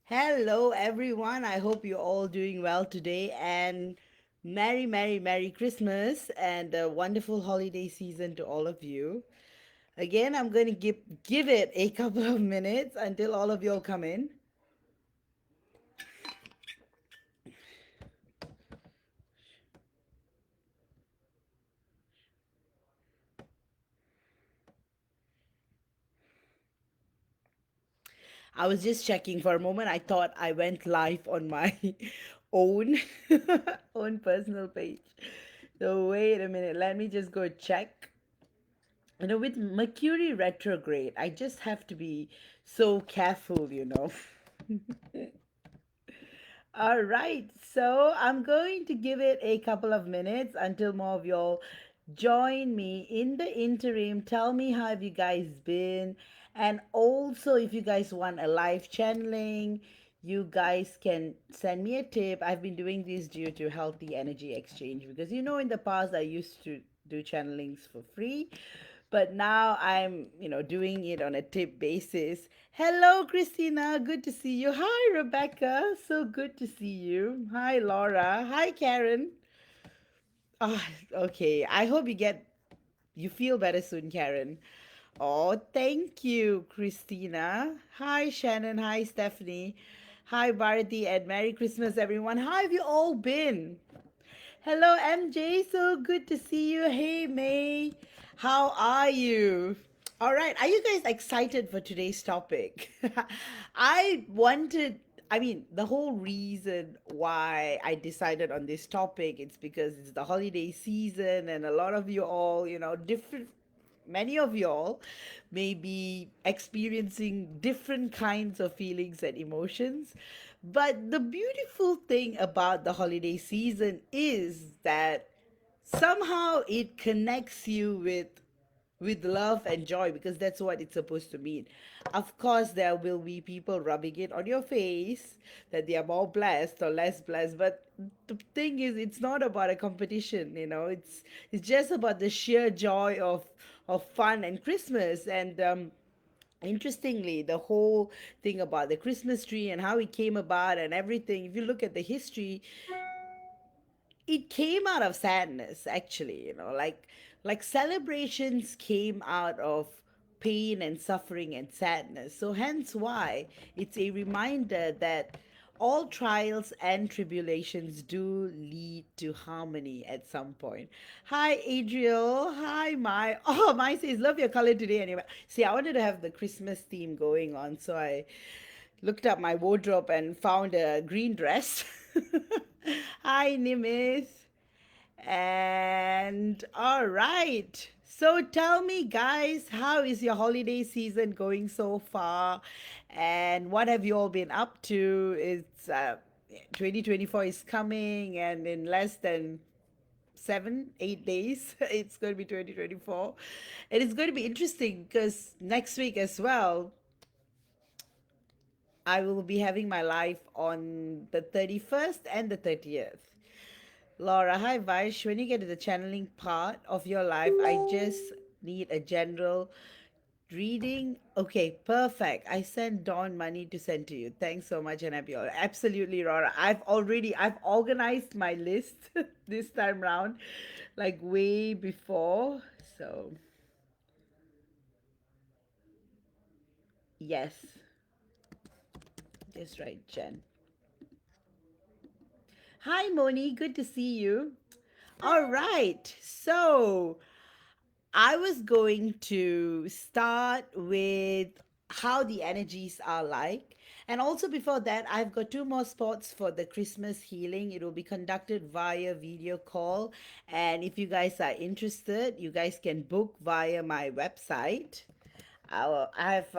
Hello, everyone. I hope you're all doing well today and Merry Christmas and a wonderful holiday season to all of you. Again, I'm going to give it a couple of minutes until all of you all come in. I was just checking for a moment. I thought I went live on my own own personal page. So wait a minute. Let me just go check. With Mercury retrograde, I just have to be so careful. All right, so I'm going to give it a couple of minutes until more of y'all join me. In the interim, tell me how have you guys been, and also if you guys want a live channeling, you guys can send me a tip. I've been doing this due to healthy energy exchange because in the past I used to do channelings for free, but now I'm doing it on a tip basis. Hello, Christina. Good to see you. Hi, Rebecca. So good to see you. Hi, Laura. Hi, Karen. Ah, okay. I hope you feel better soon, Karen. Oh, thank you, Christina. Hi, Shannon. Hi, Stephanie. Hi, Bharati, and Merry Christmas, everyone. How have you all been? Hello, MJ. So good to see you. Hey, May. How are you? All right. Are you guys excited for today's topic? I wanted, the whole reason why I decided on this topic, it's because it's the holiday season and a lot of you all, many of y'all may be experiencing different kinds of feelings and emotions. But the beautiful thing about the holiday season is that somehow it connects you with love and joy because that's what it's supposed to mean. Of course, there will be people rubbing it on your face that they are more blessed or less blessed, but the thing is, it's not about a competition. It's just about the sheer joy of fun and Christmas. And interestingly, the whole thing about the Christmas tree and how it came about and everything, if you look at the history, it came out of sadness, actually. Like celebrations came out of pain and suffering and sadness. So hence why it's a reminder that all trials and tribulations do lead to harmony at some point. Hi, Adriel. Hi, Mai. Oh, Mai says, love your color today anyway. See, I wanted to have the Christmas theme going on, so I looked up my wardrobe and found a green dress. Hi, Nimis. And all right. So tell me, guys, how is your holiday season going so far? And what have you all been up to? It's 2024 is coming, and in less than 7, 8 days, it's going to be 2024. And it's going to be interesting because next week as well, I will be having my live on the 31st and the 30th. Laura, hi Vaish. When you get to the channeling part of your life, I just need a general reading. Okay, perfect. I sent Dawn money to send to you. Thanks so much, and happy holiday. Absolutely, Laura. I've organized my list this time round, like way before. So yes, just right, Jen. Hi, Moni. Good to see you. All right. So I was going to start with how the energies are like. And also before that, I've got two more spots for the Christmas healing. It will be conducted via video call. And if you guys are interested, you guys can book via my website. I've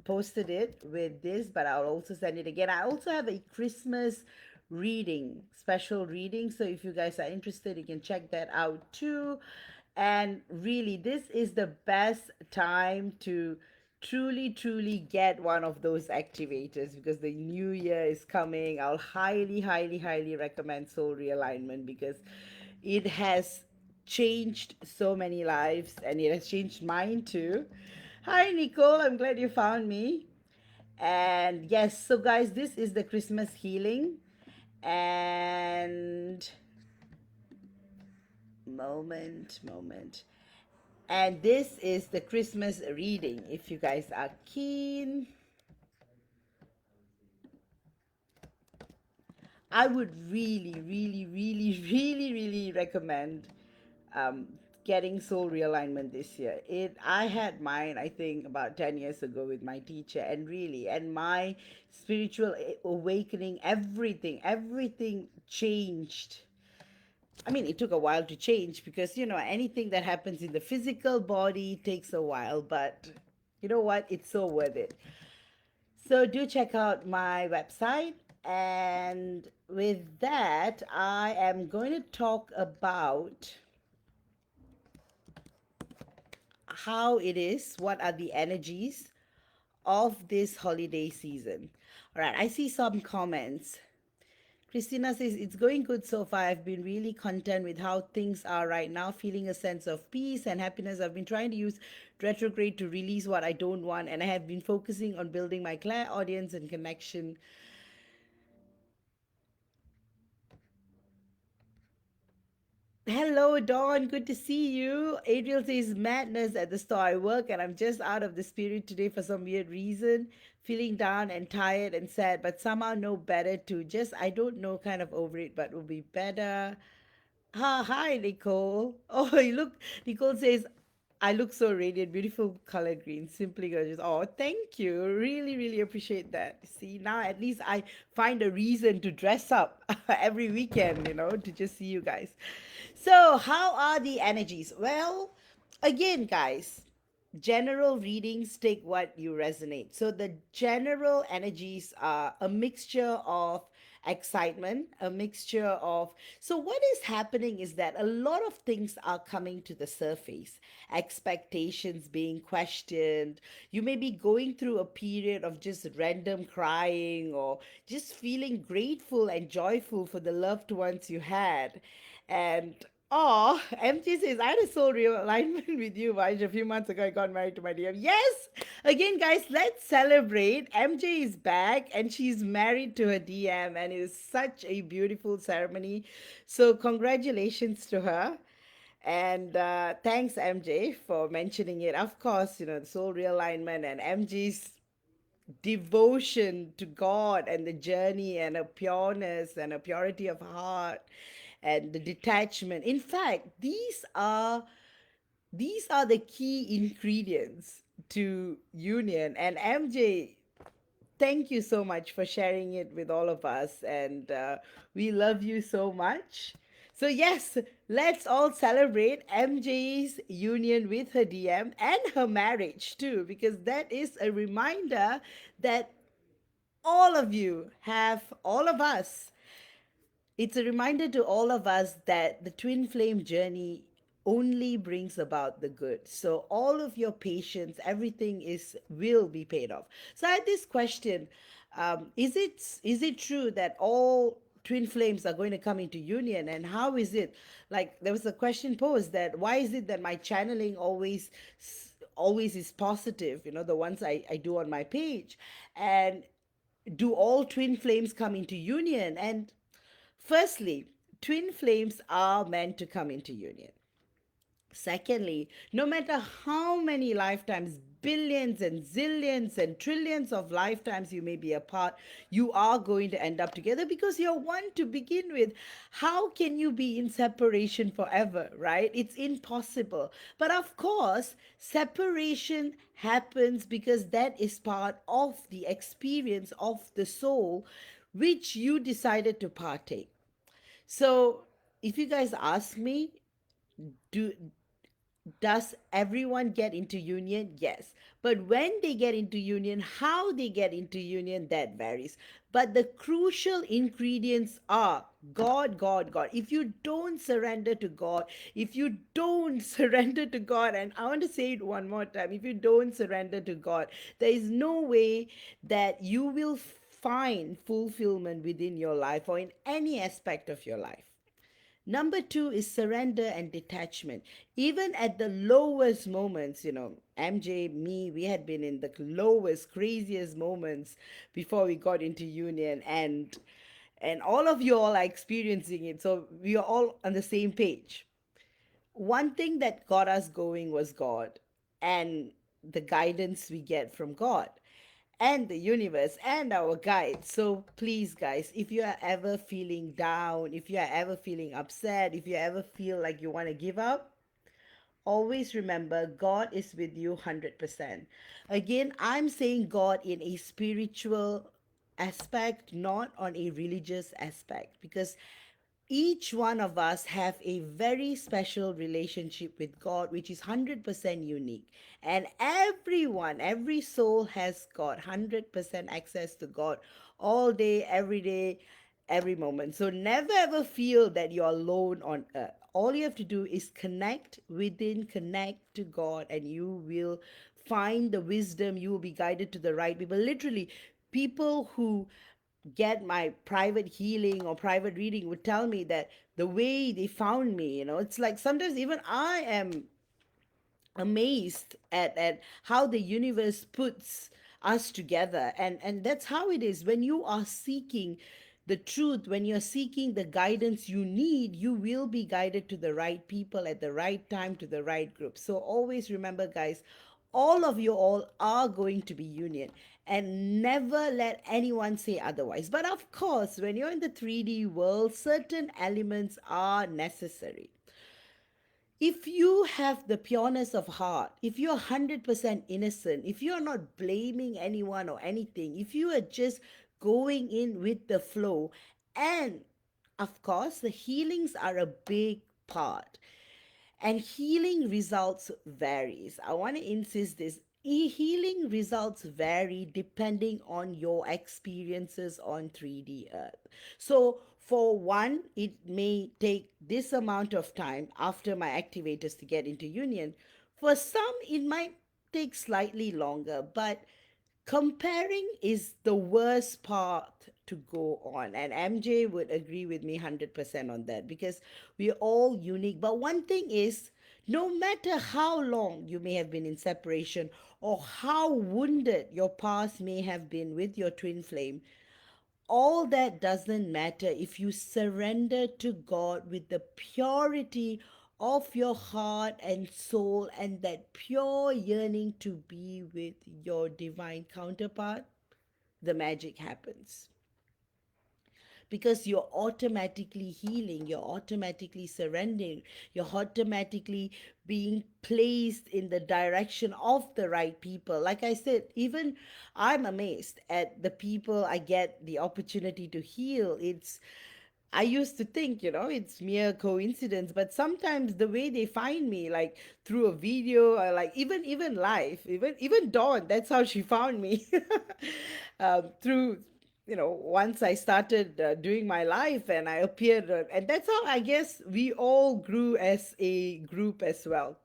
posted it with this, but I'll also send it again. I also have a Christmas reading, special reading. So if you guys are interested, you can check that out too. And really, this is the best time to truly get one of those activators because the new year is coming. I'll highly recommend Soul Realignment because it has changed so many lives and it has changed mine too. Hi, Nicole. I'm glad you found me. And yes, so guys, this is the Christmas healing. And moment. And this is the Christmas reading. If you guys are keen, I would really recommend um, getting soul realignment this year. I had mine, I think, about 10 years ago with my teacher, and really, and my spiritual awakening, everything changed. I mean, it took a while to change because, anything that happens in the physical body takes a while, but you know what? It's so worth it. So do check out my website. And with that, I am going to talk about how it is, what are the energies of this holiday season. All right, I see some comments. Christina says, it's going good so far. I've been really content with how things are right now, feeling a sense of peace and happiness. I've been trying to use retrograde to release what I don't want, and I have been focusing on building my clear audience and connection. Hello, Dawn. Good to see you. Adriel says, madness at the store I work, and I'm just out of the spirit today for some weird reason. Feeling down and tired and sad, but somehow know better to just, I don't know, kind of over it, but will be better. Hi, Nicole. Oh, you look, Nicole says, I look so radiant, beautiful color green, simply gorgeous. Oh, thank you. Really appreciate that. See, now at least I find a reason to dress up every weekend, to just see you guys. So, how are the energies? Well, again, guys, general readings take what you resonate. So the general energies are a mixture of excitement, a mixture of. So, what is happening is that a lot of things are coming to the surface, expectations being questioned. You may be going through a period of just random crying or just feeling grateful and joyful for the loved ones you had. And oh, MG says, I had a soul realignment with you, Vaj. A few months ago, I got married to my DM. Yes! Again, guys, let's celebrate. MJ is back and she's married to her DM, and it is such a beautiful ceremony. So, congratulations to her. And thanks, MJ, for mentioning it. Of course, the soul realignment and MG's devotion to God and the journey and a pureness and a purity of heart and the detachment. In fact, these are the key ingredients to union. And MJ, thank you so much for sharing it with all of us, and we love you so much. So yes, let's all celebrate MJ's union with her DM and her marriage too, because that is a reminder that all of us, it's a reminder to all of us that the twin flame journey only brings about the good. So all of your patience, everything is will be paid off. So I had this question: is it true that all twin flames are going to come into union, and how is it? Like there was a question posed that why is it that my channeling always is positive? The ones I do on my page, and do all twin flames come into union? And firstly, twin flames are meant to come into union. Secondly, no matter how many lifetimes, billions and zillions and trillions of lifetimes you may be apart, you are going to end up together because you're one to begin with. How can you be in separation forever, right? It's impossible. But of course, separation happens because that is part of the experience of the soul which you decided to partake. So, if you guys ask me, do does everyone get into union? Yes. But when they get into union, how they get into union, that varies. But the crucial ingredients are God. If you don't surrender to God, if you don't surrender to God, and I want to say it one more time, if you don't surrender to God, there is no way that you will find fulfillment within your life or in any aspect of your life. Number two is surrender and detachment. Even at the lowest moments, MJ, me, we had been in the lowest, craziest moments before we got into union, and all of you all are experiencing it. So we are all on the same page. One thing that got us going was God and the guidance we get from God and the universe and our guide. So please, guys, if you are ever feeling down, if you are ever feeling upset, if you ever feel like you want to give up, always remember God is with you 100%. Again, I'm saying God in a spiritual aspect, not on a religious aspect, because each one of us have a very special relationship with God, which is 100% unique. And everyone, every soul has got 100% access to God all day, every moment. So never ever feel that you're alone on earth. All you have to do is connect within, connect to God, and you will find the wisdom. You will be guided to the right people. Literally, people who get my private healing or private reading would tell me that the way they found me, it's like sometimes even I am amazed at how the universe puts us together, and that's how it is when you are seeking the truth, when you're seeking the guidance you need, you will be guided to the right people at the right time, to the right group. So always remember, guys, all of you all are going to be union, and never let anyone say otherwise. But of course, when you're in the 3D world, certain elements are necessary. If you have the pureness of heart, if you're 100% innocent, if you're not blaming anyone or anything, if you are just going in with the flow, and of course, the healings are a big part, and healing results varies. I want to insist this. Healing results vary depending on your experiences on 3D earth. So for one, it may take this amount of time after my activators to get into union. For some, it might take slightly longer, but comparing is the worst part to go on, and MJ would agree with me 100% on that, because we're all unique. But one thing is, no matter how long you may have been in separation or how wounded your past may have been with your twin flame, all that doesn't matter if you surrender to God with the purity of your heart and soul, and that pure yearning to be with your divine counterpart. The magic happens, because you're automatically healing, you're automatically surrendering, you're automatically being placed in the direction of the right people. Like I said, even I'm amazed at the people I get the opportunity to heal. I used to think, it's mere coincidence, but sometimes the way they find me, like through a video, or like even live, even Dawn, that's how she found me. Through, once I started doing my life and I appeared, and that's how I guess we all grew as a group as well.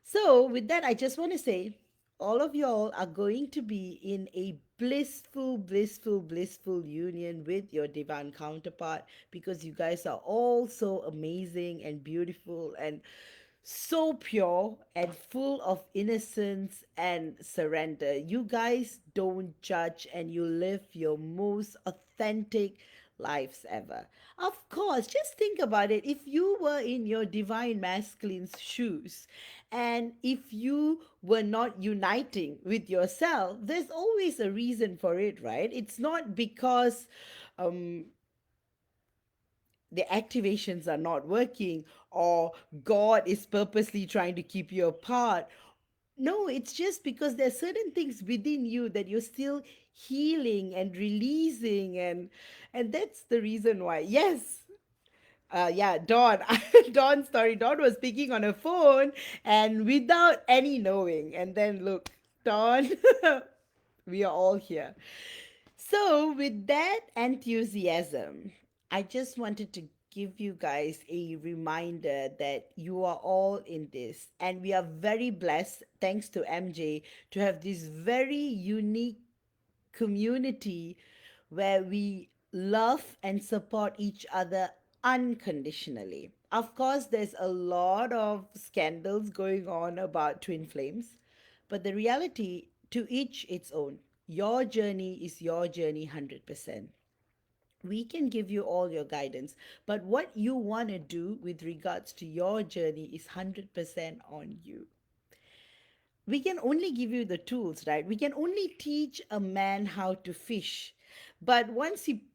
So, with that, I just want to say all of y'all are going to be in a blissful union with your divine counterpart, because you guys are all so amazing and beautiful and so pure and full of innocence and surrender. You guys don't judge, and you live your most authentic lives ever. Of course, just think about it. If you were in your divine masculine's shoes, and if you were not uniting with yourself, there's always a reason for it, right? It's not because um, the activations are not working, or God is purposely trying to keep you apart. No, it's just because there's certain things within you that you're still healing and releasing, and that's the reason why. Yes. Yeah, Dawn. Dawn's story. Dawn was speaking on her phone and without any knowing. And then look, Dawn, we are all here. So, with that enthusiasm, I just wanted to give you guys a reminder that you are all in this. And we are very blessed, thanks to MJ, to have this very unique community where we love and support each other unconditionally. Of course, there's a lot of scandals going on about twin flames, but the reality, to each its own. Your journey is your journey 100%. We can give you all your guidance, but what you want to do with regards to your journey is 100% on you. We can only give you the tools, right? We can only teach a man how to fish. But once he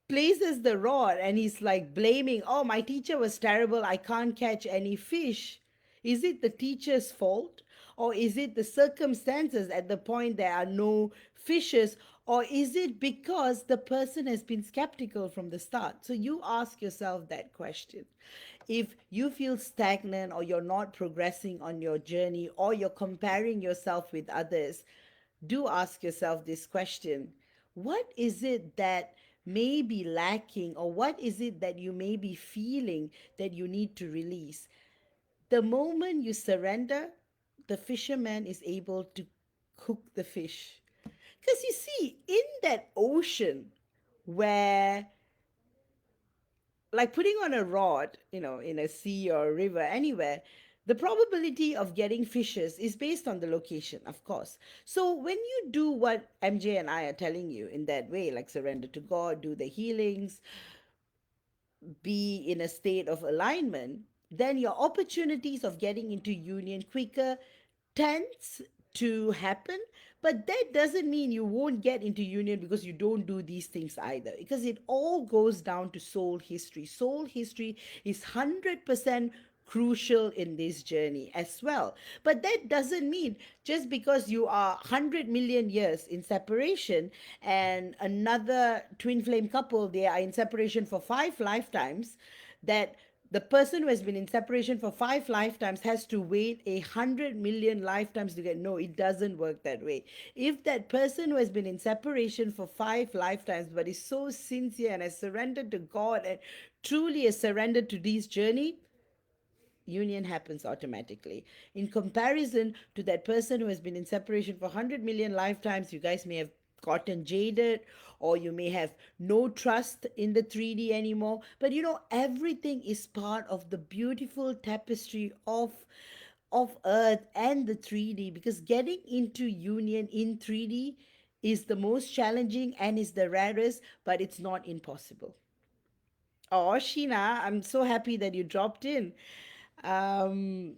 places the rod and he's like blaming, oh, my teacher was terrible, I can't catch any fish. Is it the teacher's fault? Or is it the circumstances at the point there are no fishes? Or is it because the person has been skeptical from the start? So you ask yourself that question. If you feel stagnant or you're not progressing on your journey or you're comparing yourself with others, do ask yourself this question. What is it that may be lacking, or what is it that you may be feeling that you need to release? The moment you surrender, the fisherman is able to cook the fish. Because you see, in that ocean where, like putting on a rod, in a sea or a river, anywhere, the probability of getting fishes is based on the location, of course. So when you do what MJ and I are telling you in that way, like surrender to God, do the healings, be in a state of alignment, then your opportunities of getting into union quicker tends to happen. But that doesn't mean you won't get into union because you don't do these things either, because it all goes down to soul history. Soul history is 100% crucial in this journey as well. But that doesn't mean just because you are 100 million years in separation and another twin flame couple, they are in separation for 5 lifetimes, that the person who has been in separation for 5 lifetimes has to wait 100 million lifetimes to get. No, it doesn't work that way. If that person who has been in separation for 5 lifetimes but is so sincere and has surrendered to God and truly has surrendered to this journey, union happens automatically. In comparison to that person who has been in separation for 100 million lifetimes, you guys may have gotten jaded, or you may have no trust in the 3D anymore. But everything is part of the beautiful tapestry of earth and the 3D, because getting into union in 3D is the most challenging and is the rarest, but it's not impossible. Oh, Sheena, I'm so happy that you dropped in. Um,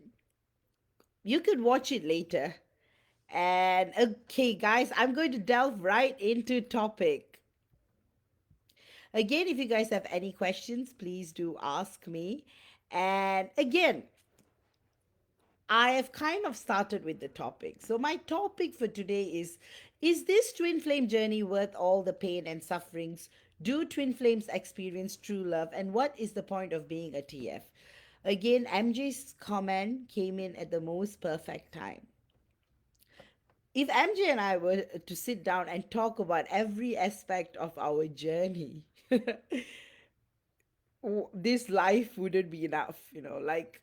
you could watch it later. And okay, guys, I'm going to delve right into topic. Again, if you guys have any questions, please do ask me. And again, I have kind of started with the topic. So my topic for today is this twin flame journey worth all the pain and sufferings? Do twin flames experience true love? And what is the point of being a TF? Again, MJ's comment came in at the most perfect time. If MJ and I were to sit down and talk about every aspect of our journey, this life wouldn't be enough, like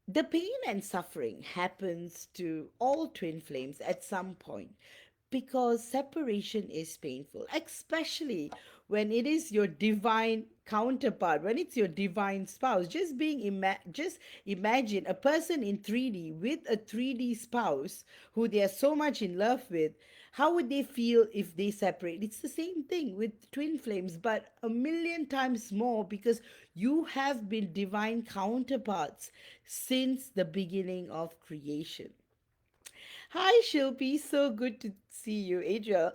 the pain and suffering happens to all twin flames at some point, because separation is painful, especially when it is your divine counterpart, when it's your divine spouse. Just imagine a person in 3D with a 3D spouse who they are so much in love with. How would they feel if they separate? It's the same thing with twin flames, but a million times more, because you have been divine counterparts since the beginning of creation. Hi, Shilpi. So good to see you. Adriel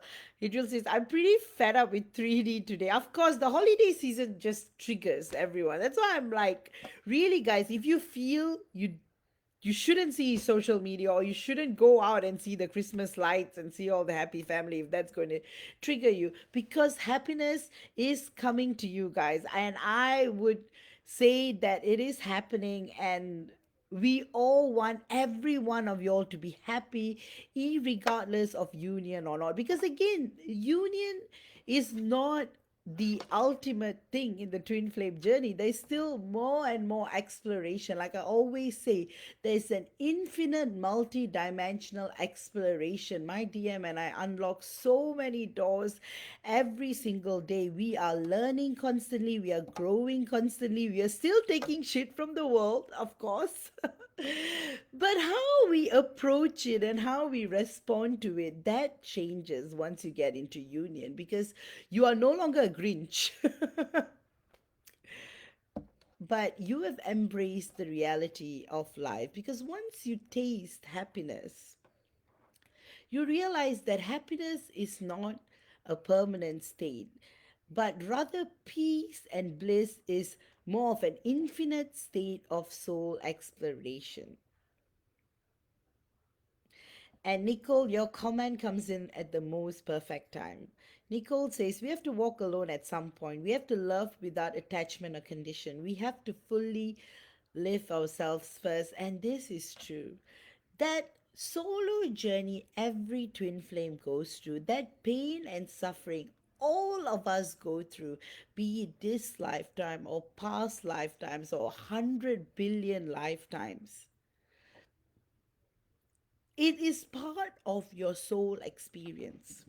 says, I'm pretty fed up with 3D today. Of course, the holiday season just triggers everyone. That's why I'm like, really, guys, if you feel you shouldn't see social media, or you shouldn't go out and see the Christmas lights and see all the happy family, if that's going to trigger you, because happiness is coming to you, guys. And I would say that it is happening, and we all want every one of y'all to be happy, regardless of union or not. Because again, union is not the ultimate thing in the twin flame journey. There's still more and more exploration. Like I always say, there's an infinite multi-dimensional exploration. My DM and I unlock so many doors every single day. We are learning constantly, we are growing constantly, we are still taking shit from the world, of course. But how we approach it and how we respond to it, that changes once you get into union, because you are no longer a Grinch, but you have embraced the reality of life. Because once you taste happiness, you realize that happiness is not a permanent state, but rather peace and bliss is more of an infinite state of soul exploration. And Nicole, your comment comes in at the most perfect time. Nicole says, we have to walk alone at some point. We have to love without attachment or condition. We have to fully live ourselves first. And this is true. That solo journey every twin flame goes through, that pain and suffering all of us go through, be it this lifetime or past lifetimes or 100 billion lifetimes, it is part of your soul experience.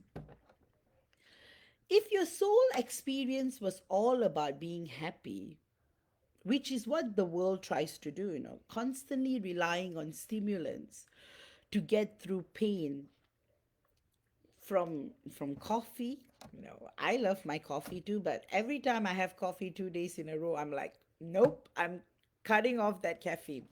If your soul experience was all about being happy, which is what the world tries to do, constantly relying on stimulants to get through pain, from coffee. I love my coffee too, but every time I have coffee 2 days in a row, I'm like, nope, I'm cutting off that caffeine.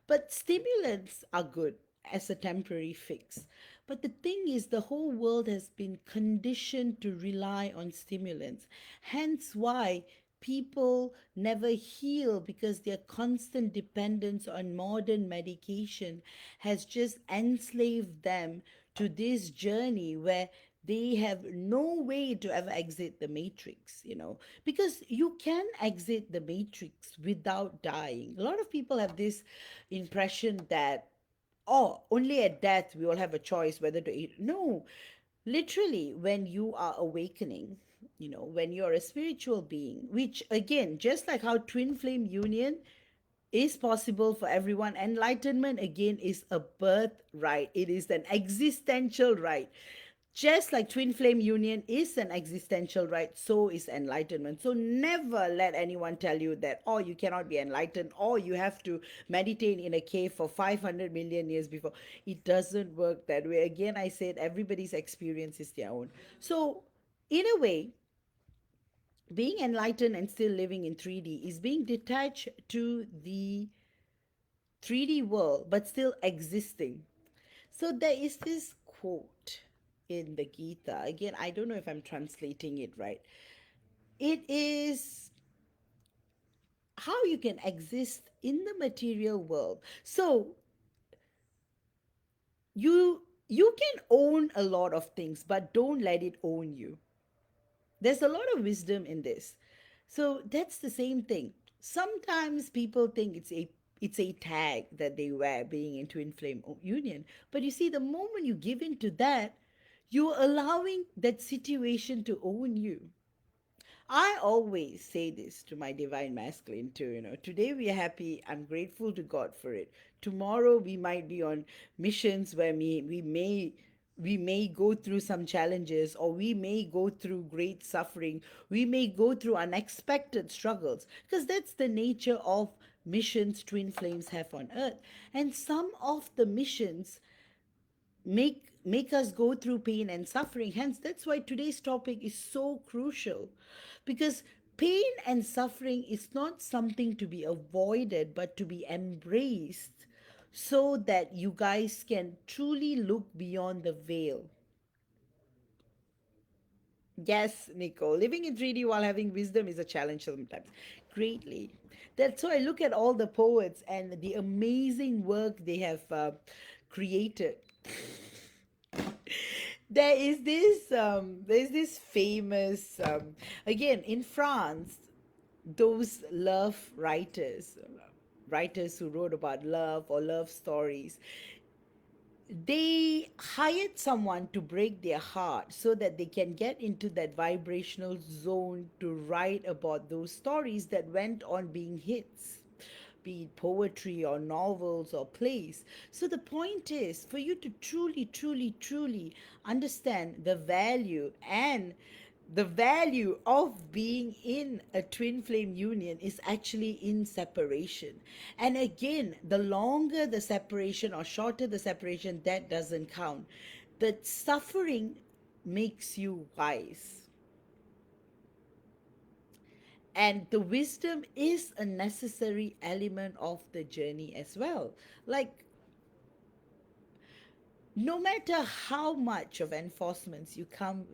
But stimulants are good as a temporary fix. But the thing is, the whole world has been conditioned to rely on stimulants. Hence why people never heal, because their constant dependence on modern medication has just enslaved them to this journey where they have no way to ever exit the matrix, because you can exit the matrix without dying. A lot of people have this impression that, oh, only at death we will have a choice whether to eat. No, literally, when you are awakening, when you're a spiritual being, which again, just like how twin flame union is possible for everyone, enlightenment again is a birthright, it is an existential right. Just like twin flame union is an existential right, so is enlightenment. So never let anyone tell you that, oh, you cannot be enlightened, or you have to meditate in a cave for 500 million years before. It doesn't work that way. Again, I said everybody's experience is their own. So, in a way, being enlightened and still living in 3D is being detached to the 3D world, but still existing. So there is this quote in the Gita. Again, I don't know if I'm translating it right. It is how you can exist in the material world. So you can own a lot of things, but don't let it own you. There's a lot of wisdom in this. So that's the same thing. Sometimes people think it's a tag that they wear being in twin flame union. But you see, the moment you give in to that, you're allowing that situation to own you. I always say this to my divine masculine too, Today we are happy. I'm grateful to God for it. Tomorrow we might be on missions where we may go through some challenges, or we may go through great suffering. We may go through unexpected struggles, because that's the nature of missions twin flames have on earth. And some of the missions make us go through pain and suffering. Hence, that's why today's topic is so crucial, because pain and suffering is not something to be avoided, but to be embraced, so that you guys can truly look beyond the veil. Yes, Nico, living in 3D while having wisdom is a challenge sometimes. Greatly. That's why I look at all the poets and the amazing work they have created. There's this famous, again, in France, those love writers who wrote about love or love stories. they hired someone to break their heart so that they can get into that vibrational zone to write about those stories that went on being hits, be it poetry or novels or plays. So the point is for you to truly, truly, truly understand the value of being in a twin flame union is actually in separation. And again, the longer the separation or shorter the separation, that doesn't count. The suffering makes you wise. And the wisdom is a necessary element of the journey as well. Like, no matter how much of enforcements you come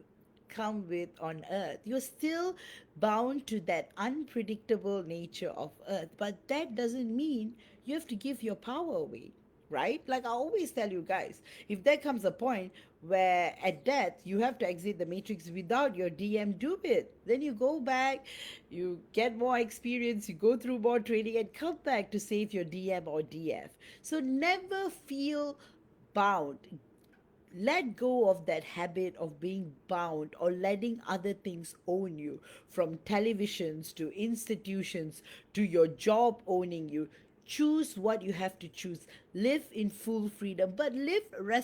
with on earth, you're still bound to that unpredictable nature of earth. But that doesn't mean you have to give your power away, right? Like I always tell you guys, if there comes a point where at death you have to exit the matrix without your DM, do it. Then you go back, you get more experience, you go through more training and come back to save your DM or DF. So never feel bound. Let go of that habit of being bound or letting other things own you, from televisions to institutions to your job owning you. Choose what you have to choose. Live in full freedom, but live with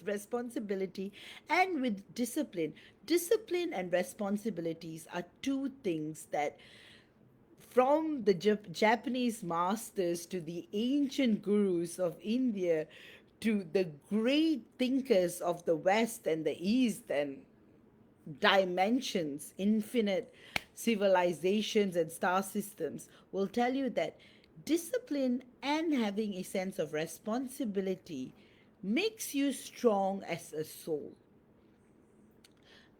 responsibility and with discipline. Discipline and responsibilities are two things that, from the Japanese masters to the ancient gurus of India to the great thinkers of the West and the East and dimensions, infinite civilizations and star systems, will tell you that discipline and having a sense of responsibility makes you strong as a soul.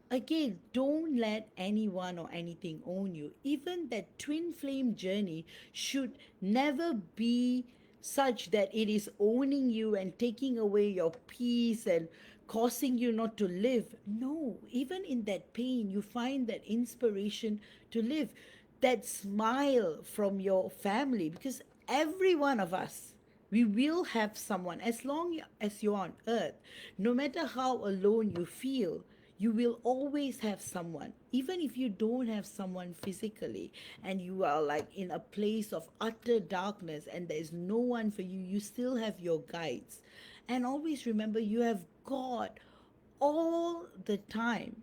Again, don't let anyone or anything own you. Even that twin flame journey should never be such that it is owning you and taking away your peace and causing you not to live. No, even in that pain, you find that inspiration to live, that smile from your family, because every one of us, we will have someone. As long as you're on earth, no matter how alone you feel, you will always have someone. Even if you don't have someone physically and you are like in a place of utter darkness and there's no one for you, you still have your guides. And always remember, you have God all the time,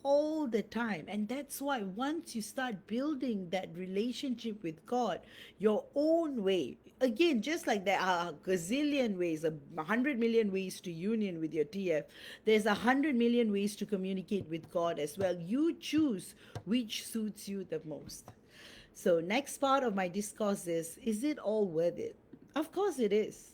all the time. And that's why once you start building that relationship with God your own way, again, just like there are a gazillion ways, 100 million ways to union with your TF, there's 100 million ways to communicate with God as well. You choose which suits you the most. So next part of my discourse is it all worth it? Of course it is.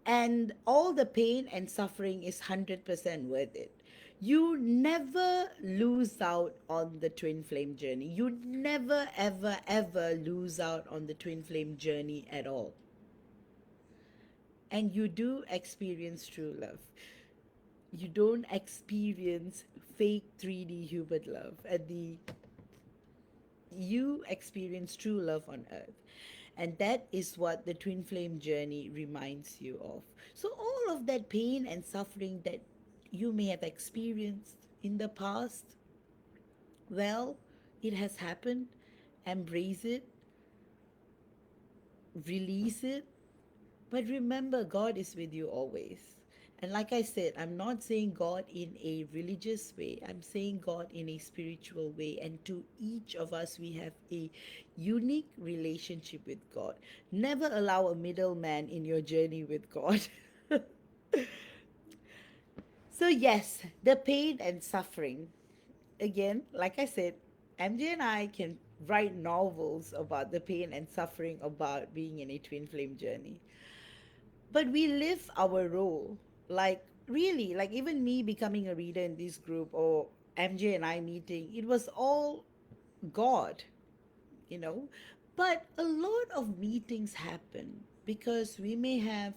And all the pain and suffering is 100% worth it. You never lose out on the twin flame journey. You never, ever, ever lose out on the twin flame journey at all. And you do experience true love. You don't experience fake 3D human love. You experience true love on earth. And that is what the twin flame journey reminds you of. So, all of that pain and suffering that you may have experienced in the past, well, it has happened. Embrace it, release it, but remember, God is with you always. And like I said, I'm not saying God in a religious way, I'm saying God in a spiritual way. And to each of us, we have a unique relationship with God. Never allow a middleman in your journey with God. So, yes, the pain and suffering. Again, like I said, MJ and I can write novels about the pain and suffering about being in a twin flame journey. But we live our role. Like, really, like even me becoming a reader in this group or MJ and I meeting, it was all God, you know. But a lot of meetings happen because we may have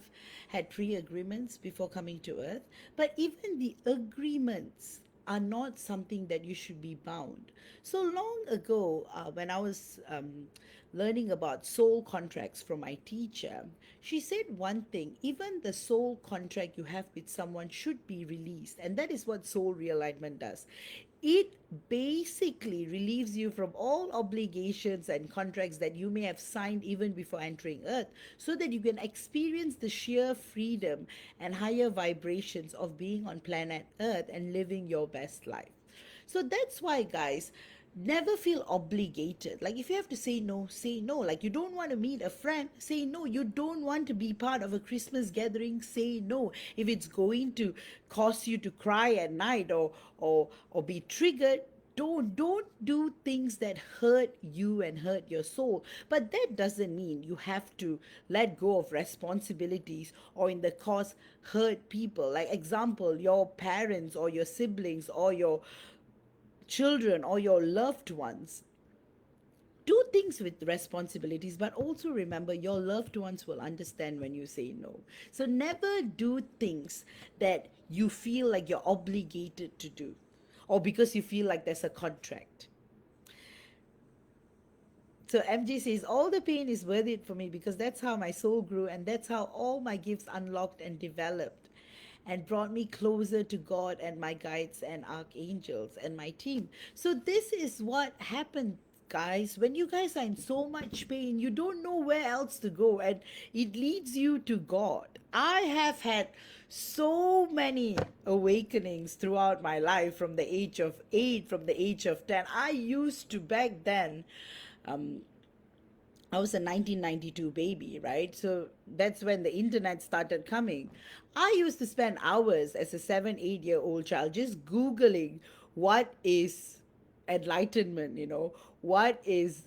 had pre agreements before coming to Earth, but even the agreements are not something that you should be bound. So long ago, when I was learning about soul contracts from my teacher, she said one thing: even the soul contract you have with someone should be released. And that is what soul realignment does. It basically relieves you from all obligations and contracts that you may have signed even before entering Earth, so that you can experience the sheer freedom and higher vibrations of being on planet Earth and living your best life. So that's why, guys, never feel obligated. Like, if you have to say no, say no. Like, you don't want to meet a friend, say no. You don't want to be part of a Christmas gathering, say no. If it's going to cause you to cry at night, or be triggered, don't do things that hurt you and hurt your soul. But that doesn't mean you have to let go of responsibilities, or in the cause hurt people. Like, example, your parents or your siblings or your children or your loved ones. Do things with responsibilities, but also remember your loved ones will understand when you say no. So never do things that you feel like you're obligated to do, or because you feel like there's a contract. So MJ says, all the pain is worth it for me, because that's how my soul grew, and that's how all my gifts unlocked and developed and brought me closer to God and my guides and archangels and my team. So this is what happened, guys. When you guys are in so much pain, you don't know where else to go, and it leads you to God. I have had so many awakenings throughout my life, from the age of 8, from the age of 10. I used to, back then, um, I was a 1992 baby, right? So that's when the internet started coming. I used to spend hours as a 7, 8 year old child just Googling what is enlightenment, what is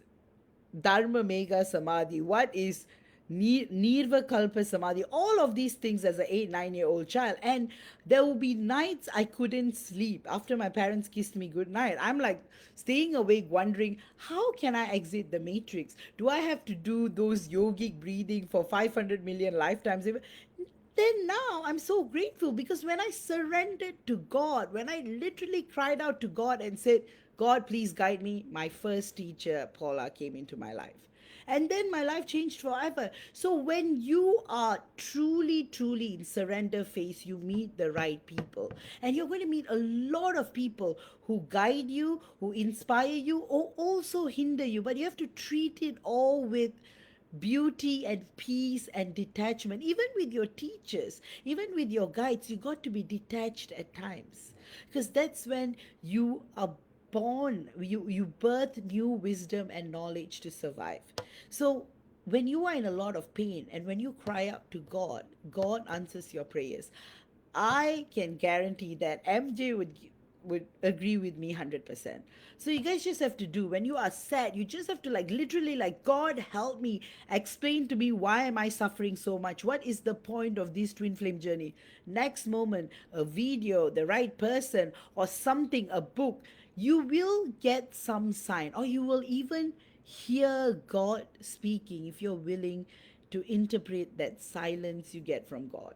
Dharma Mega Samadhi, what is Nirva Kalpa Samadhi, all of these things as an 8, 9 year old child. And there will be nights I couldn't sleep after my parents kissed me goodnight. I'm like staying awake wondering, how can I exit the matrix? Do I have to do those yogic breathing for 500 million lifetimes? Then now I'm so grateful, because when I surrendered to God, when I literally cried out to God and said, God, please guide me, my first teacher, Paula, came into my life. And then my life changed forever. So when you are truly, truly in surrender phase, you meet the right people. And you're going to meet a lot of people who guide you, who inspire you, or also hinder you. But you have to treat it all with beauty and peace and detachment. Even with your teachers, even with your guides, you got to be detached at times, because that's when you are born, you birth new wisdom and knowledge to survive. So when you are in a lot of pain and when you cry out to God, God answers your prayers. I can guarantee that MJ would agree with me 100%. So you guys just have to do, when you are sad, you just have to, like, literally, like, God help me, explain to me, why am I suffering so much? What is the point of this twin flame journey? Next moment, a video, the right person, or something, a book, you will get some sign, or you will even hear God speaking if you're willing to interpret that silence you get from God.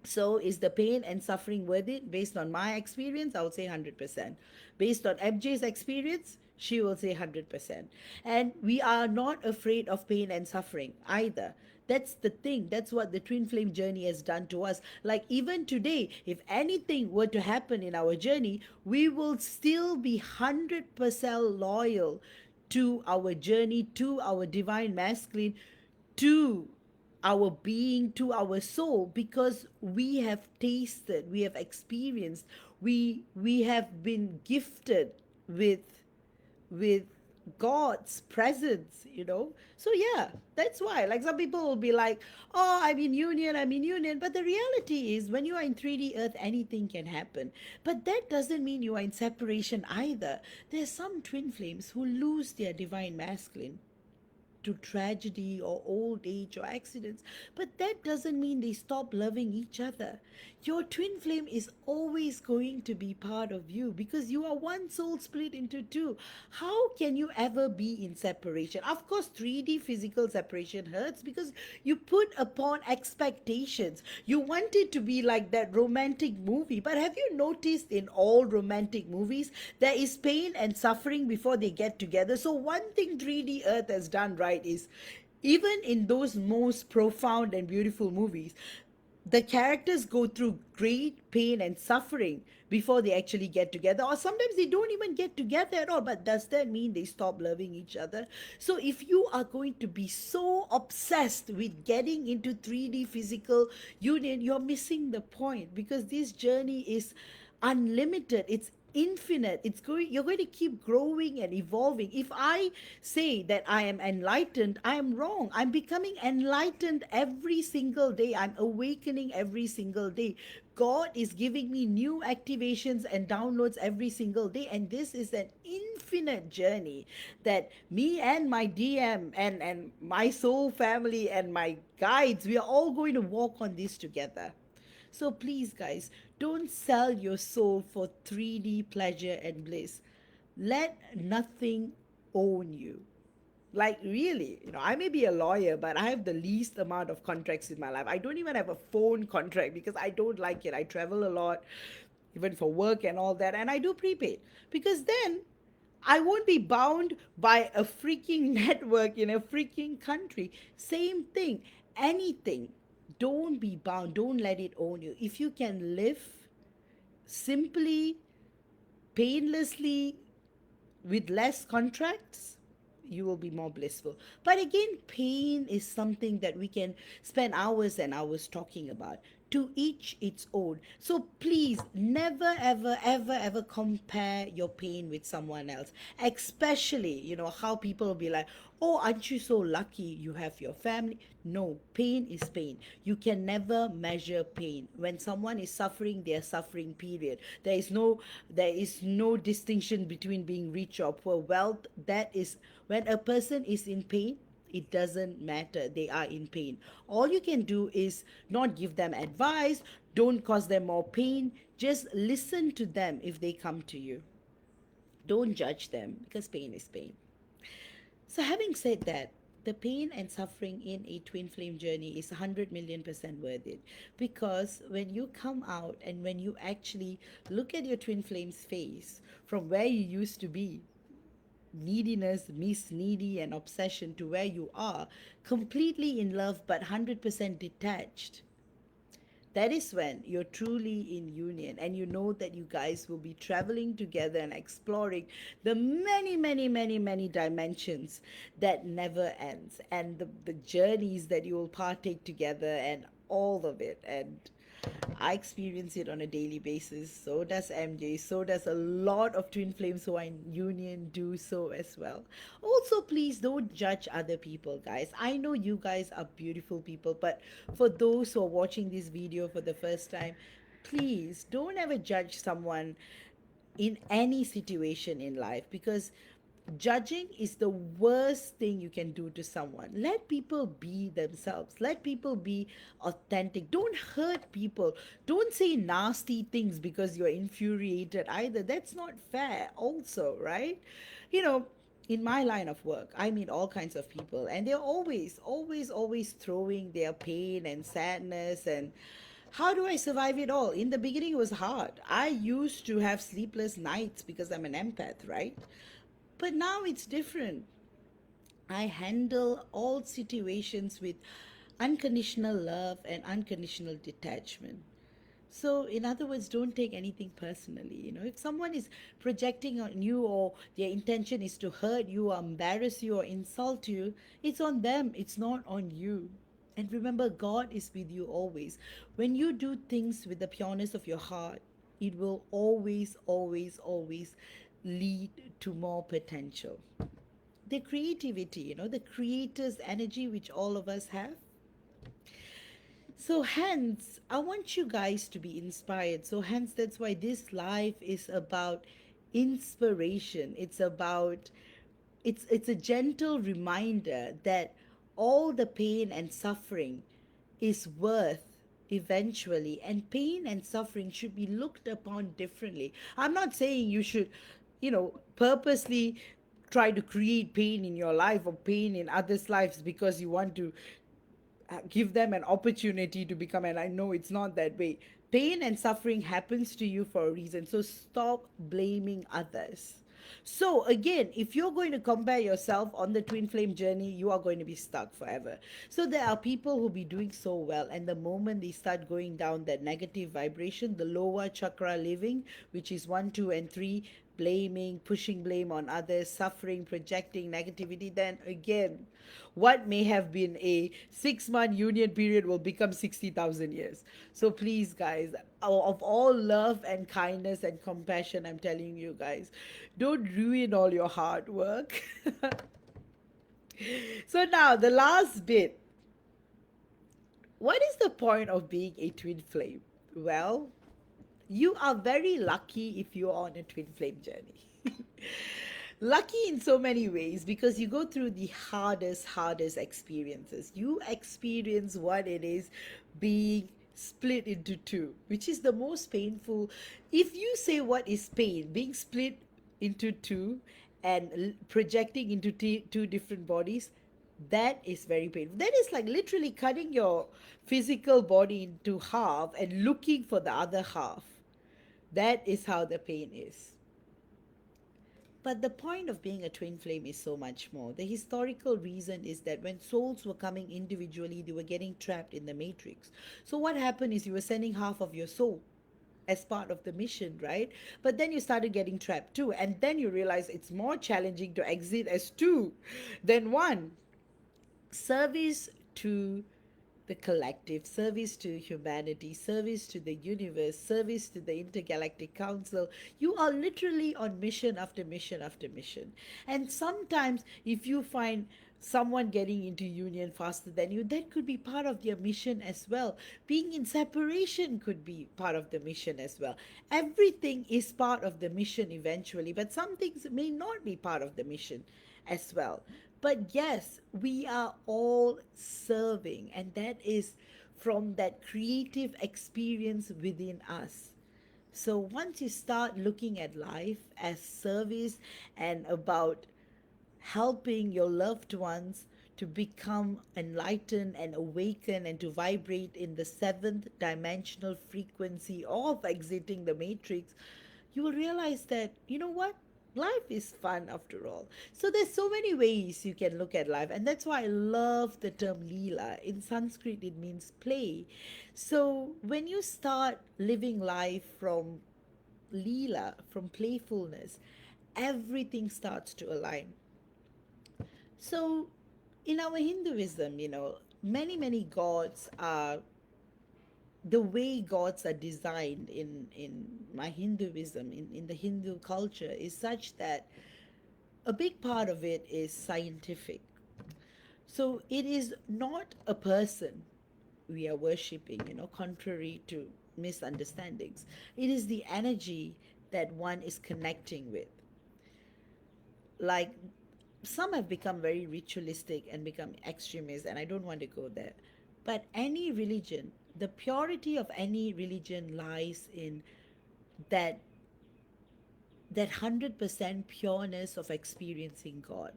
So is the pain and suffering worth it? Based on my experience, I would say 100%. Based on MJ's experience, she will say 100%. And we are not afraid of pain and suffering either. That's the thing. That's what the twin flame journey has done to us. Like, even today, if anything were to happen in our journey, we will still be 100% loyal to our journey, to our divine masculine, to our being, to our soul, because we have tasted, we have experienced, we have been gifted with God's presence. So yeah, that's why, like, some people will be like, oh, I'm in union, but the reality is, when you are in 3D earth, anything can happen. But that doesn't mean you are in separation either. There's some twin flames who lose their divine masculine to tragedy or old age or accidents, but that doesn't mean they stop loving each other. Your twin flame is always going to be part of you because you are one soul split into two. How can you ever be in separation? Of course, 3D physical separation hurts because you put upon expectations. You want it to be like that romantic movie, but have you noticed in all romantic movies there is pain and suffering before they get together? So one thing 3D Earth has done right is, even in those most profound and beautiful movies, the characters go through great pain and suffering before they actually get together, or sometimes they don't even get together at all. But does that mean they stop loving each other? So if you are going to be so obsessed with getting into 3D physical union, you're missing the point, because this journey is unlimited, it's infinite, you're going to keep growing and evolving. If I say that I am enlightened, I am wrong. I'm becoming enlightened every single day. I'm awakening every single day. God is giving me new activations and downloads every single day, and this is an infinite journey that me and my DM and my soul family and my guides, we are all going to walk on this together. So please, guys, don't sell your soul for 3D pleasure and bliss. Let nothing own you. Like, really, I may be a lawyer, but I have the least amount of contracts in my life. I don't even have a phone contract because I don't like it. I travel a lot, even for work and all that, and I do prepaid because then I won't be bound by a freaking network in a freaking country. Same thing. Anything. Don't be bound. Don't let it own you. If you can live simply, painlessly, with less contracts, you will be more blissful. But again, pain is something that we can spend hours and hours talking about. To each its own. So please never, ever, ever, ever compare your pain with someone else. Especially, how people will be like, oh, aren't you so lucky you have your family? No, pain is pain. You can never measure pain. When someone is suffering, they are suffering, period. There is no distinction between being rich or poor. Wealth, that is, when a person is in pain, it doesn't matter, they are in pain. All you can do is not give them advice, don't cause them more pain, just listen to them if they come to you. Don't judge them, because pain is pain. So having said that, the pain and suffering in a twin flame journey is 100 million% worth it, because when you come out and when you actually look at your twin flame's face from where you used to be, neediness, miss needy, and obsession, to where you are completely in love but 100% detached, that is when you're truly in union, and you know that you guys will be traveling together and exploring the many, many, many, many dimensions that never ends, and the journeys that you will partake together, and all of it. And I experience it on a daily basis. So does MJ. So does a lot of twin flames who are in union do so as well. Also, please don't judge other people, guys. I know you guys are beautiful people, but for those who are watching this video for the first time, please don't ever judge someone in any situation in life, because judging is the worst thing you can do to someone. Let people be themselves, let people be authentic. Don't hurt people, don't say nasty things because you're infuriated either. That's not fair also, right? you know in my line of work, I meet all kinds of people, and they're always, always, always throwing their pain and sadness. And how do I survive it all? In the beginning, it was hard. I used to have sleepless nights because I'm an empath, right? But now it's different. I handle all situations with unconditional love and unconditional detachment. So, in other words, don't take anything personally. If someone is projecting on you, or their intention is to hurt you, or embarrass you, or insult you, it's on them, it's not on you. And remember, God is with you always. When you do things with the pureness of your heart, it will always, always, always lead to more potential. The creativity, the creator's energy, which all of us have. So, hence, I want you guys to be inspired. So, hence, that's why this life is about inspiration. It's about it's a gentle reminder that all the pain and suffering is worth eventually, and pain and suffering should be looked upon differently. I'm not saying you should, purposely try to create pain in your life or pain in others' lives because you want to give them an opportunity to become, and I know it's not that way. Pain and suffering happens to you for a reason, so stop blaming others. So again, if you're going to compare yourself on the twin flame journey, you are going to be stuck forever. So there are people who be doing so well, and the moment they start going down that negative vibration, the lower chakra living, which is 1, 2, and 3, blaming, pushing blame on others, suffering, projecting negativity, then again, what may have been a 6-month union period will become 60,000 years. So please, guys, of all love and kindness and compassion, I'm telling you guys, don't ruin all your hard work. So now, the last bit. What is the point of being a twin flame? Well, you are very lucky if you're on a twin flame journey. Lucky in so many ways because you go through the hardest experiences. You experience what it is being split into two, which is the most painful. If you say what is pain, being split into two and projecting into two different bodies, that is very painful. That is like literally cutting your physical body into half and looking for the other half. That is how the pain is. But the point of being a twin flame is so much more. The historical reason is that when souls were coming individually, they were getting trapped in the matrix. So, what happened is you were sending half of your soul as part of the mission, right? But then you started getting trapped too. And then you realize it's more challenging to exit as two than one. Service to the collective, service to humanity, service to the universe, service to the intergalactic council. You are literally on mission after mission after mission. And sometimes, if you find someone getting into union faster than you, that could be part of their mission as well. Being in separation could be part of the mission as well. Everything is part of the mission eventually, but some things may not be part of the mission as well. But yes, we are all serving, and that is from that creative experience within us. So once you start looking at life as service and about helping your loved ones to become enlightened and awaken and to vibrate in the seventh dimensional frequency of exiting the matrix, you will realize that, you know what? Life is fun after all. So there's so many ways you can look at life, and that's why I love the term Leela. In Sanskrit, it means play. So when you start living life from Leela, from playfulness, everything starts to align. So, in our Hinduism, many gods are the way gods are designed in my Hinduism, in the Hindu culture, is such that a big part of it is scientific. So, it is not a person we are worshipping, contrary to misunderstandings. It is the energy that one is connecting with. Like, some have become very ritualistic and become extremists, and I don't want to go there. But any religion, the purity of any religion lies in that 100% pureness of experiencing God.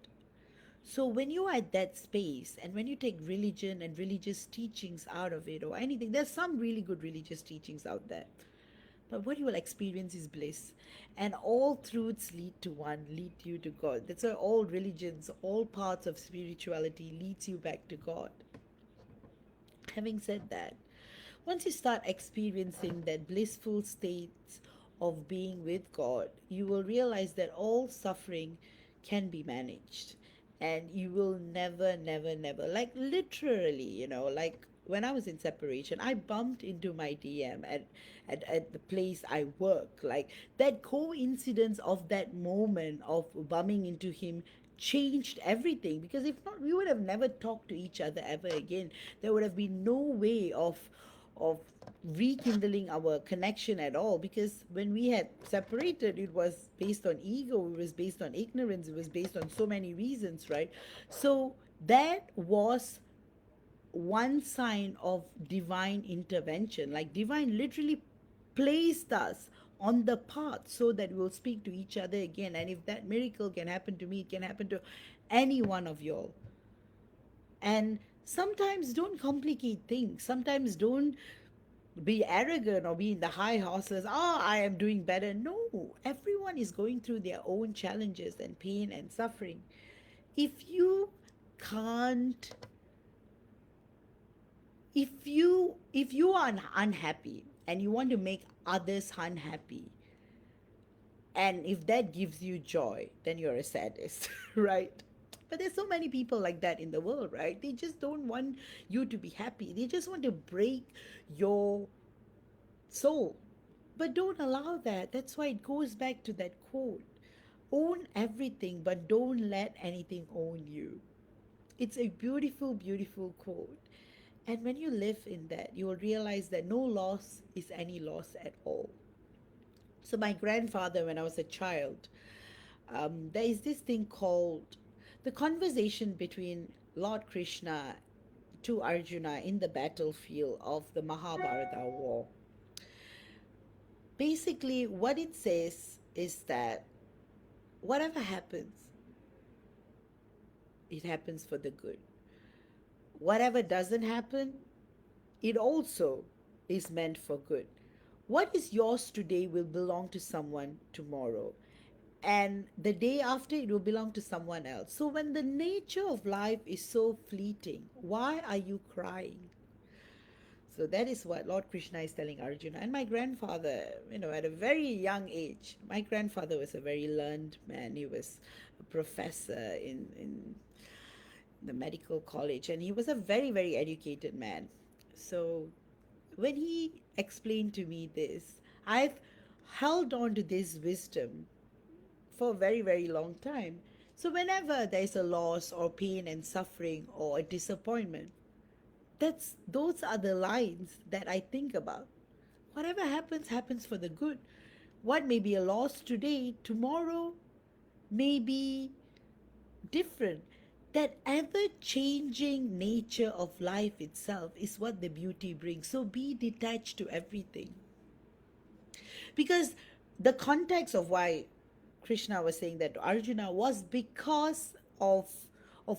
So when you are at that space and when you take religion and religious teachings out of it or anything, there's some really good religious teachings out there. But what you will experience is bliss. And all truths lead to one, lead you to God. That's why all religions, all parts of spirituality leads you back to God. Having said that, once you start experiencing that blissful state of being with God, you will realize that all suffering can be managed. And you will never, like literally, like when I was in separation, I bumped into my DM at the place I work. Like that coincidence of that moment of bumping into him changed everything, because if not, we would have never talked to each other ever again. There would have been no way of of rekindling our connection at all, because when we had separated, it was based on ego, it was based on ignorance, it was based on so many reasons, right? So that was one sign of divine intervention. Like divine literally placed us on the path so that we'll speak to each other again. And if that miracle can happen to me, it can happen to any one of y'all. And sometimes don't complicate things. Sometimes don't be arrogant or be in the high horses. Oh, I am doing better. No, everyone is going through their own challenges and pain and suffering. If you can't, if you are unhappy and you want to make others unhappy, and if that gives you joy, then you're a sadist, right? But there's so many people like that in the world, right? They just don't want you to be happy. They just want to break your soul. But don't allow that. That's why it goes back to that quote: own everything, but don't let anything own you. It's a beautiful, beautiful quote. And when you live in that, you will realize that no loss is any loss at all. So, my grandfather, when I was a child, there is this thing called the conversation between Lord Krishna to Arjuna in the battlefield of the Mahabharata war. Basically, what it says is that whatever happens, it happens for the good. Whatever doesn't happen, it also is meant for good. What is yours today will belong to someone tomorrow. And the day after, it will belong to someone else. So, when the nature of life is so fleeting, why are you crying? So, that is what Lord Krishna is telling Arjuna. And my grandfather, at a very young age, my grandfather was a very learned man. He was a professor in the medical college, and he was a very, very educated man. So, when he explained to me this, I've held on to this wisdom for a very, very long time. So, whenever there's a loss or pain and suffering or a disappointment, those are the lines that I think about. Whatever happens, happens for the good. What may be a loss today, tomorrow may be different. That ever changing nature of life itself is what the beauty brings. So be detached to everything. Because the context of why Krishna was saying that to Arjuna was because of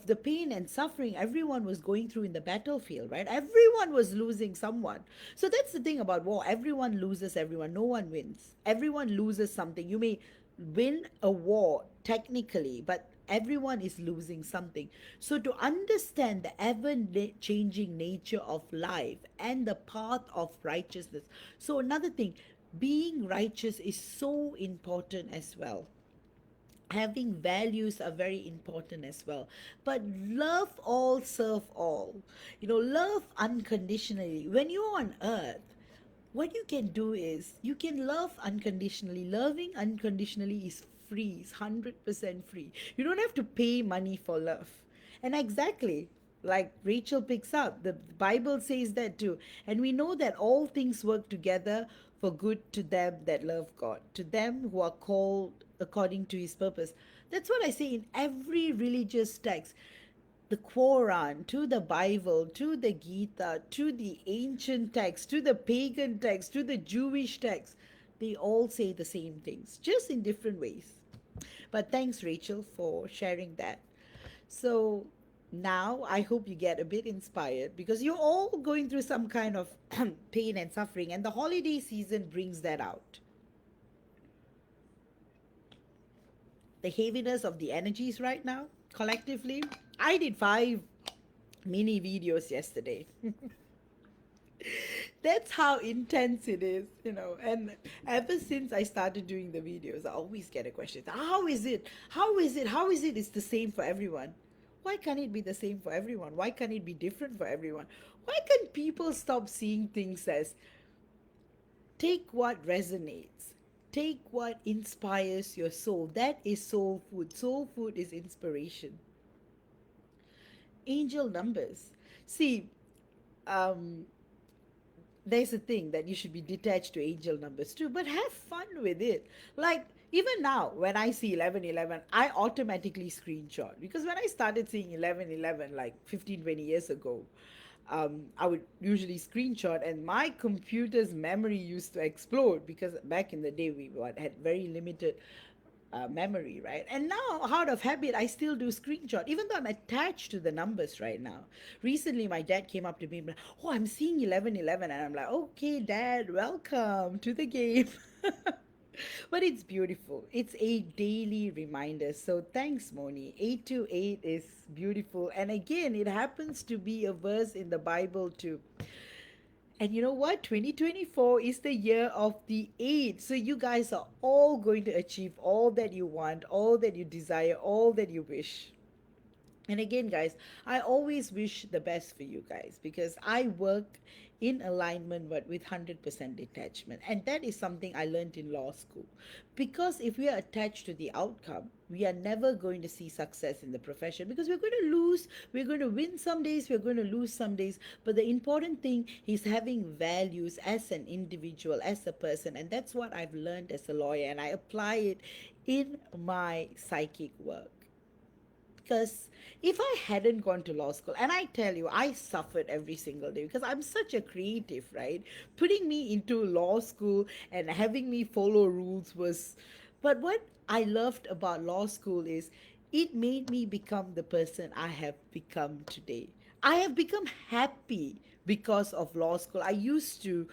the pain and suffering everyone was going through in the battlefield, right? Everyone was losing someone. So that's the thing about war. Everyone loses everyone. No one wins. Everyone loses something. You may win a war technically, but everyone is losing something. So to understand the ever changing nature of life and the path of righteousness. So another thing, being righteous is so important as well. Having values are very important as well. But love all, serve all. Love unconditionally. When you're on earth, what you can do is you can love unconditionally. Loving unconditionally is free, it's 100% free. You don't have to pay money for love. And exactly like Rachel picks up, the Bible says that too. And we know that all things work together for good to them that love God, to them who are called according to his purpose. That's what I say in every religious text, the Quran, to the Bible, to the Gita, to the ancient text, to the pagan text, to the Jewish text. They all say the same things, just in different ways. But thanks, Rachel, for sharing that. So now I hope you get a bit inspired, because you're all going through some kind of pain and suffering, and the holiday season brings that out. The heaviness of the energies right now, collectively. I did 5 mini videos yesterday. That's how intense it is. And ever since I started doing the videos, I always get a question: how is it? How is it? How is it? It's the same for everyone. Why can't it be the same for everyone? Why can't it be different for everyone? Why can't people stop seeing things as take what resonates? Take what inspires your soul. That is soul food. Soul food is inspiration. Angel numbers. See, um, there's a thing that you should be detached to angel numbers too, but have fun with it. Like, even now, when I see 1111, I automatically screenshot, because when I started seeing 1111 like 15, 20 years ago, I would usually screenshot, and my computer's memory used to explode, because back in the day we had very limited memory, right? And now, out of habit, I still do screenshot, even though I'm attached to the numbers right now. Recently, my dad came up to me and like, "Oh, I'm seeing 1111," and I'm like, "Okay, Dad, welcome to the game." But it's beautiful. It's a daily reminder. So thanks, Moni. 828 is beautiful. And again, it happens to be a verse in the Bible too. And you know what? 2024 is the year of the eight. So you guys are all going to achieve all that you want, all that you desire, all that you wish. And again, guys, I always wish the best for you guys, because I work in alignment but with 100% detachment. And that is something I learned in law school. Because if we are attached to the outcome, we are never going to see success in the profession, because we're going to lose, we're going to win some days, we're going to lose some days. But the important thing is having values as an individual, as a person. And that's what I've learned as a lawyer, and I apply it in my psychic work. Because if I hadn't gone to law school, and I tell you, I suffered every single day because I'm such a creative, right? Putting me into law school and having me follow rules was. But what I loved about law school is it made me become the person I have become today. I have become happy because of law school. I used to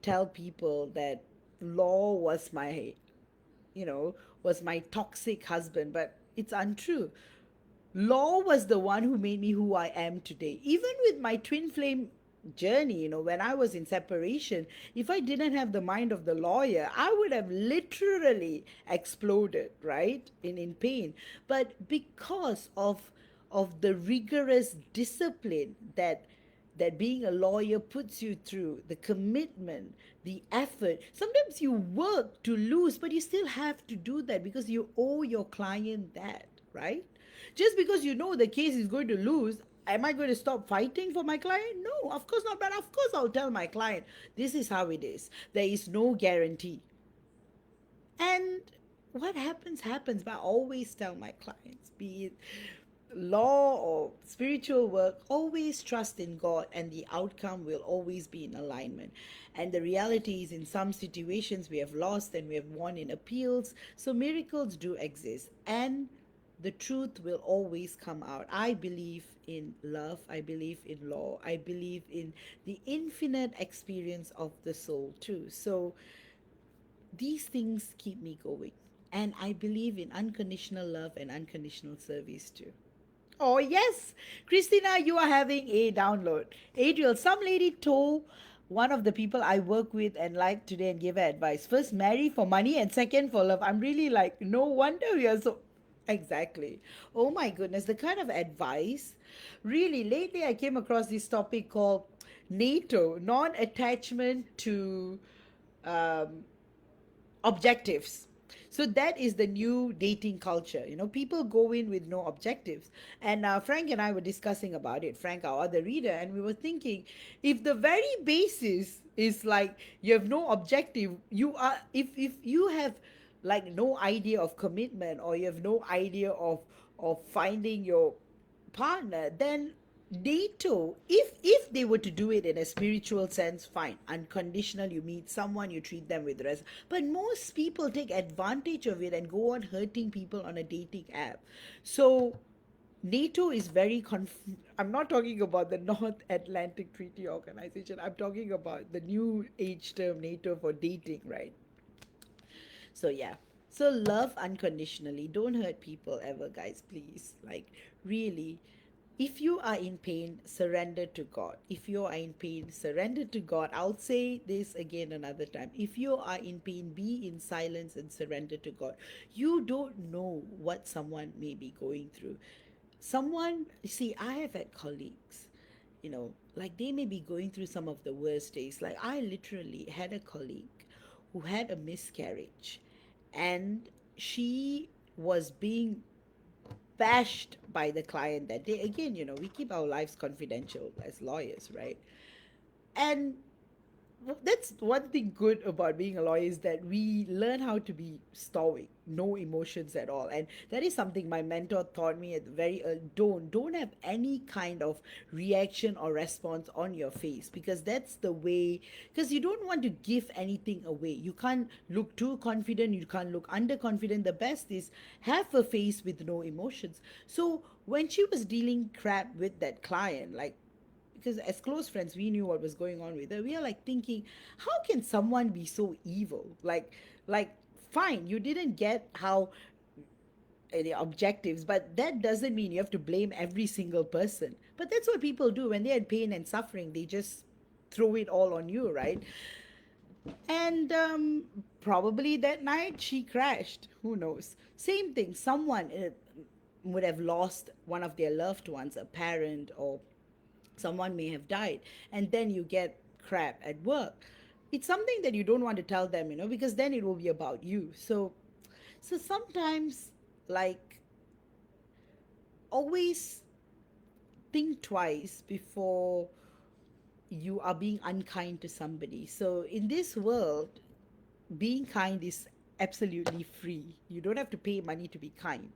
tell people that law was my, you know, was my toxic husband, but it's untrue. Law was the one who made me who I am today. Even with my twin flame journey, when I was in separation, if I didn't have the mind of the lawyer, I would have literally exploded, right? In pain. But because of the rigorous discipline that being a lawyer puts you through, the commitment, the effort. Sometimes you work to lose, but you still have to do that because you owe your client that, right? Just because you know the case is going to lose, am I going to stop fighting for my client? No, of course not. But of course, I'll tell my client this is how it is. There is no guarantee. And what happens, happens. But I always tell my clients, be it law or spiritual work, always trust in God, and the outcome will always be in alignment. And the reality is, in some situations, we have lost and we have won in appeals. So miracles do exist, and the truth will always come out. I believe in love, I believe in law, I believe in the infinite experience of the soul, too. So these things keep me going. And I believe in unconditional love and unconditional service too. Oh, yes. Christina, you are having a download. Adriel, some lady told one of the people I work with and like today and gave her advice. First, marry for money, and second, for love. I'm really like, no wonder we are so. Exactly. Oh my goodness, the kind of advice. Really, lately I came across this topic called NATO, non attachment to um, objectives. So that is the new dating culture. People go in with no objectives. And Frank and I were discussing about it, Frank, our other reader, and we were thinking, if the very basis is like you have no objective, you are, if you have like no idea of commitment, or you have no idea of finding your partner, then NATO, if they were to do it in a spiritual sense, fine. Unconditional, you meet someone, you treat them with respect. But most people take advantage of it and go on hurting people on a dating app. So NATO is very I'm not talking about the North Atlantic Treaty Organization. I'm talking about the new age term NATO for dating, right? So yeah. So love unconditionally. Don't hurt people ever, guys, please. Like, really. If you are in pain, surrender to God. If you are in pain, surrender to God. I'll say this again another time. If you are in pain, be in silence and surrender to God. You don't know what someone may be going through. Someone, see, I have had colleagues, like they may be going through some of the worst days. Like, I literally had a colleague who had a miscarriage, and she was being bashed by the client that day. Again, we keep our lives confidential as lawyers, right? And that's one thing good about being a lawyer is that we learn how to be stoic, no emotions at all. And that is something my mentor taught me at the very don't have any kind of reaction or response on your face, because that's the way, because you don't want to give anything away. You can't look too confident, you can't look underconfident. The best is have a face with no emotions. So when she was dealing crap with that client, like, because as close friends we knew what was going on with her, we are like thinking, how can someone be so evil? Like fine, you didn't get how the objectives, but that doesn't mean you have to blame every single person. But that's what people do when they're in pain and suffering, they just throw it all on you, right? And probably that night she crashed, who knows. Same thing, someone would have lost one of their loved ones, a parent, or someone may have died, and then you get crap at work. It's something that you don't want to tell them, because then it will be about you. So sometimes, like, always think twice before you are being unkind to somebody. So in this world, being kind is absolutely free. You don't have to pay money to be kind.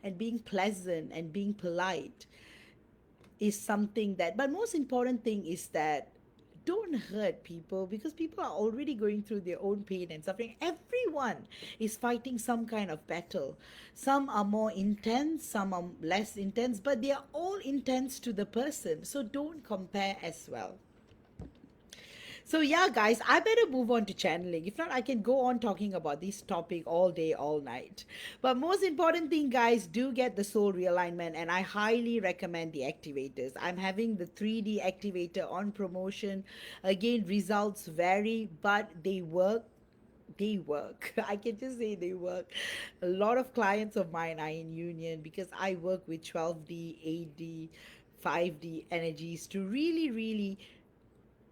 And being pleasant and being polite is something that, but most important thing is that don't hurt people, because people are already going through their own pain and suffering. Everyone is fighting some kind of battle. Some are more intense, some are less intense, but they are all intense to the person. So don't compare as well. So yeah, guys, I better move on to channeling. If not, I can go on talking about this topic all day, all night. But most important thing, guys, do get the soul realignment, and I highly recommend the activators. I'm having the 3D activator on promotion. Again, results vary, but they work. They work. I can just say they work. A lot of clients of mine are in union because I work with 12D, 8D, 5D energies to really, really,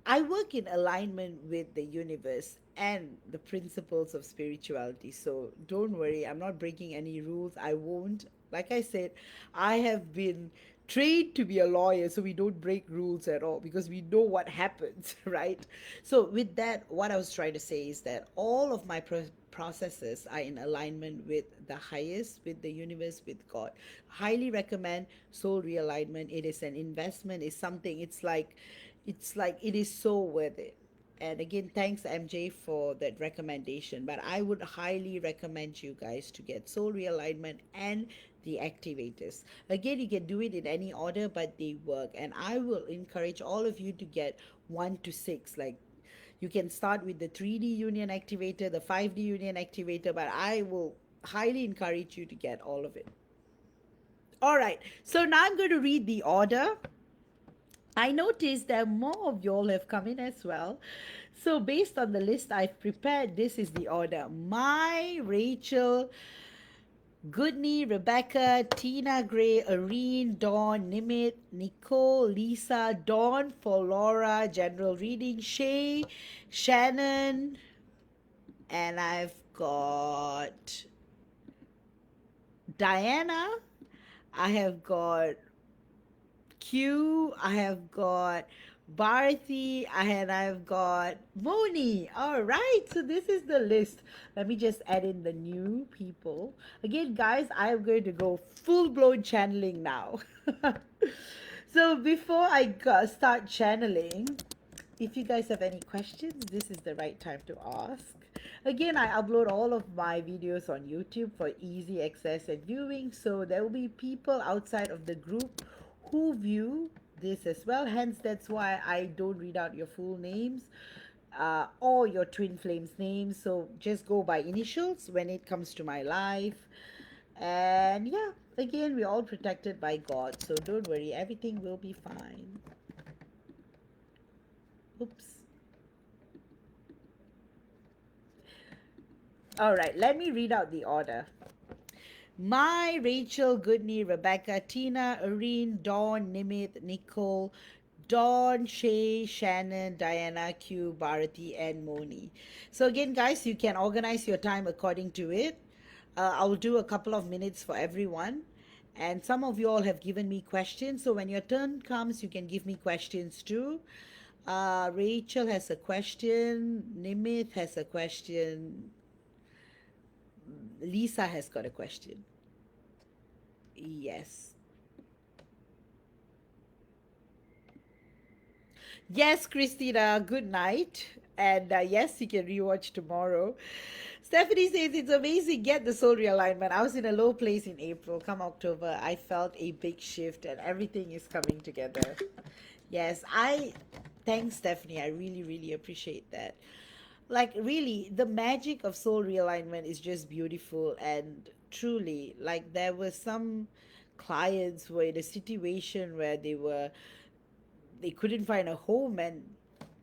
I work in alignment with the universe and the principles of spirituality. So don't worry, I'm not breaking any rules. I won't. Like I said, I have been trained to be a lawyer, so we don't break rules at all because we know what happens, right? So, with that, what I was trying to say is that all of my processes are in alignment with the highest, with the universe, with God. Highly recommend soul realignment. It is an investment, it's something, it's like it is so worth it. And again, thanks MJ for that recommendation. But I would highly recommend you guys to get soul realignment and the activators. Again, you can do it in any order, but they work. And I will encourage all of you to get 1 to 6. Like, you can start with the 3D union activator, the 5D union activator, but I will highly encourage you to get all of it. All right, so now I'm going to read the order. I noticed that more of y'all have come in as well. So, based on the list I've prepared, this is the order: My, Rachel, Goodney, Rebecca, Tina Gray, Areen, Dawn, Nimit, Nicole, Lisa, Dawn for Laura, general reading, Shay, Shannon, and I've got Diana. I have got Q, I have got Bharati, and I've got Moni. All right, so this is the list. Let me just add in the new people. Again, guys, I am going to go full blown channeling now. So before I start channeling, if you guys have any questions, this is the right time to ask. Again, I upload all of my videos on YouTube for easy access and viewing, so there will be people outside of the group who view this as well. Hence, that's why I don't read out your full names or your twin flames names. So just go by initials when it comes to my life. And yeah, again, we're all protected by God, so don't worry, everything will be fine. Oops. All right, let me read out the order. My, Rachel, Goodney, Rebecca, Tina, Areen, Dawn, Nimit, Nicole, Dawn, Shay, Shannon, Diana, Q, Bharati, and Moni. So again, guys, you can organize your time according to it. I'll do a couple of minutes for everyone. And some of you all have given me questions. So when your turn comes, you can give me questions too. Rachel has a question. Nimith has a question. Lisa has got a question. Yes. Yes, Christina, good night. And yes, you can rewatch tomorrow. Stephanie says it's amazing. Get the soul realignment. I was in a low place in April. Come October, I felt a big shift and everything is coming together. Yes, thanks, Stephanie. I really, really appreciate that. Like, really, the magic of soul realignment is just beautiful. And truly, like, there were some clients who were in a situation where they couldn't find a home, and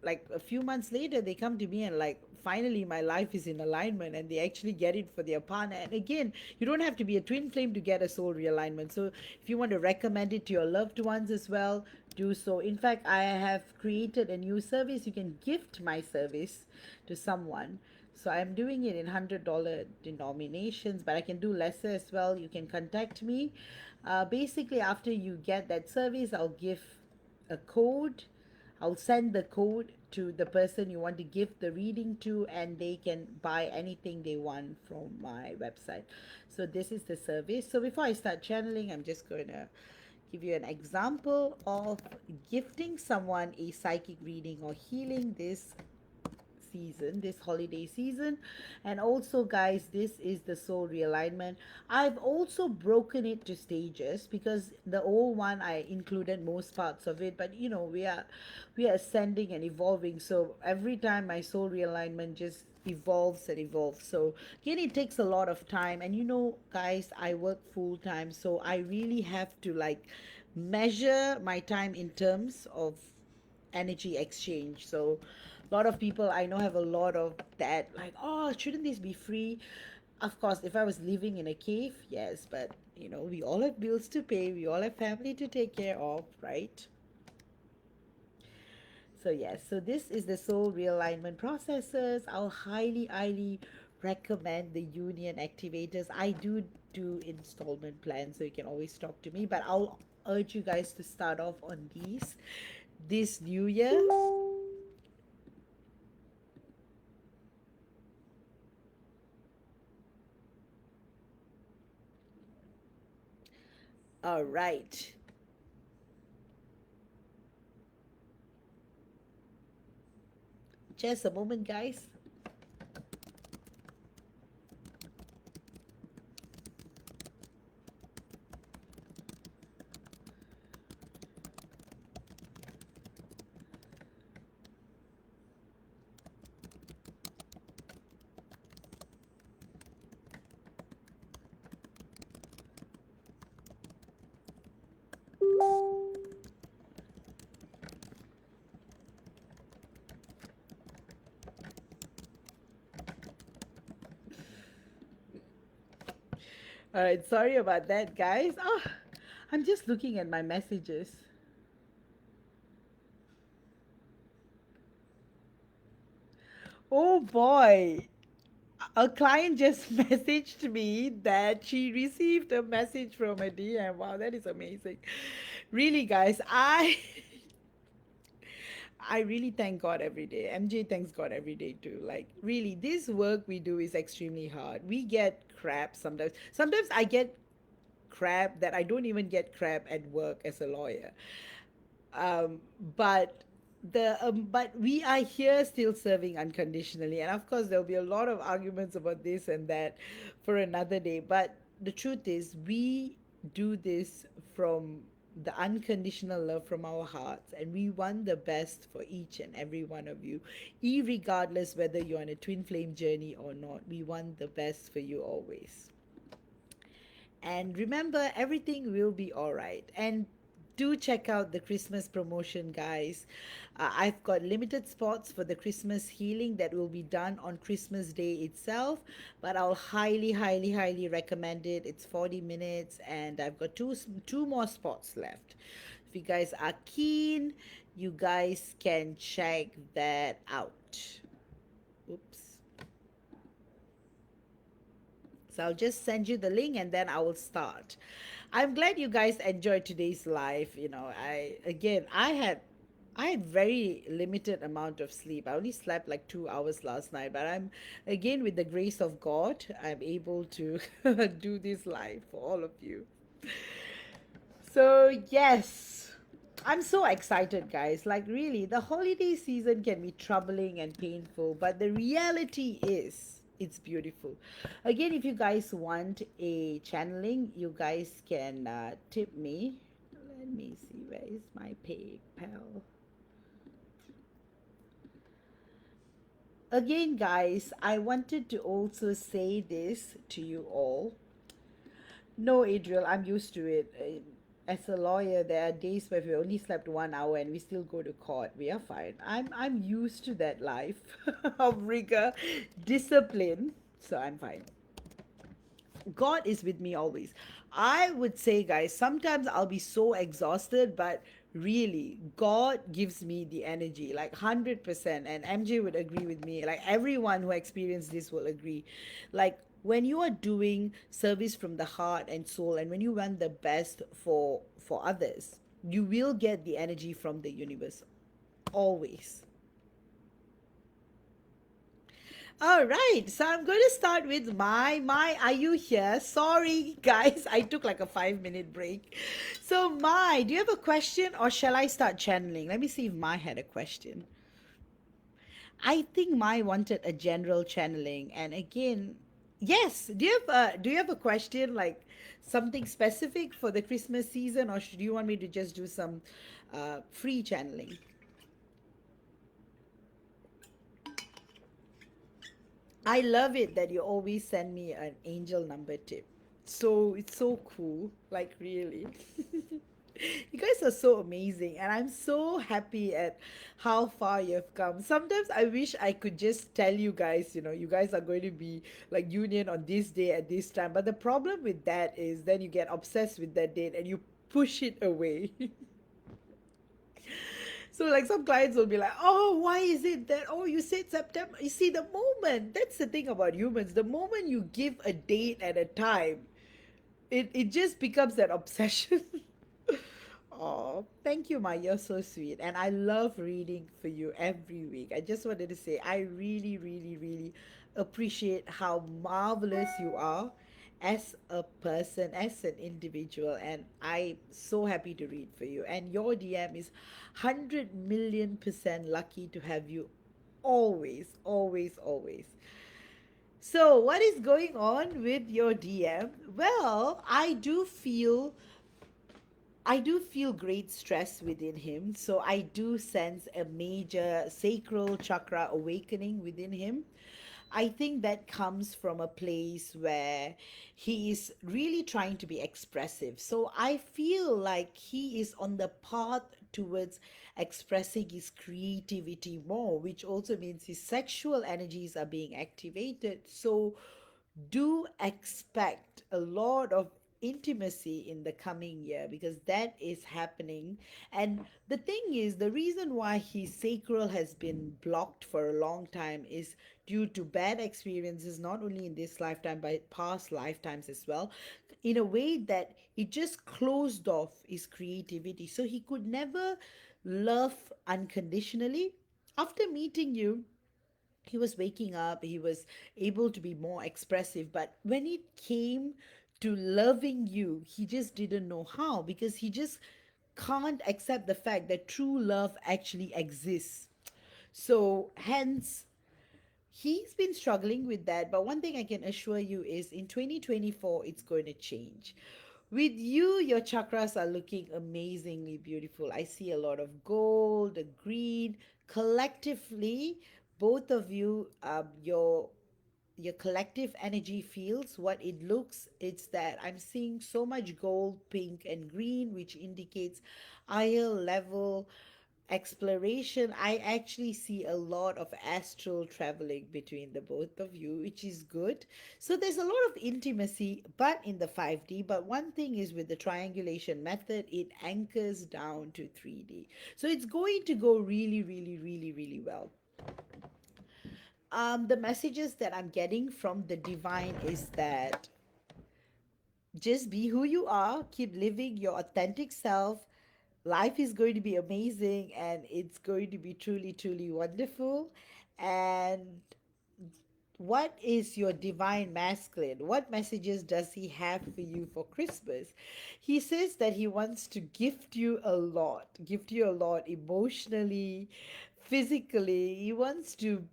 like a few months later they come to me and like, finally my life is in alignment, and they actually get it for their partner. And again, you don't have to be a twin flame to get a soul realignment. So if you want to recommend it to your loved ones as well, do so. In fact, I have created a new service. You can gift my service to someone. So I'm doing it in $100 denominations, but I can do lesser as well. You can contact me. Basically, after you get that service, I'll give a code. I'll send the code to the person you want to give the reading to, and they can buy anything they want from my website. So, this is the service. So, before I start channeling, I'm just going to give you an example of gifting someone a psychic reading or healing this season, this holiday season. And also, guys, this is the soul realignment. I've also broken it to stages because the old one I included most parts of it, but we are ascending and evolving. So every time my soul realignment just evolves and evolves. So again, it takes a lot of time. And guys, I work full time, so I really have to like measure my time in terms of energy exchange. So a lot of people I know have a lot of that, like, oh, shouldn't this be free? Of course, if I was living in a cave, yes, but we all have bills to pay, we all have family to take care of, right? So yes, so this is the soul realignment processes. I'll highly recommend the union activators. I do installment plans, so you can always talk to me, but I'll urge you guys to start off on these this new year. All right. Just a moment, guys. All right, sorry about that, guys. Oh, I'm just looking at my messages. Oh boy. A client just messaged me that she received a message from a DM. Wow, that is amazing. Really, guys, I really thank God every day. MJ thanks God every day too. Like, really, this work we do is extremely hard. We get crap sometimes. Sometimes I get crap that I don't even get crap at work as a lawyer. um, but but we are here still serving unconditionally, and of course there'll be a lot of arguments about this and that for another day. But the truth is, we do this from the unconditional love from our hearts, and we want the best for each and every one of you, regardless whether you're on a twin flame journey or not. We want the best for you always. And remember, everything will be all right. And do check out the Christmas promotion, guys. I've got limited spots for the Christmas healing that will be done on Christmas Day itself, but I'll highly recommend it. It's 40 minutes, and I've got two more spots left. If you guys are keen, you guys can check that out. Oops. So I'll just send you the link and then I will start. I'm glad you guys enjoyed today's live. I I had very limited amount of sleep. I only slept like 2 hours last night, but I'm again with the grace of God, I'm able to do this live for all of you. So yes, I'm so excited, guys. Like really, the holiday season can be troubling and painful, but the reality is it's beautiful. Again, if you guys want a channeling, you guys can tip me. Let me see, where is my PayPal? Again, guys, I wanted to also say this to you all. No, Adriel, I'm used to it. As a lawyer, there are days where we only slept 1 hour and we still go to court. We are fine. I'm used to that life of rigor, discipline. So I'm fine. God is with me always. I would say, guys, sometimes I'll be so exhausted, but really, God gives me the energy, like 100%. And MJ would agree with me. Like everyone who experienced this will agree. Like when you are doing service from the heart and soul, and when you want the best for others, you will get the energy from the universe always. All right, so I'm going to start with my. Are you here? Sorry, guys, I took like a 5 minute break. So, my, do you have a question or shall I start channeling? Let me see if my had a question. I think my wanted a general channeling, and again, yes. Do you have a question like something specific for the Christmas season, or should you want me to just do some free channeling? I love it that you always send me an angel number tip. So it's so cool, like really. You guys are so amazing, and I'm so happy at how far you've come. Sometimes I wish I could just tell you guys, you guys are going to be like union on this day at this time. But the problem with that is then you get obsessed with that date and you push it away. So like some clients will be like, "Oh, why is it that oh you said September?" You see, the moment that's the thing about humans. The moment you give a date and a time, it just becomes an obsession. Oh, thank you, Ma. You're so sweet. And I love reading for you every week. I just wanted to say I really, really, really appreciate how marvelous you are as a person, as an individual. And I'm so happy to read for you. And your DM is 100 million% lucky to have you always, always, always. So, what is going on with your DM? Well, I do feel great stress within him. So I do sense a major sacral chakra awakening within him. I think that comes from a place where he is really trying to be expressive. So I feel like he is on the path towards expressing his creativity more, which also means his sexual energies are being activated. So do expect a lot of intimacy in the coming year because that is happening. And the thing is, the reason why his sacral has been blocked for a long time is due to bad experiences, not only in this lifetime but past lifetimes as well, in a way that it just closed off his creativity, so he could never love unconditionally. After meeting you, he was waking up, he was able to be more expressive, but when it came to loving you, he just didn't know how, because he just can't accept the fact that true love actually exists. So hence he's been struggling with that. But one thing I can assure you is in 2024 it's going to change. With you, your chakras are looking amazingly beautiful. I see a lot of gold, a green. Collectively, both of you, your collective energy feels what it looks. It's that I'm seeing so much gold, pink, and green, which indicates higher level exploration. I actually see a lot of astral traveling between the both of you, which is good. So there's a lot of intimacy, but in the 5D. But one thing is, with the triangulation method, it anchors down to 3D. So it's going to go really, really, really, really well. The messages that I'm getting from the divine is that just be who you are, keep living your authentic self, life is going to be amazing and it's going to be truly, truly wonderful. And what is your divine masculine? What messages does he have for you for Christmas? He says that he wants to gift you a lot emotionally, physically. He wants to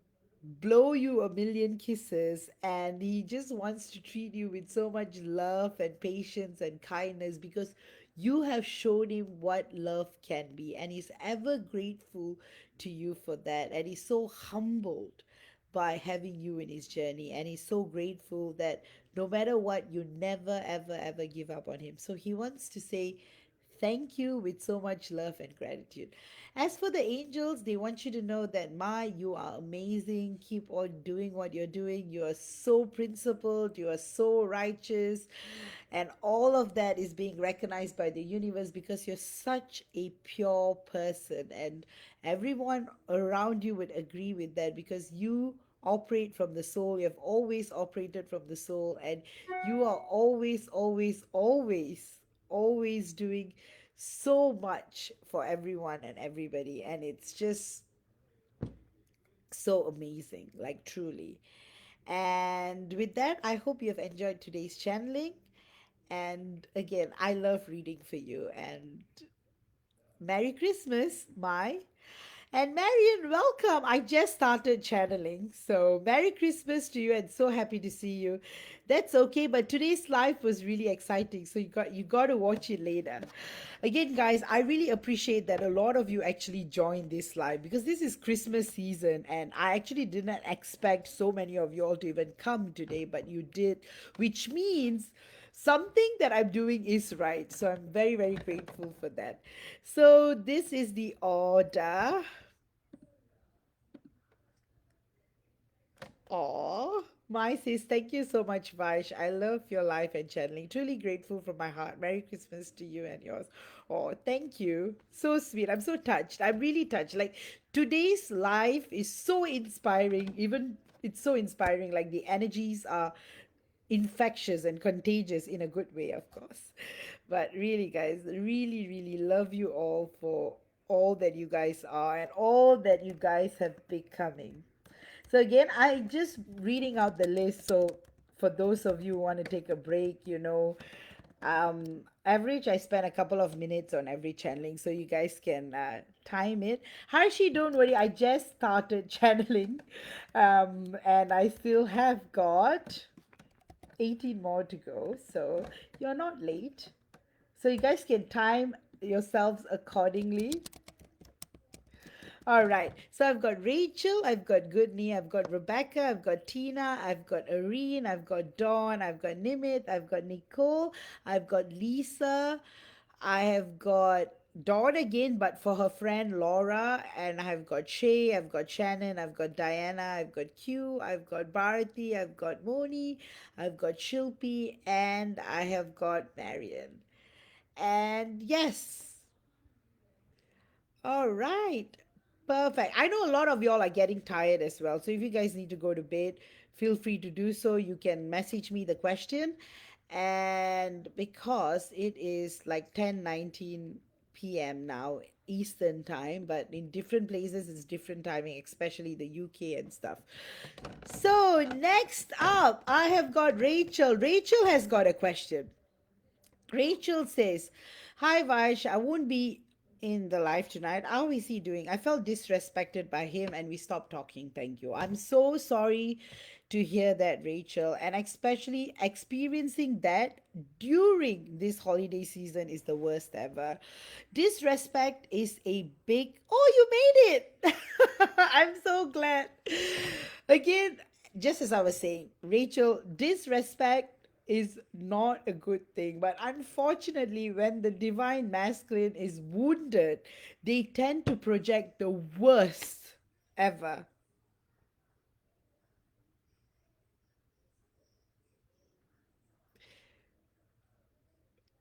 blow you a million kisses, and he just wants to treat you with so much love and patience and kindness because you have shown him what love can be, and he's ever grateful to you for that, and he's so humbled by having you in his journey, and he's so grateful that no matter what, you never ever ever give up on him. So he wants to say thank you with so much love and gratitude. As for the angels, they want you to know that, you are amazing. Keep on doing what you're doing. You are so principled. You are so righteous. And all of that is being recognized by the universe because you're such a pure person. And everyone around you would agree with that because you operate from the soul. You have always operated from the soul. And you are always, always, always, always doing so much for everyone and everybody. And it's just so amazing, like truly. And with that, I hope you have enjoyed today's channeling. And again, I love reading for you. And Merry Christmas, my. And Marion, welcome. I just started channeling. So Merry Christmas to you and so happy to see you. That's okay, but today's live was really exciting. So you got to watch it later. Again, guys, I really appreciate that a lot of you actually joined this live because this is Christmas season and I actually did not expect so many of you all to even come today, but you did, which means something that I'm doing is right. So I'm very, very grateful for that. So this is the order. Aw, my says, thank you so much, Vaish. I love your life and channeling. Truly grateful from my heart. Merry Christmas to you and yours. Oh, thank you. So sweet. I'm so touched. I'm really touched. Like today's life is so inspiring. Even it's so inspiring. Like the energies are infectious and contagious in a good way, of course. But really, guys, really, really love you all for all that you guys are and all that you guys have becoming. So again, I just reading out the list. So for those of you who want to take a break, average I spend a couple of minutes on every channeling, so you guys can time it. Harshi, don't worry, I just started channeling, and I still have got 18 more to go. So you're not late. So you guys can time yourselves accordingly. All right. So I've got Rachel, I've got Goodney, I've got Rebecca, I've got Tina, I've got Irene, I've got Dawn, I've got Nimit, I've got Nicole, I've got Lisa, I have got Dawn again, but for her friend Laura, and I've got Shay, I've got Shannon, I've got Diana, I've got Q, I've got Bharati, I've got Moni, I've got Shilpi, and I have got Marion. And yes. All right. Perfect. I know a lot of y'all are getting tired as well. So if you guys need to go to bed, feel free to do so. You can message me the question. And because it is like 10:19 p.m. now, Eastern time, but in different places it's different timing, especially the UK and stuff. So next up, I have got Rachel. Rachel has got a question. Rachel says, "Hi Vash, I won't be in the live tonight. How is he doing? I felt disrespected by him and we stopped talking. Thank you." I'm so sorry to hear that, Rachel, and especially experiencing that during this holiday season is the worst ever. Disrespect is a big. Oh, you made it! I'm so glad. Again, just as I was saying, Rachel, disrespect is not a good thing. But unfortunately, when the divine masculine is wounded, they tend to project the worst ever.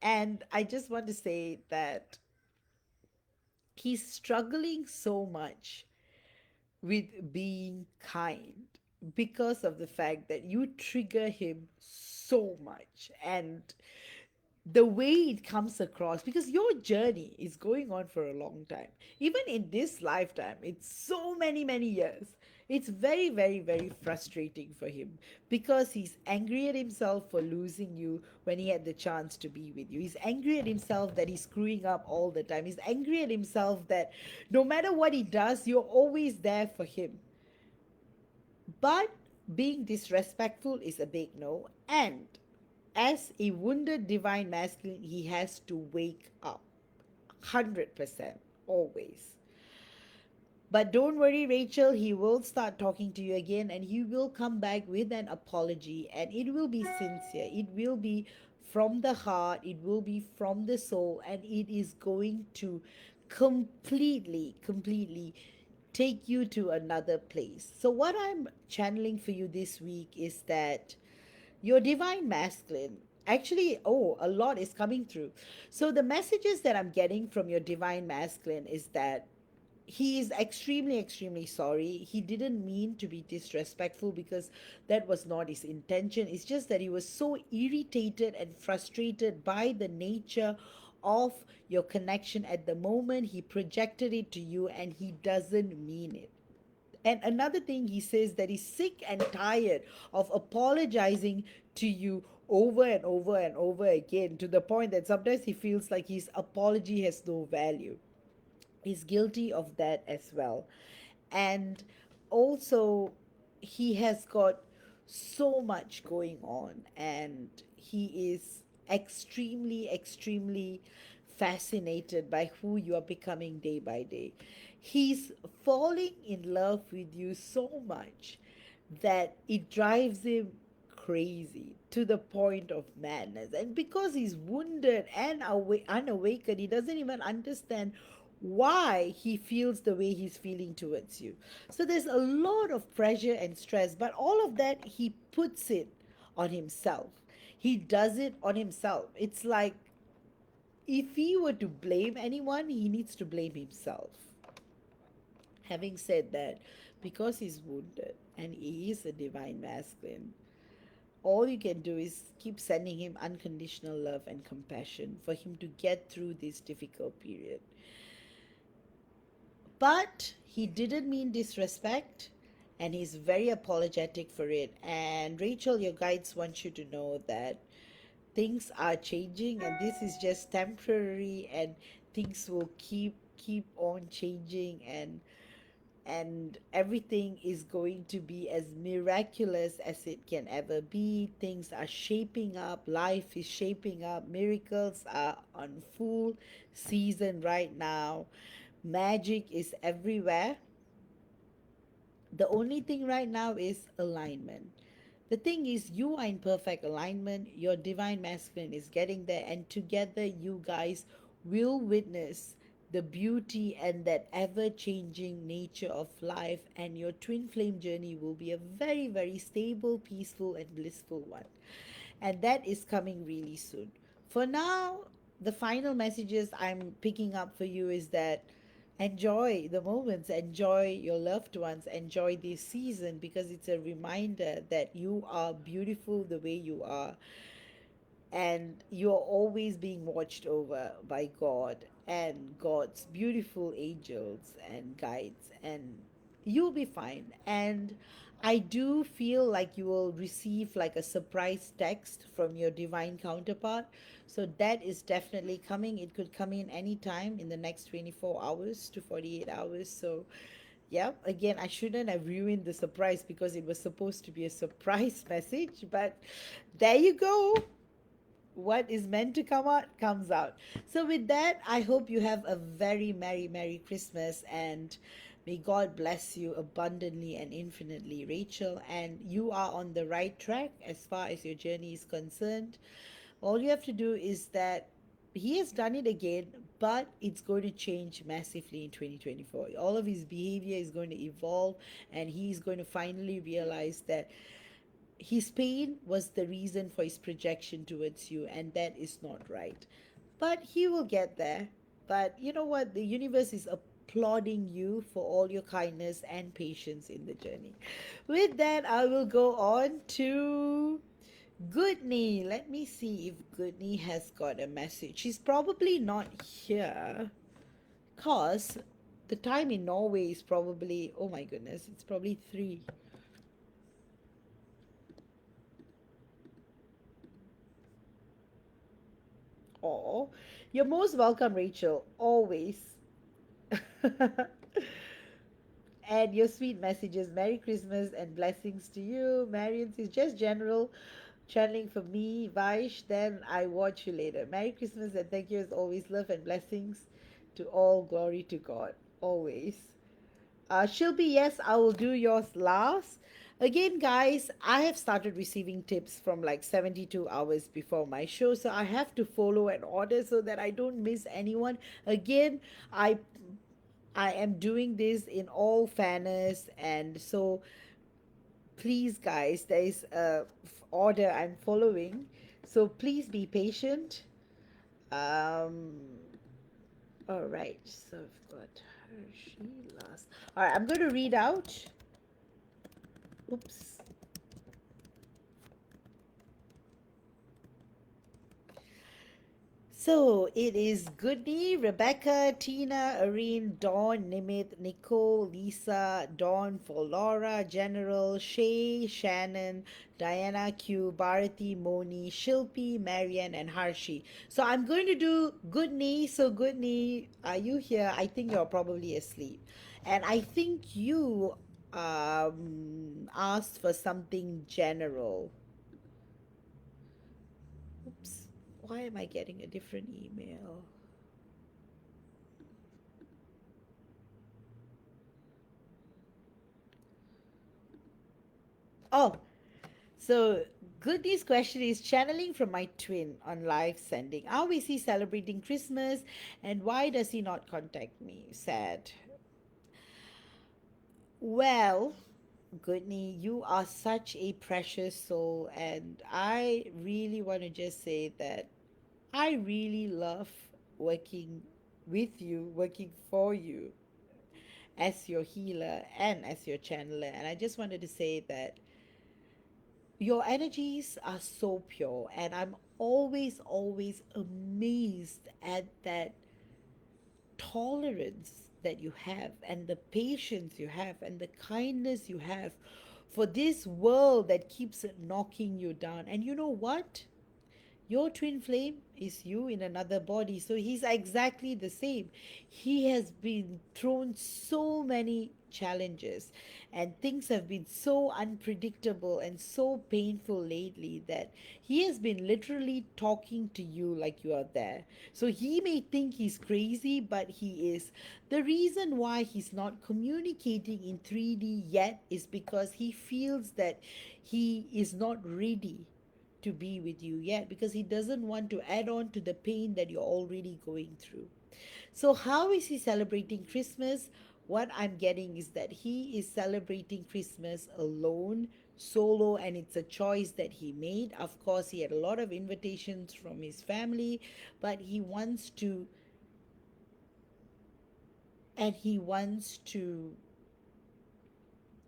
And I just want to say that he's struggling so much with being kind because of the fact that you trigger him so much. And the way it comes across, because your journey is going on for a long time, even in this lifetime, it's so many many years. It's very very very frustrating for him, because he's angry at himself for losing you when he had the chance to be with you. He's angry at himself that he's screwing up all the time. He's angry at himself that no matter what he does, you're always there for him. But being disrespectful is a big no. And as a wounded divine masculine, he has to wake up 100%, always. But don't worry, Rachel, he will start talking to you again, and he will come back with an apology, and it will be sincere. It will be from the heart, it will be from the soul, and it is going to completely take you to another place. So, what I'm channeling for you this week is that your divine masculine, actually, oh, a lot is coming through. So the messages that I'm getting from your divine masculine is that he is extremely sorry. He didn't mean to be disrespectful, because that was not his intention. It's just that he was so irritated and frustrated by the nature of your connection at the moment. He projected it to you, and he doesn't mean it. And another thing, he says that he's sick and tired of apologizing to you over and over and over again, to the point that sometimes he feels like his apology has no value. He's guilty of that as well. And also, he has got so much going on, and he is extremely fascinated by who you are becoming day by day. He's falling in love with you so much that it drives him crazy to the point of madness. And because he's wounded and unawakened, he doesn't even understand why he feels the way he's feeling towards you. So there's a lot of pressure and stress, but all of that he puts it on himself. He does it on himself. It's like, if he were to blame anyone, he needs to blame himself. Having said that, because he's wounded and he is a divine masculine, all you can do is keep sending him unconditional love and compassion for him to get through this difficult period. But he didn't mean disrespect, and he's very apologetic for it. And Rachel, your guides want you to know that things are changing, and this is just temporary, and things will keep on changing, and everything is going to be as miraculous as it can ever be. Things are shaping up, life is shaping up, miracles are on full season right now. Magic is everywhere. The only thing right now is alignment. The thing is, you are in perfect alignment. Your divine masculine is getting there, and together, you guys will witness the beauty and that ever changing nature of life. And your twin flame journey will be a very, very stable, peaceful, and blissful one. And that is coming really soon. For now, the final messages I'm picking up for you is that enjoy the moments, enjoy your loved ones, enjoy this season, because it's a reminder that you are beautiful the way you are, and you're always being watched over by God and God's beautiful angels and guides, and you'll be fine. And I do feel like you will receive like a surprise text from your divine counterpart. So that is definitely coming. It could come in any time in the next 24 hours to 48 hours. So yeah, again, I shouldn't have ruined the surprise, because it was supposed to be a surprise message, but there you go. What is meant to come out comes out. So with that, I hope you have a very merry Christmas, and may God bless you abundantly and infinitely, Rachel. And you are on the right track as far as your journey is concerned. All you have to do is that he has done it again, but it's going to change massively in 2024. All of his behavior is going to evolve, and he's going to finally realize that his pain was the reason for his projection towards you, and that is not right. But he will get there. But you know what? The universe is applauding you for all your kindness and patience in the journey. With that, I will go on to Goodney, let me see if Goodney has got a message. She's probably not here because the time in Norway is probably, oh my goodness, it's probably 3. Oh, you're most welcome, Rachel, always. And your sweet messages. Merry Christmas and blessings to you. Marian is just general channeling for me, Vaish. Then I watch you later. Merry Christmas and thank you as always. Love and blessings to all. Glory to God. Always. Shilby, yes, I will do yours last. Again, guys, I have started receiving tips from like 72 hours before my show, so I have to follow an order so that I don't miss anyone. Again, I I am doing this in all fairness, and so please, guys, there is a order I'm following, so please be patient. Um, all right, so I've got Hershey last. All right, I'm going to read out. Oops. So it is Goodney, Rebecca, Tina, Irene, Dawn, Nimit, Nicole, Lisa, Dawn for Laura, General, Shay, Shannon, Diana, Q, Bharati, Moni, Shilpi, Marian, and Harshi. So I'm going to do Goodney. So Goodney, are you here? I think you're probably asleep. And I think you asked for something general. Oops. Why am I getting a different email? Oh, so good news question is channeling from my twin on live sending. How is he celebrating Christmas and why does he not contact me? Sad. Well, Goodney, you are such a precious soul, and I really want to just say that I really love working with you, working for you as your healer and as your channeler. And I just wanted to say that your energies are so pure, and I'm always amazed at that tolerance that you have, and the patience you have, and the kindness you have for this world that keeps knocking you down. And you know what? Your twin flame is you in another body. So he's exactly the same. He has been thrown so many challenges, and things have been so unpredictable and so painful lately that he has been literally talking to you like you are there. So he may think he's crazy, but he is. The reason why he's not communicating in 3D yet is because he feels that he is not ready to be with you yet, because he doesn't want to add on to the pain that you're already going through. So, how is he celebrating Christmas? What I'm getting is that he is celebrating Christmas alone, solo, and it's a choice that he made. Of course, he had a lot of invitations from his family, but he wants to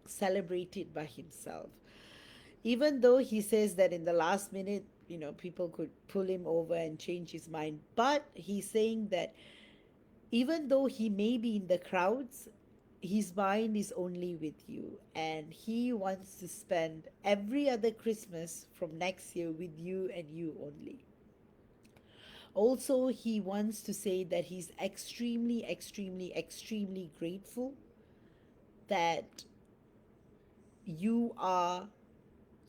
celebrate it by himself. Even though he says that in the last minute, people could pull him over and change his mind, but he's saying that even though he may be in the crowds, his mind is only with you, and he wants to spend every other Christmas from next year with you and you only. Also, he wants to say that he's extremely grateful that you are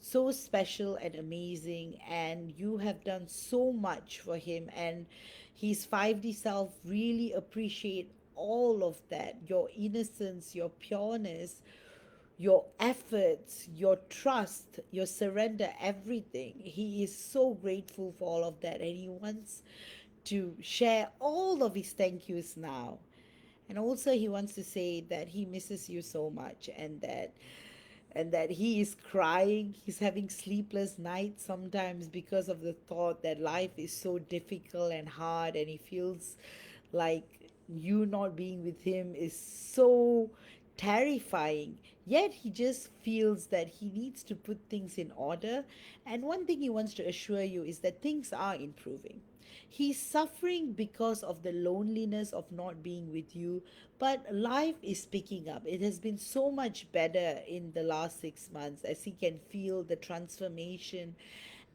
so special and amazing, and you have done so much for him, and his 5D self really appreciate all of that, your innocence, your pureness, your efforts, your trust, your surrender, everything. He is so grateful for all of that, and he wants to share all of his thank yous now. And also he wants to say that he misses you so much, and that he is crying. He's having sleepless nights sometimes because of the thought that life is so difficult and hard, and he feels like you not being with him is so terrifying. Yet he just feels that he needs to put things in order. And one thing he wants to assure you is that things are improving. He's suffering because of the loneliness of not being with you, but life is picking up. It has been so much better in the last 6 months as he can feel the transformation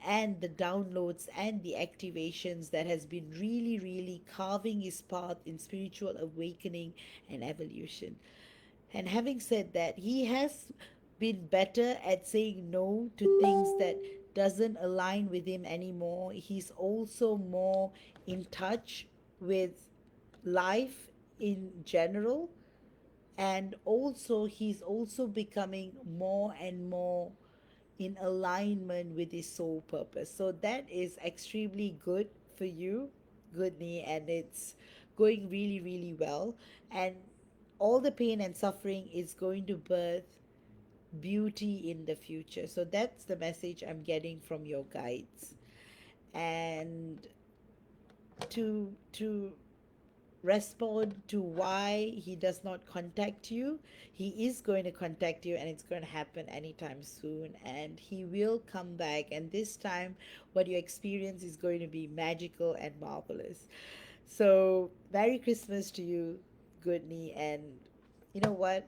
and the downloads and the activations that has been really, really carving his path in spiritual awakening and evolution. And having said that, he has been better at saying no to things that doesn't align with him anymore. He's also more in touch with life in general, and also he's also becoming more and more in alignment with his soul purpose. So that is extremely good for you, Goodney, and it's going really, really well. And all the pain and suffering is going to birth beauty in the future. So that's the message I'm getting from your guides. And to respond to why he does not contact you, he is going to contact you, and it's going to happen anytime soon. And he will come back, and this time, what you experience is going to be magical and marvelous. So, Merry Christmas to you, Goodney, and you know what?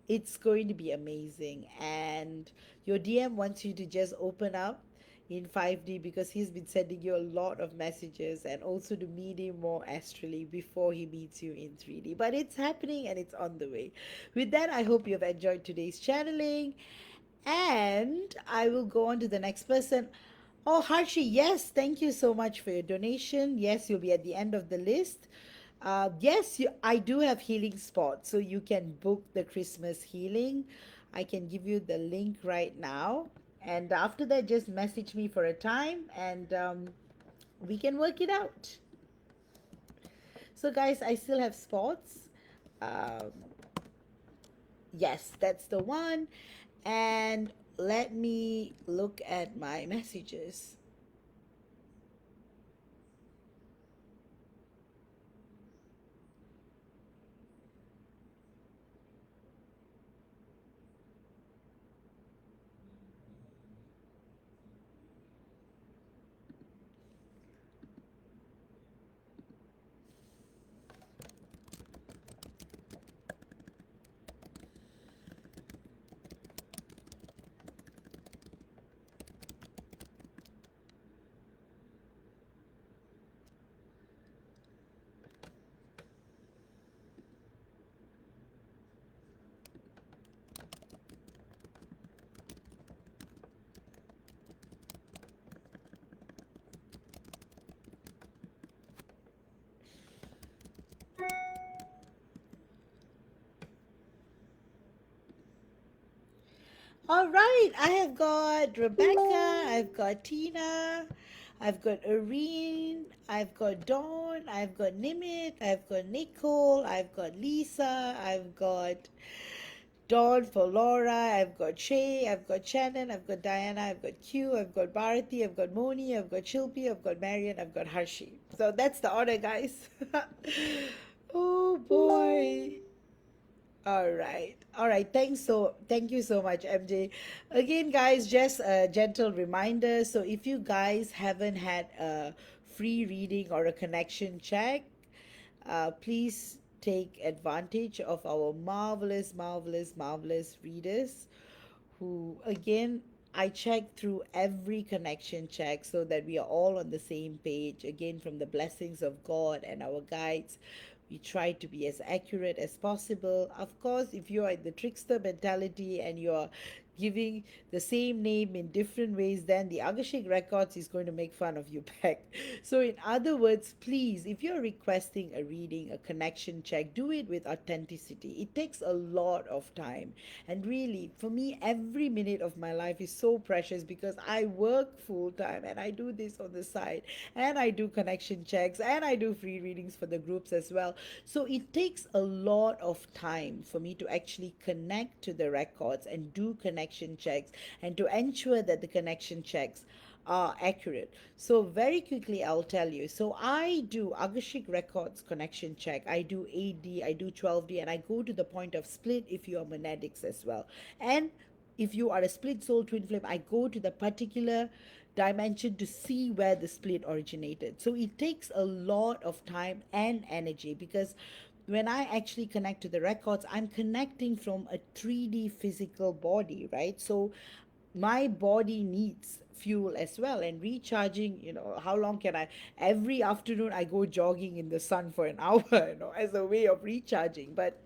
It's going to be amazing. And your DM wants you to just open up in 5D because he's been sending you a lot of messages, and also to meet him more astrally before he meets you in 3D. But it's happening and it's on the way. With that, I hope you've enjoyed today's channeling, and I will go on to the next person. Oh, Harshi, yes, thank you so much for your donation. Yes, you'll be at the end of the list. Yes, I do have healing spots, so you can book the Christmas healing. I can give you the link right now. And after that, just message me for a time, and we can work it out. So, guys, I still have spots. Um, yes, that's the one. And let me look at my messages. All right, I have got Rebecca, I've got Tina, I've got Irene, I've got Dawn, I've got Nimit, I've got Nicole, I've got Lisa, I've got Dawn for Laura, I've got Shay, I've got Shannon, I've got Diana, I've got Q, I've got Bharati, I've got Moni, I've got Shilpi, I've got Marian, I've got Harshi. So that's the order, guys. Oh boy. All right. All right. Thank you so much, MJ. Again, guys, just a gentle reminder. So if you guys haven't had a free reading or a connection check, please take advantage of our marvelous, marvelous, marvelous readers who, again, I check through every connection check so that we are all on the same page. Again, from the blessings of God and our guides, we try to be as accurate as possible. Of course, if you are in the trickster mentality and you're giving the same name in different ways, then the Akashic Records is going to make fun of you back. So, in other words, please, if you're requesting a reading, a connection check, do it with authenticity. It takes a lot of time. And really, for me, every minute of my life is so precious because I work full time and I do this on the side, and I do connection checks, and I do free readings for the groups as well. So, it takes a lot of time for me to actually connect to the records and do connection checks and to ensure that the connection checks are accurate. So very quickly, I'll tell you. So I do Akashic Records connection check. I do 8D, I do 12D, and I go to the point of split if you are monadics as well. And if you are a split soul twin flame, I go to the particular dimension to see where the split originated. So it takes a lot of time and energy, because when I actually connect to the records, I'm connecting from a 3D physical body, right? So my body needs fuel as well, and recharging, how long can I, every afternoon I go jogging in the sun for an hour, as a way of recharging. But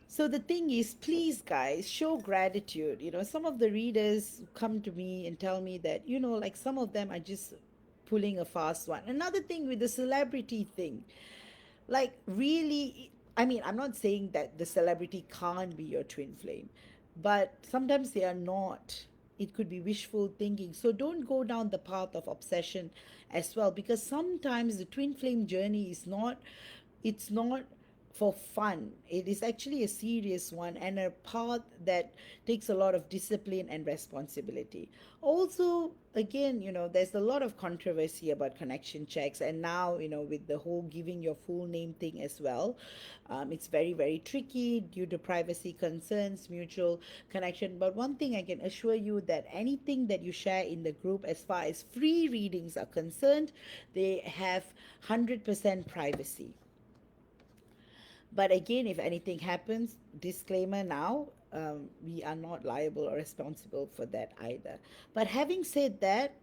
so the thing is, please, guys, show gratitude. Some of the readers come to me and tell me that, like some of them are just pulling a fast one. Another thing with the celebrity thing, like, really, I mean, I'm not saying that the celebrity can't be your twin flame, but sometimes they are not. It could be wishful thinking. So don't go down the path of obsession as well, because sometimes the twin flame journey is not, it's not for fun. It is actually a serious one, and a path that takes a lot of discipline and responsibility. Also, again, there's a lot of controversy about connection checks, and now, with the whole giving your full name thing as well, it's very, very tricky due to privacy concerns, mutual connection. But one thing I can assure you, that anything that you share in the group as far as free readings are concerned, they have 100% privacy. But again, if anything happens, disclaimer now, we are not liable or responsible for that either. But having said that,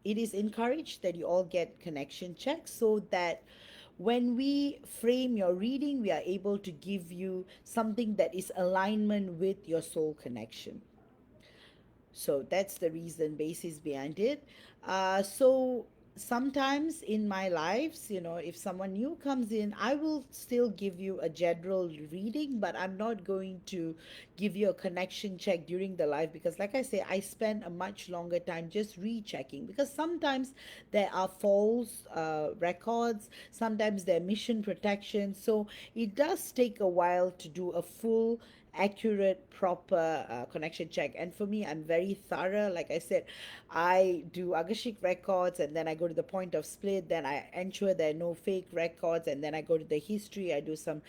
it is encouraged that you all get connection checks, so that when we frame your reading, we are able to give you something that is alignment with your soul connection. So that's the reason basis behind it. So sometimes in my lives, if someone new comes in, I will still give you a general reading, but I'm not going to give you a connection check during the live, because like I say, I spend a much longer time just rechecking, because sometimes there are false records, sometimes they're mission protection. So it does take a while to do a full accurate, proper connection check. And for me, I'm very thorough. Like I said, I do Akashic records, and then I go to the point of split, then I ensure there are no fake records, and then I go to the history, I do some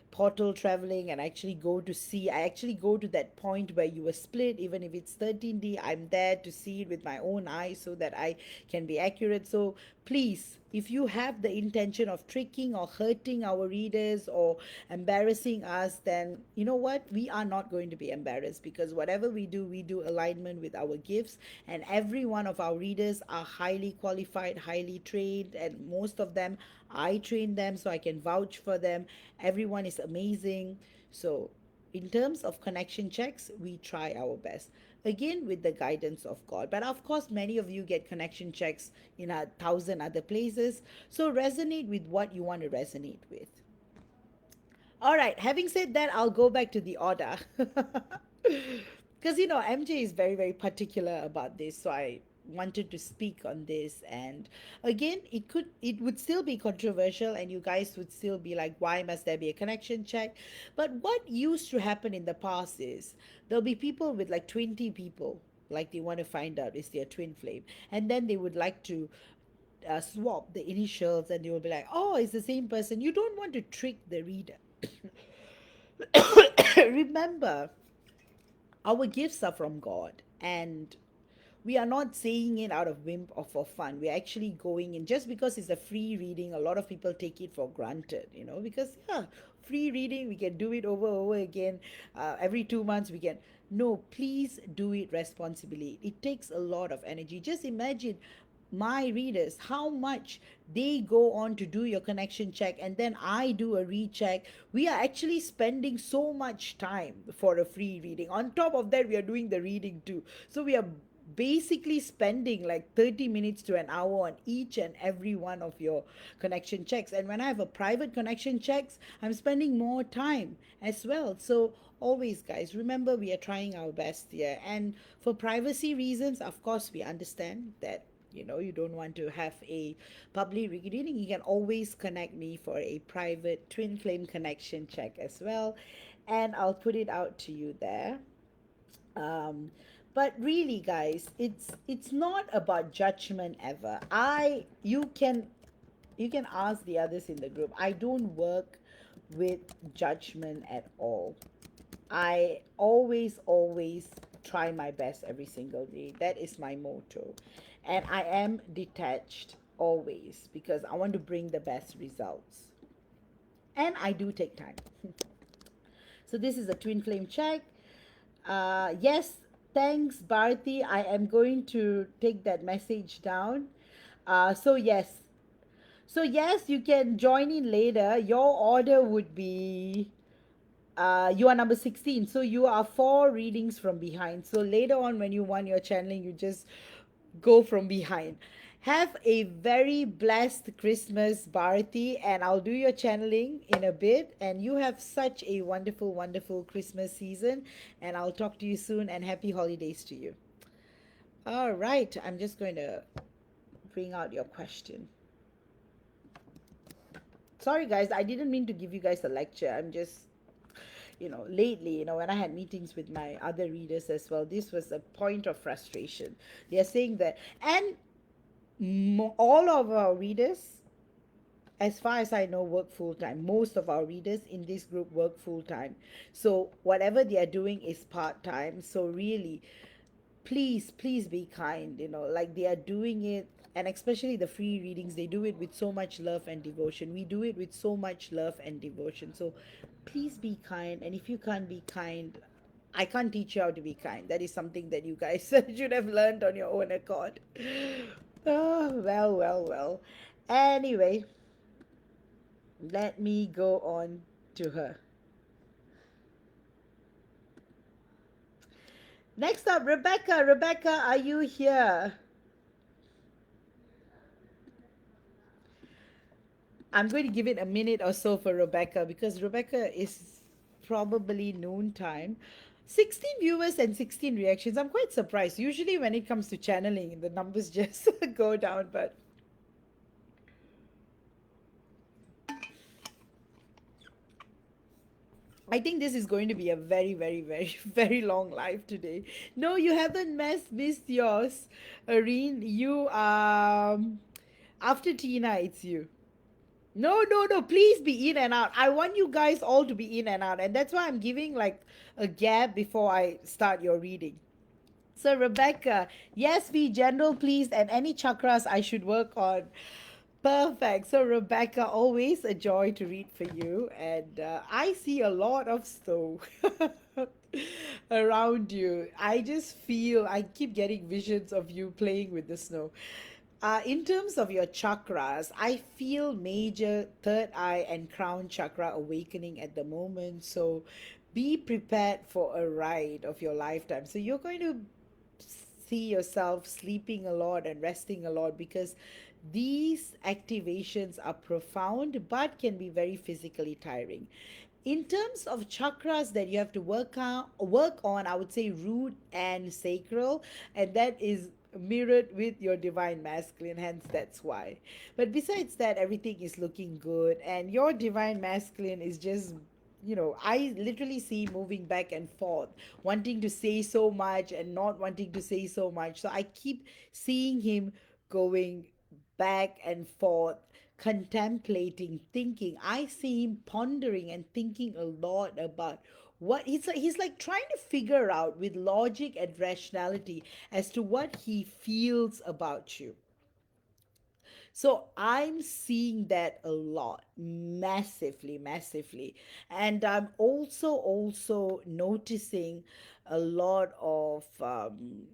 portal traveling, and I actually go to that point where you were split. Even if it's 13D, I'm there to see it with my own eyes, so that I can be accurate. So please, if you have the intention of tricking or hurting our readers or embarrassing us, then you know what, we are not going to be embarrassed, because whatever we do alignment with our gifts. And every one of our readers are highly qualified, highly trained, and most of them, I train them, so I can vouch for them. Everyone is amazing. So in terms of connection checks, we try our best, again with the guidance of God. But of course, many of you get connection checks in 1,000 other places, so resonate with what you want to resonate with. All right, having said that, I'll go back to the order. Because, MJ is very, very particular about this. So I wanted to speak on this. And again, it would still be controversial, and you guys would still be like, why must there be a connection check? But what used to happen in the past is there'll be people with like 20 people, like they want to find out is their twin flame. And then they would like to swap the initials, and they will be like, oh, it's the same person. You don't want to trick the reader. Remember, our gifts are from God, and we are not saying it out of whim or for fun. We're actually going in just because it's a free reading. A lot of people take it for granted, because yeah, free reading, we can do it over again. Every 2 months we can. No, please do it responsibly. It takes a lot of energy. Just imagine my readers, how much they go on to do your connection check, and then I do a recheck. We are actually spending so much time for a free reading. On top of that, we are doing the reading too. So we are basically spending like 30 minutes to an hour on each and every one of your connection checks. And when I have a private connection checks, I'm spending more time as well. So always, guys, remember, we are trying our best here. And for privacy reasons, of course, we understand that you don't want to have a public reading. You can always connect me for a private twin flame connection check as well, and I'll put it out to you there. um, But really, guys, it's not about judgment ever. You can ask the others in the group. I don't work with judgment at all. I always try my best every single day. That is my motto. And I am detached always because I want to bring the best results. And I do take time. So this is a twin flame check. Yes, thanks, Bharati. I am going to take that message down. So yes. So yes, you can join in later. Your order would be you are number 16, so you are four readings from behind. So later on when you want your channeling, you just go from behind. Have a very blessed Christmas, Bharati, and I'll do your channeling in a bit. And you have such a wonderful, wonderful Christmas season. And I'll talk to you soon, and happy holidays to you. All right, I'm just going to bring out your question. Sorry, guys, I didn't mean to give you guys a lecture. I'm just lately, when I had meetings with my other readers as well, this was a point of frustration. They are saying that, and all of our readers, as far as I know, work full time. Most of our readers in this group work full time. So whatever they are doing is part time. So really, please be kind, like they are doing it. And especially the free readings, they do it with so much love and devotion. We do it with so much love and devotion. So please be kind. And if you can't be kind, I can't teach you how to be kind. That is something that you guys should have learned on your own accord. Oh, well. Anyway, let me go on to her. Next up, Rebecca. Rebecca, are you here? I'm going to give it a minute or so for Rebecca because Rebecca is probably noon time. 16 viewers and 16 reactions. I'm quite surprised. Usually, when it comes to channeling, the numbers just go down. But I think this is going to be a very, very long live today. No, you haven't missed yours, Areen. After Tina, it's you. No. Please be in and out. I want you guys all to be in and out. And that's why I'm giving like a gap before I start your reading. So, Rebecca, yes, be general, please. And any chakras I should work on. Perfect. So, Rebecca, always a joy to read for you. And I see a lot of snow around you. I just feel, I keep getting visions of you playing with the snow. In terms of your chakras, I feel major third eye and crown chakra awakening at the moment. So be prepared for a ride of your lifetime. So you're going to see yourself sleeping a lot and resting a lot because these activations are profound but can be very physically tiring. In terms of chakras that you have to work on, I would say root and sacral, and that is mirrored with your divine masculine, hence that's why. But besides that, everything is looking good, and your divine masculine is just, I literally see moving back and forth, wanting to say so much and not wanting to say so much. So I keep seeing him going back and forth, contemplating, thinking. I see him pondering and thinking a lot about what he's like trying to figure out with logic and rationality as to what he feels about you. So I'm seeing that a lot, massively. And I'm also noticing a lot of I'm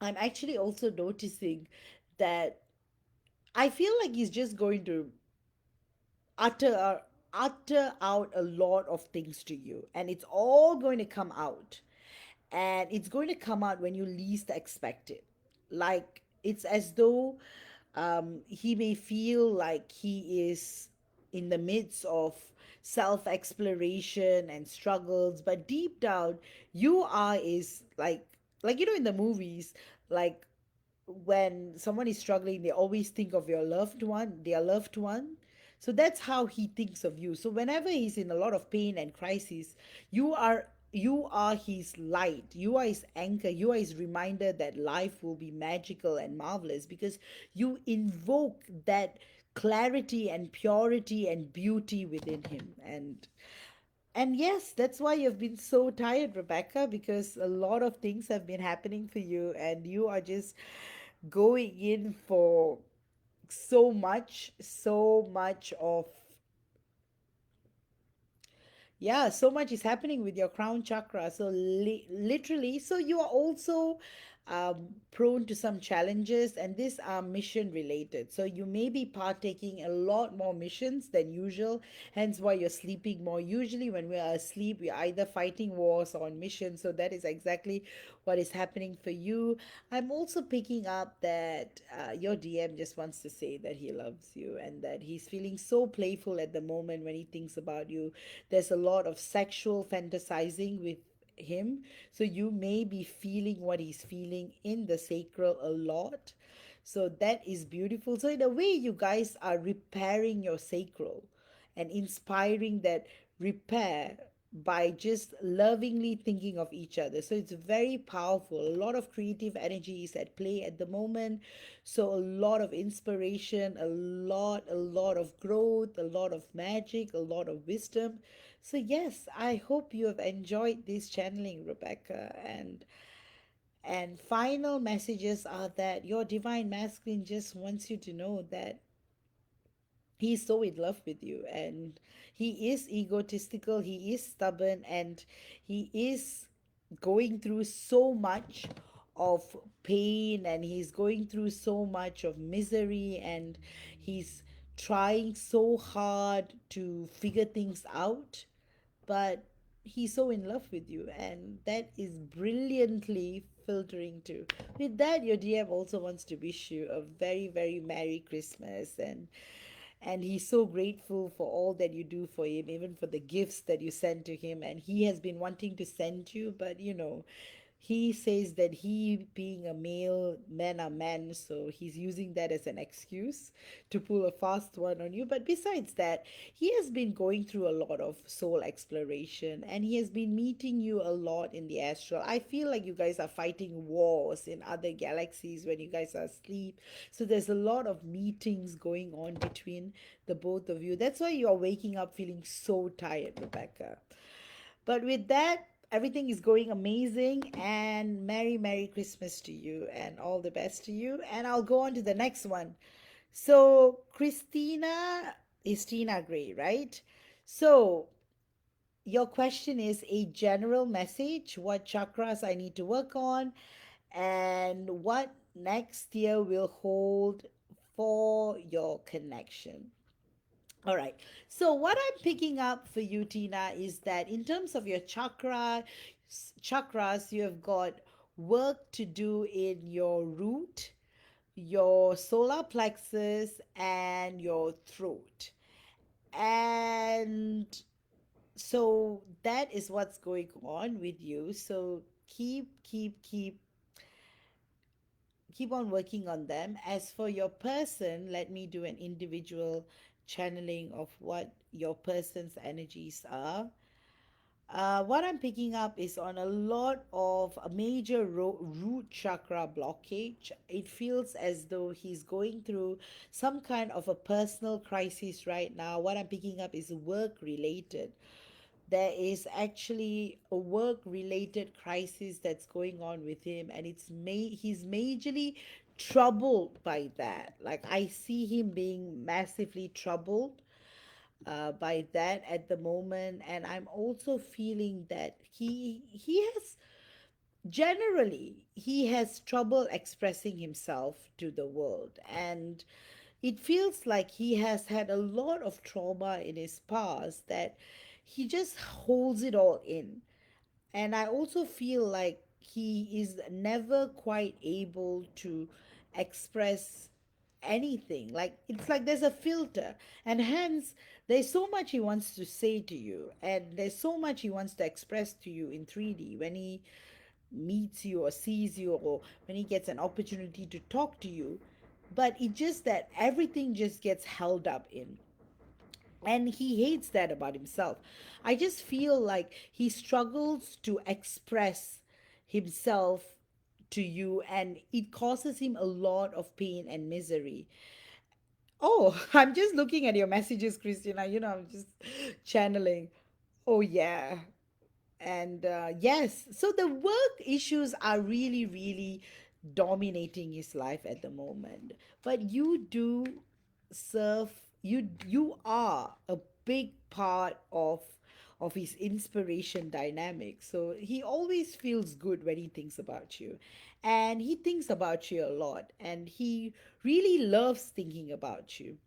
actually also noticing that I feel like he's just going to utter uh, utter out a lot of things to you, and it's all going to come out, and it's going to come out when you least expect it. Like it's as though he may feel like he is in the midst of self exploration and struggles, but deep down you are is like in the movies, like when someone is struggling, they always think of their loved one. So that's how he thinks of you. So whenever he's in a lot of pain and crisis, you are you are his light, you are his anchor, you are his reminder that life will be magical and marvelous because you invoke that clarity and purity and beauty within him. And yes, that's why you've been so tired, Rebecca, because a lot of things have been happening for you and you are just going in for so much of, yeah, so much is happening with your crown chakra. So literally, so you are also prone to some challenges, and these are mission related. So you may be partaking a lot more missions than usual, hence why you're sleeping more. Usually when we are asleep, we're either fighting wars or on missions. So that is exactly what is happening for you. I'm also picking up that your DM just wants to say that he loves you and that he's feeling so playful at the moment when he thinks about you. There's a lot of sexual fantasizing with him. So you may be feeling what he's feeling in the sacral a lot. So that is beautiful. So in a way, you guys are repairing your sacral and inspiring that repair by just lovingly thinking of each other. So it's very powerful. A lot of creative energy is at play at the moment. So a lot of inspiration, a lot of growth, a lot of magic, a lot of wisdom. So yes, I hope you have enjoyed this channeling, Rebecca. And final messages are that your divine masculine just wants you to know that he's so in love with you, and he is egotistical, he is stubborn, and he is going through so much of pain, and he's going through so much of misery, and he's trying so hard to figure things out, but he's so in love with you, and that is brilliantly filtering too. With that, your DM also wants to wish you a very, very Merry Christmas, and he's so grateful for all that you do for him, even for the gifts that you send to him. And he has been wanting to send you, but he says that he being a male, men are men, so he's using that as an excuse to pull a fast one on you. But besides that, he has been going through a lot of soul exploration, and he has been meeting you a lot in the astral. I feel like you guys are fighting wars in other galaxies when you guys are asleep. So there's a lot of meetings going on between the both of you. That's why you're waking up feeling so tired, Rebecca. But with that, everything is going amazing, and Merry Christmas to you and all the best to you. And I'll go on to the next one. So, Christina is Tina Gray, right? So, your question is a general message, what chakras I need to work on, and what next year will hold for your connection. All right. So what I'm picking up for you, Tina, is that in terms of your chakras, you have got work to do in your root, your solar plexus, and your throat. And so that is what's going on with you. So keep on working on them. As for your person, let me do an individual channeling of what your person's energies are. What I'm picking up is on a lot of a major root chakra blockage. It feels as though he's going through some kind of a personal crisis right now. What I'm picking up is work related. There is actually a work related crisis that's going on with him, and he's majorly troubled by that. Like, I see him being massively troubled by that at the moment. And I'm also feeling that he has trouble expressing himself to the world, and it feels like he has had a lot of trauma in his past that he just holds it all in. And I also feel like he is never quite able to express anything. Like, it's like there's a filter, and hence there's so much he wants to say to you, and there's so much he wants to express to you in 3D when he meets you or sees you, or when he gets an opportunity to talk to you. But it just that everything just gets held up in. And he hates that about himself. I just feel like he struggles to express himself to you, and it causes him a lot of pain and misery. Oh, I'm just looking at your messages, Christina. I'm just channeling. Oh, yeah. And yes, so the work issues are really, really dominating his life at the moment. But you do serve, you are a big part of his inspiration dynamic. So he always feels good when he thinks about you. And he thinks about you a lot. And he really loves thinking about you,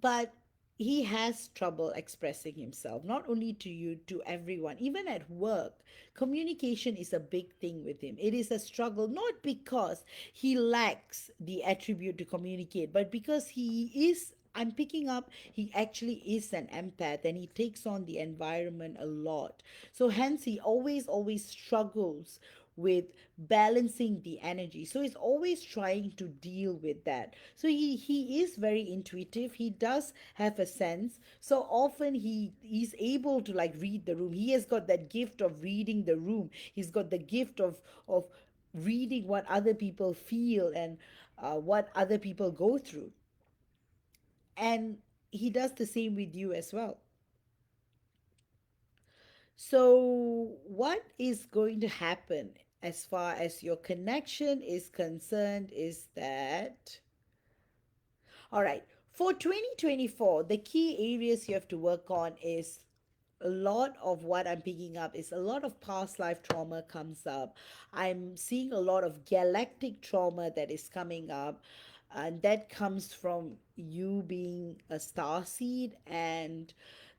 but he has trouble expressing himself, not only to you, to everyone. Even at work, communication is a big thing with him. It is a struggle, not because he lacks the attribute to communicate, but because he is, I'm picking up, he actually is an empath, and he takes on the environment a lot. So hence he always struggles with balancing the energy. So he's always trying to deal with that. So he is very intuitive. He does have a sense. So often he is able to like read the room. He has got that gift of reading the room. He's got the gift of reading what other people feel, and what other people go through. And he does the same with you as well. So, what is going to happen as far as your connection is concerned is that, all right, for 2024, the key areas you have to work on is a lot of what I'm picking up is a lot of past life trauma comes up. I'm seeing a lot of galactic trauma that is coming up, and that comes from you being a star seed and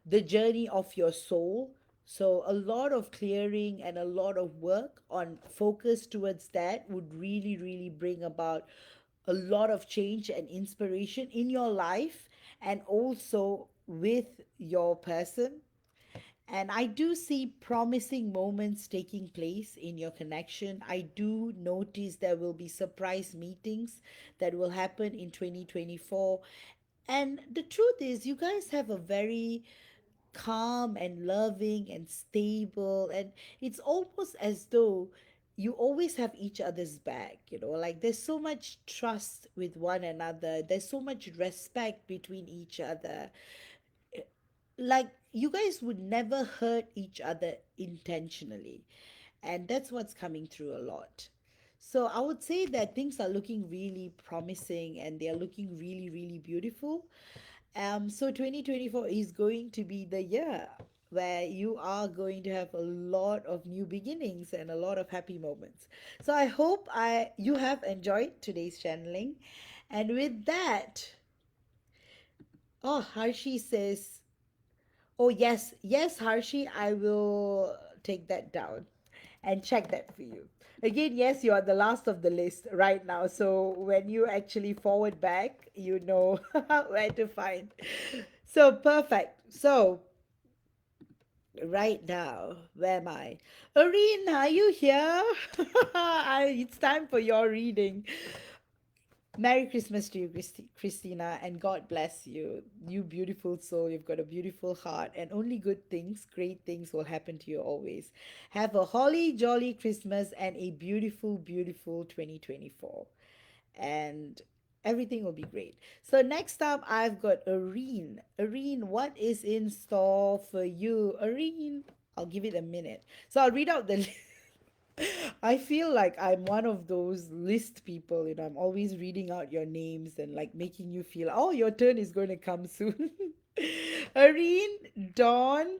the journey of your soul. So, a lot of clearing and a lot of work on focus towards that would really, really bring about a lot of change and inspiration in your life and also with your person. And I do see promising moments taking place in your connection. I do notice there will be surprise meetings that will happen in 2024. And the truth is, you guys have a very calm and loving and stable, and it's almost as though you always have each other's back, like there's so much trust with one another, there's so much respect between each other, like you guys would never hurt each other intentionally, and that's what's coming through a lot. So I would say that things are looking really promising and they are looking really, really beautiful. So 2024 is going to be the year where you are going to have a lot of new beginnings and a lot of happy moments. So I hope I you have enjoyed today's channeling. And with that, oh, Harshi says, oh yes, yes, Harshi, I will take that down and check that for you. Again, yes, you are the last of the list right now. So when you actually forward back, you know where to find. So perfect. So right now, where am I? Areen, are you here? It's time for your reading. Merry Christmas to you, Christina, and God bless you. You beautiful soul, you've got a beautiful heart, and only good things, great things will happen to you always. Have a holly jolly Christmas and a beautiful, beautiful 2024. And everything will be great. So next up, I've got Areen. Areen, what is in store for you? Areen, I'll give it a minute. So I'll read out the I feel like I'm one of those list people, I'm always reading out your names and like making you feel, oh, your turn is going to come soon. Areen, Dawn,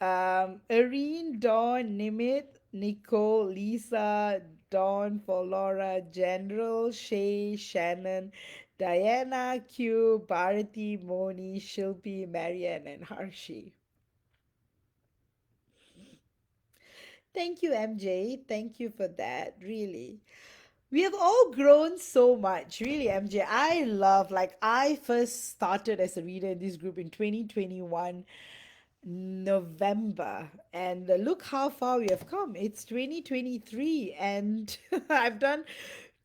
Areen, Dawn, Nimit, Nicole, Lisa, Dawn for Laura, General, Shay, Shannon, Diana, Q, Bharati, Moni, Shilpi, Marianne, and Harshi. Thank you, MJ. Thank you for that. Really. We have all grown so much, really, MJ. I love, like, I first started as a reader in this group in 2021, November. And look how far we have come. It's 2023, and I've done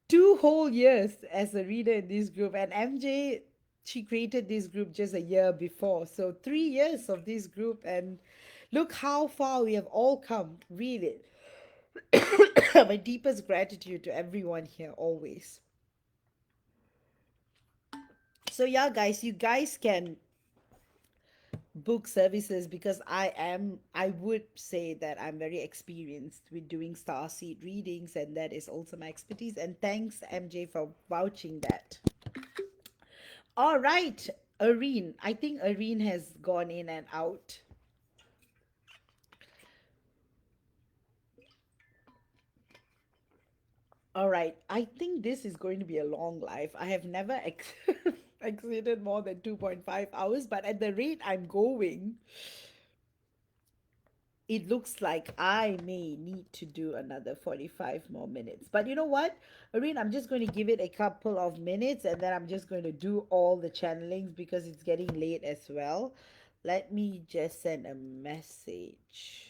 2 whole years as a reader in this group, and MJ, she created this group just a year before, so 3 years of this group, and look how far we have all come, really. My deepest gratitude to everyone here always. So yeah, guys, you guys can book services because I would say that I'm very experienced with doing starseed readings, and that is also my expertise, and thanks MJ for vouching that. All right, Irene. I think Irene has gone in and out. All right, I think this is going to be a long life. I have never exceeded more than 2.5 hours, but at the rate I'm going, it looks like I may need to do another 45 more minutes. But you know what, Irene, I'm just going to give it a couple of minutes, and then I'm just going to do all the channelings because it's getting late as well. Let me just send a message.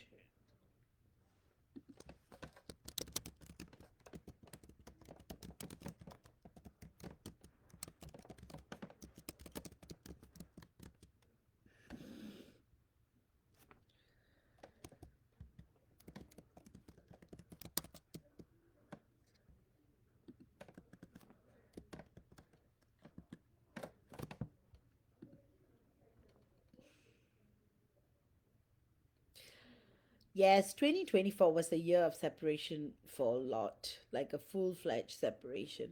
Yes, 2024 was a year of separation for a lot, like a full fledged separation.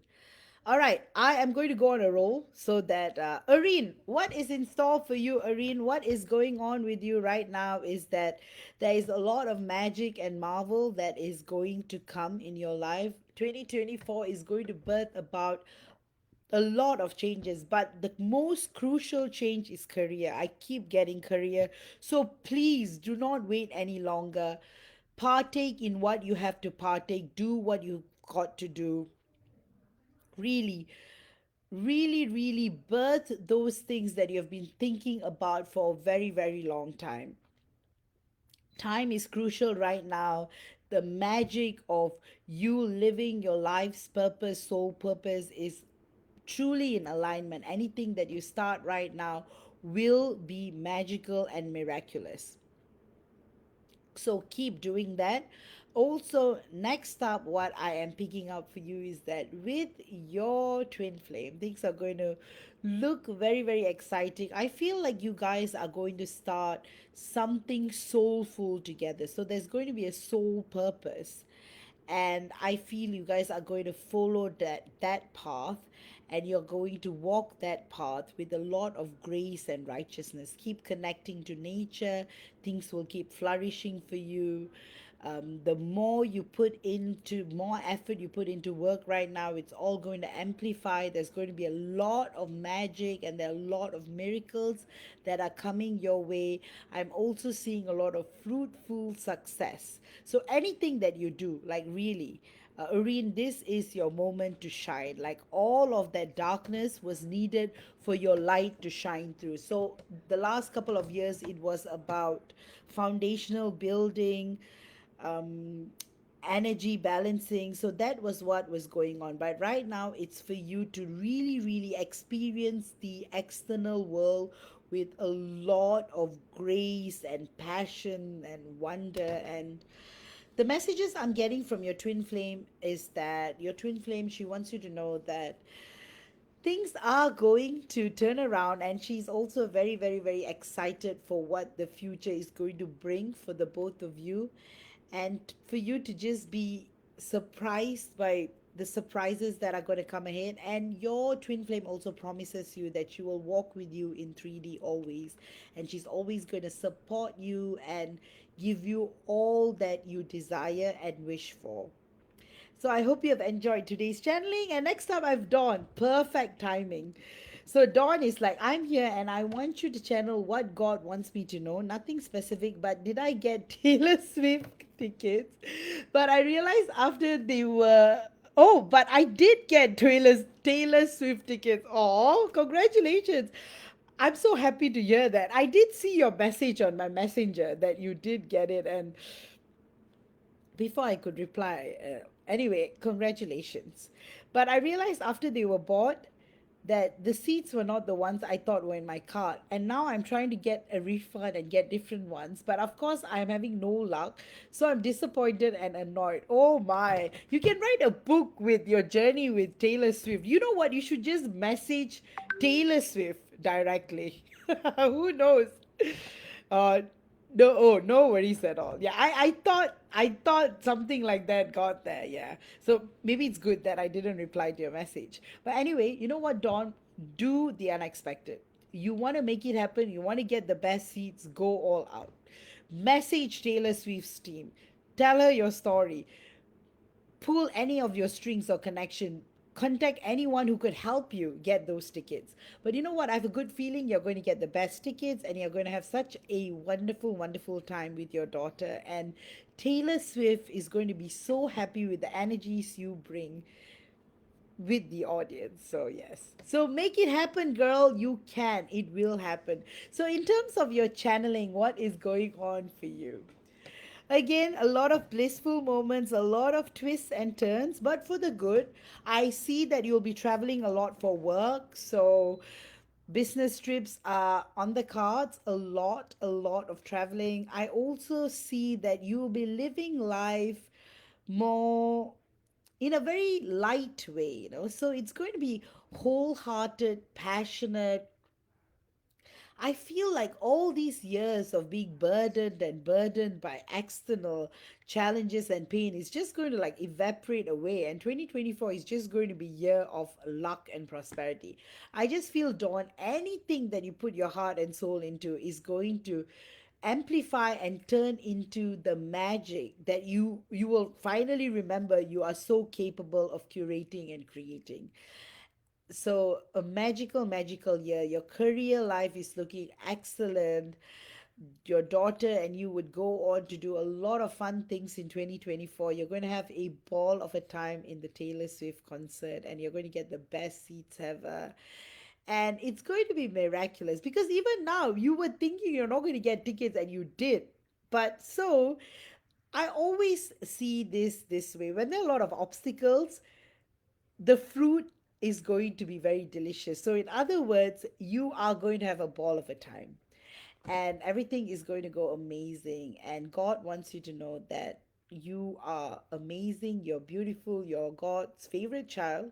All right, I am going to go on a roll so that, Irene, what is in store for you, Irene? What is going on with you right now is that there is a lot of magic and marvel that is going to come in your life. 2024 is going to birth about a lot of changes, but the most crucial change is career. I keep getting career. So please do not wait any longer. Partake in what you have to partake, do what you got to do. Really, really, really birth those things that you have been thinking about for a very, very long time. Time is crucial right now. The magic of you living your life's purpose, soul purpose, is truly in alignment. Anything that you start right now will be magical and miraculous. So keep doing that. Also, next up, what I am picking up for you is that with your twin flame, things are going to look very, very exciting. I feel like you guys are going to start something soulful together. So there's going to be a soul purpose, and I feel you guys are going to follow that path, and you're going to walk that path with a lot of grace and righteousness. Keep connecting to nature, things will keep flourishing for you. The more you put into more effort you put into work right now, it's all going to amplify. There's going to be a lot of magic, and there are a lot of miracles that are coming your way. I'm also seeing a lot of fruitful success. So anything that you do, like really, Irene, this is your moment to shine. Like all of that darkness was needed for your light to shine through. So the last couple of years, it was about foundational building, um, energy balancing. So that was what was going on. But right now, it's for you to really, really experience the external world with a lot of grace and passion and wonder. And the messages I'm getting from your twin flame is that your twin flame, she wants you to know that things are going to turn around, and she's also very, very, very excited for what the future is going to bring for the both of you, and for you to just be surprised by the surprises that are going to come ahead. And your twin flame also promises you that she will walk with you in 3D always, and she's always going to support you and give you all that you desire and wish for. So I hope you have enjoyed today's channeling. And next time I've Dawn. Perfect timing. So Dawn is like, I'm here and I want you to channel what God wants me to know. Nothing specific, but did I get Taylor Swift tickets? But I realized after they were, oh, but I did get Taylor Swift tickets. Oh, congratulations. I'm so happy to hear that. I did see your message on my messenger that you did get it, and before I could reply, anyway, congratulations. But I realized after they were bought that the seats were not the ones I thought were in my cart. And now I'm trying to get a refund and get different ones. But of course, I'm having no luck. So I'm disappointed and annoyed. Oh my. You can write a book with your journey with Taylor Swift. You know what? You should just message Taylor Swift directly. Who knows? Uh, no, oh, no worries at all. Yeah, I thought something like that got there. Yeah, so maybe it's good that I didn't reply to your message. But anyway, you know what, Dawn? Do the unexpected. You want to make it happen. You want to get the best seats. Go all out. Message Taylor Swift's team. Tell her your story. Pull any of your strings or connection. Contact anyone who could help you get those tickets. But you know what? I have a good feeling you're going to get the best tickets and you're going to have such a wonderful, wonderful time with your daughter. And Taylor Swift is going to be so happy with the energies you bring with the audience. So, yes. So, make it happen, girl. You can. It will happen. So, in terms of your channeling, what is going on for you? Again, a lot of blissful moments, a lot of twists and turns, but for the good. I see that you'll be traveling a lot for work, so business trips are on the cards, a lot of traveling. I also see that you'll be living life more in a very light way, so it's going to be wholehearted, passionate. I feel like all these years of being burdened and burdened by external challenges and pain is just going to like evaporate away, and 2024 is just going to be year of luck and prosperity. I just feel, Dawn, anything that you put your heart and soul into is going to amplify and turn into the magic that you will finally remember you are so capable of curating and creating. So a magical year. Your career life is looking excellent. Your daughter and you would go on to do a lot of fun things in 2024. You're going to have a ball of a time in the Taylor Swift concert, and you're going to get the best seats ever. And it's going to be miraculous because even now you were thinking you're not going to get tickets and you did. But so I always see this way. When there are a lot of obstacles, the fruit is going to be very delicious. So, in other words, you are going to have a ball of a time and everything is going to go amazing. And God wants you to know that you are amazing, you're beautiful, you're God's favorite child.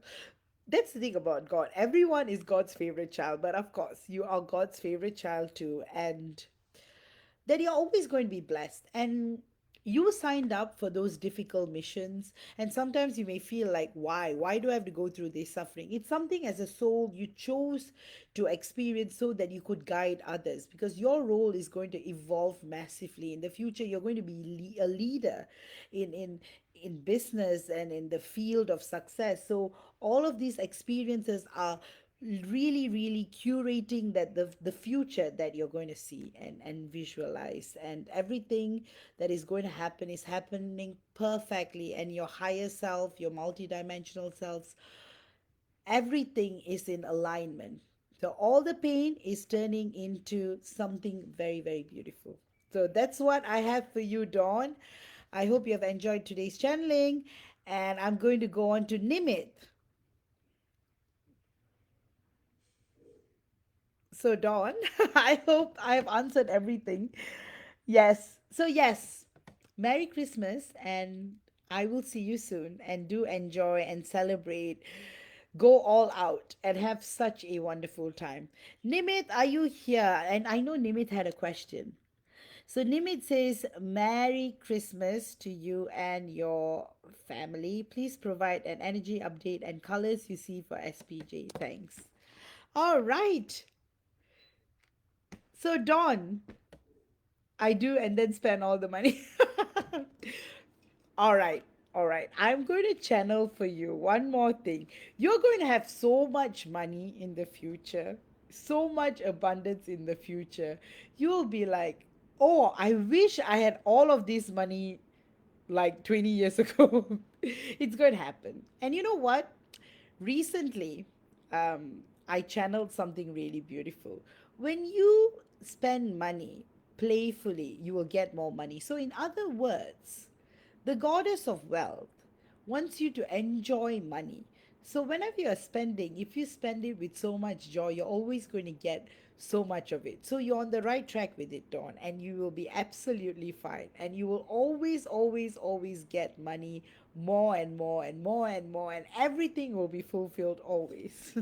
That's the thing about God. Everyone is God's favorite child, but of course, you are God's favorite child too. And that you're always going to be blessed. And you signed up for those difficult missions, and sometimes you may feel like, why do I have to go through this suffering? It's something as a soul you chose to experience so that you could guide others, because your role is going to evolve massively in the future. You're going to be a leader in business and in the field of success. So all of these experiences are really curating the future that you're going to see and visualize, and everything that is going to happen is happening perfectly, and your higher self, your multidimensional selves, everything is in alignment. So all the pain is turning into something very beautiful. So that's what I have for you, Dawn. I hope you have enjoyed today's channeling, and I'm going to go on to Nimit. So, Dawn, I hope I have answered everything. Yes. So, yes, Merry Christmas, and I will see you soon. And do enjoy and celebrate. Go all out and have such a wonderful time. Nimit, are you here? And I know Nimit had a question. So, Nimit says, Merry Christmas to you and your family. Please provide an energy update and colors you see for SPJ. Thanks. All right. So, Dawn, I do and then spend all the money. All right. All right. I'm going to channel for you one more thing. You're going to have so much money in the future, so much abundance in the future. You'll be like, oh, I wish I had all of this money like 20 years ago. It's going to happen. And you know what? Recently, I channeled something really beautiful. When you spend money playfully, you will get more money. So, in other words, the goddess of wealth wants you to enjoy money. So whenever you're spending, if you spend it with so much joy, you're always going to get so much of it. So you're on the right track with it, Dawn, and you will be absolutely fine. And you will always, always, always get money more and more and more and more, and everything will be fulfilled always.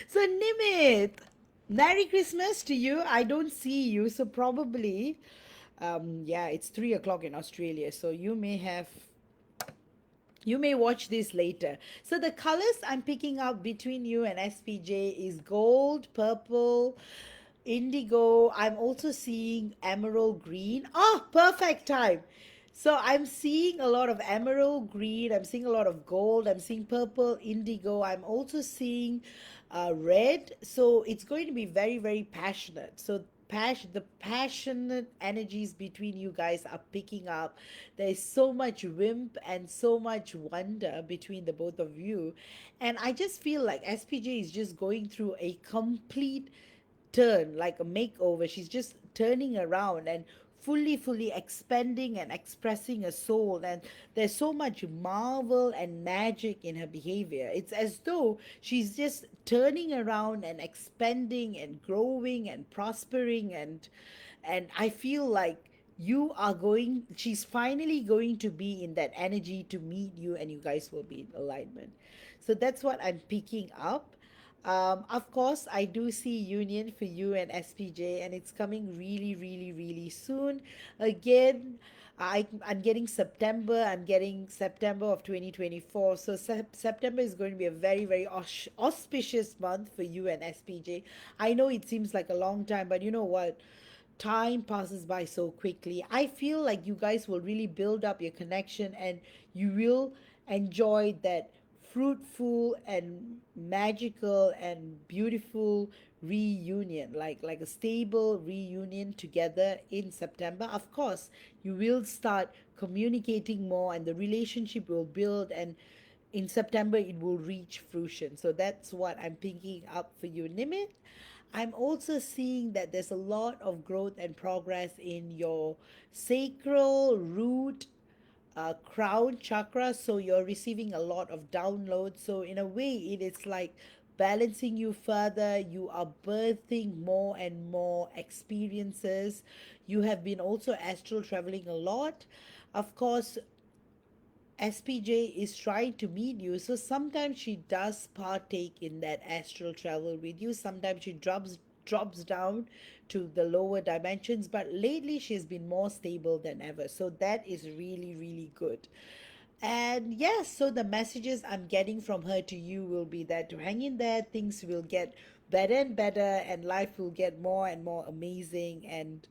So Nimit, Merry Christmas to you. I don't see you, so probably yeah, it's 3 o'clock in Australia, so you may watch this later. So the colors I'm picking up between you and SPJ is gold, purple, indigo. I'm also seeing emerald green. Oh, perfect time. So I'm seeing a lot of emerald green. I'm seeing a lot of gold. I'm seeing purple, indigo. I'm also seeing red. So it's going to be very, very passionate. So the passionate energies between you guys are picking up. There's so much wimp and so much wonder between the both of you, and I just feel like SPJ is just going through a complete turn, like a makeover. She's just turning around and fully expanding and expressing her soul, and there's so much marvel and magic in her behavior. It's as though she's just turning around and expanding and growing and prospering, and I feel like you are going she's finally going to be in that energy to meet you, and you guys will be in alignment. So that's what I'm picking up. Of course, I do see union for you and SPJ, and it's coming really, really, really soon. Again, I'm getting September. I'm getting September of 2024. So September is going to be a very, very auspicious month for you and SPJ. I know it seems like a long time, but you know what? Time passes by so quickly. I feel like you guys will really build up your connection, and you will enjoy that fruitful and magical and beautiful reunion, like a stable reunion together in September. Of course, you will start communicating more, and the relationship will build, and in September it will reach fruition. So that's what I'm picking up for you, Nimit. I'm also seeing that there's a lot of growth and progress in your sacral root crown chakra. So you're receiving a lot of downloads. So in a way, it is like balancing you further. You are birthing more and more experiences. You have been also astral traveling a lot. Of course, SPJ is trying to meet you. So sometimes she does partake in that astral travel with you. Sometimes she drops down to the lower dimensions, but lately she's been more stable than ever. So that is really, really good. And yes, so the messages I'm getting from her to you will be that to hang in there, things will get better and better, and life will get more and more amazing, and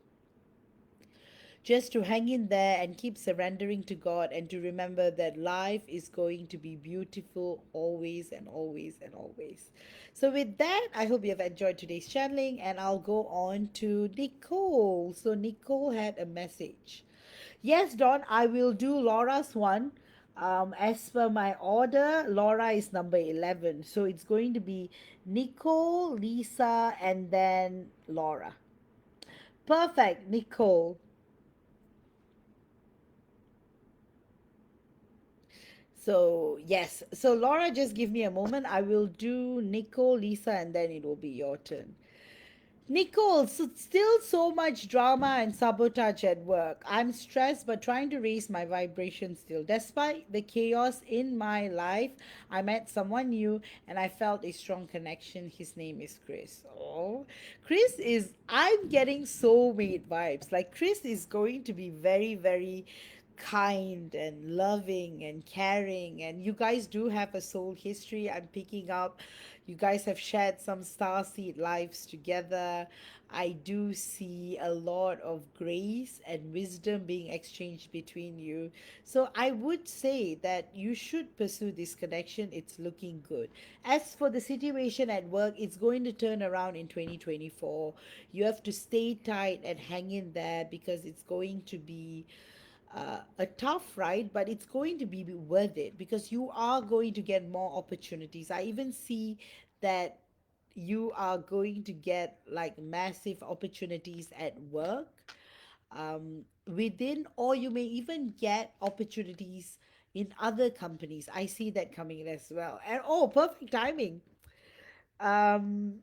just to hang in there and keep surrendering to God, and to remember that life is going to be beautiful always and always and always. So, with that, I hope you have enjoyed today's channeling, and I'll go on to Nicole. So, Nicole had a message. Yes, Don, I will do Laura's one. As per my order, Laura is number 11. So, it's going to be Nicole, Lisa, and then Laura. Perfect, Nicole. So, yes. So, Laura, just give me a moment. I will do Nico, Lisa, and then it will be your turn. Nicole, so still so much drama and sabotage at work. I'm stressed but trying to raise my vibration still. Despite the chaos in my life, I met someone new and I felt a strong connection. His name is Chris. Oh, I'm getting soulmate vibes. Like, Chris is going to be very, very kind and loving and caring, and you guys do have a soul history. I'm picking up you guys have shared some starseed lives together. I do see a lot of grace and wisdom being exchanged between you. So I would say that you should pursue this connection. It's looking good. As for the situation at work, it's going to turn around in 2024. You have to stay tight and hang in there, because it's going to be a tough ride, but it's going to be worth it, because you are going to get more opportunities. I even see that you are going to get like massive opportunities at work, within, or you may even get opportunities in other companies. I see that coming in as well. And oh, perfect timing. Um,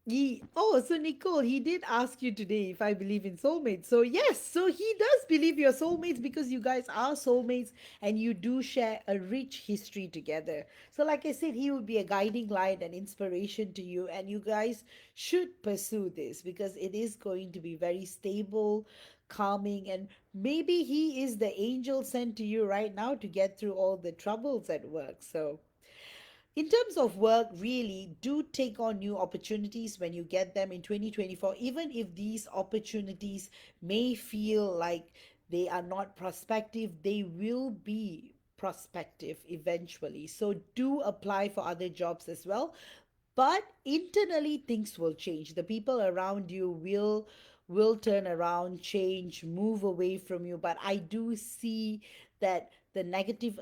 so Nicole, he did ask you today if I believe in soulmates. So yes, so he does believe you're soulmates because you guys are soulmates and you do share a rich history together. So like I said, he would be a guiding light and inspiration to you, and you guys should pursue this because it is going to be very stable, calming, and maybe he is the angel sent to you right now to get through all the troubles at work. So in terms of work, really do take on new opportunities when you get them in 2024, even if these opportunities may feel like they are not prospective, they will be prospective eventually. So do apply for other jobs as well, but internally things will change. The people around you will turn around, change, move away from you, but I do see that the negative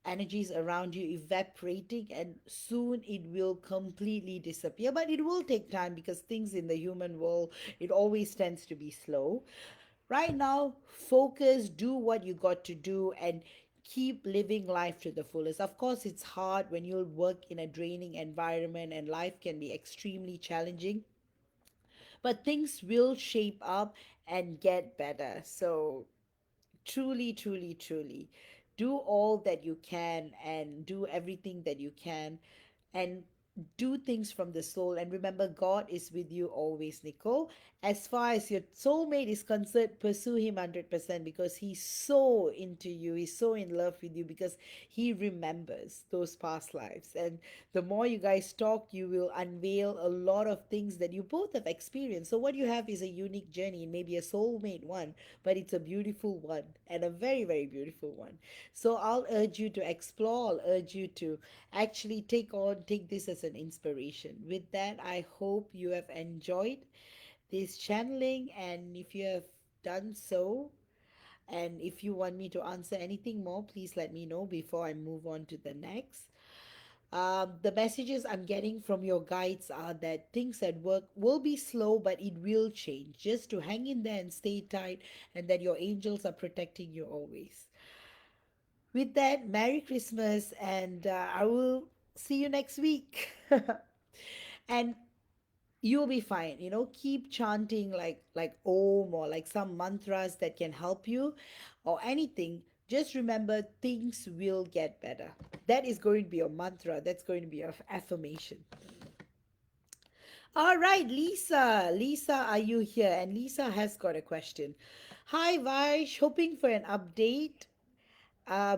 energies around you evaporating, and soon it will completely disappear. But it will take time because things in the human world, it always tends to be slow. Right now, focus, do what you got to do, and keep living life to the fullest. Of course, it's hard when you work in a draining environment and life can be extremely challenging, but things will shape up and get better. So truly, truly, truly do all that you can and do everything that you can, and do things from the soul. And remember, God is with you always, Nicole. As far as your soulmate is concerned, pursue him 100% because he's so into you. He's so in love with you because he remembers those past lives. And the more you guys talk, you will unveil a lot of things that you both have experienced. So, what you have is a unique journey, maybe a soulmate one, but it's a beautiful one and a very, very beautiful one. So, I'll urge you to explore, I'll urge you to actually take this as an inspiration. With that, I hope you have enjoyed this channeling, and if you have done so, and if you want me to answer anything more, please let me know before I move on to the next. The messages I'm getting from your guides are that things at work will be slow, but it will change. Just to hang in there and stay tight, and that your angels are protecting you always. With that, Merry Christmas, and I will see you next week. And you'll be fine. Keep chanting like Om or like some mantras that can help you, or anything. Just remember, things will get better. That is going to be your mantra. That's going to be your affirmation. All right, Lisa. Lisa, are you here? And Lisa has got a question. Hi, Vaish. Hoping for an update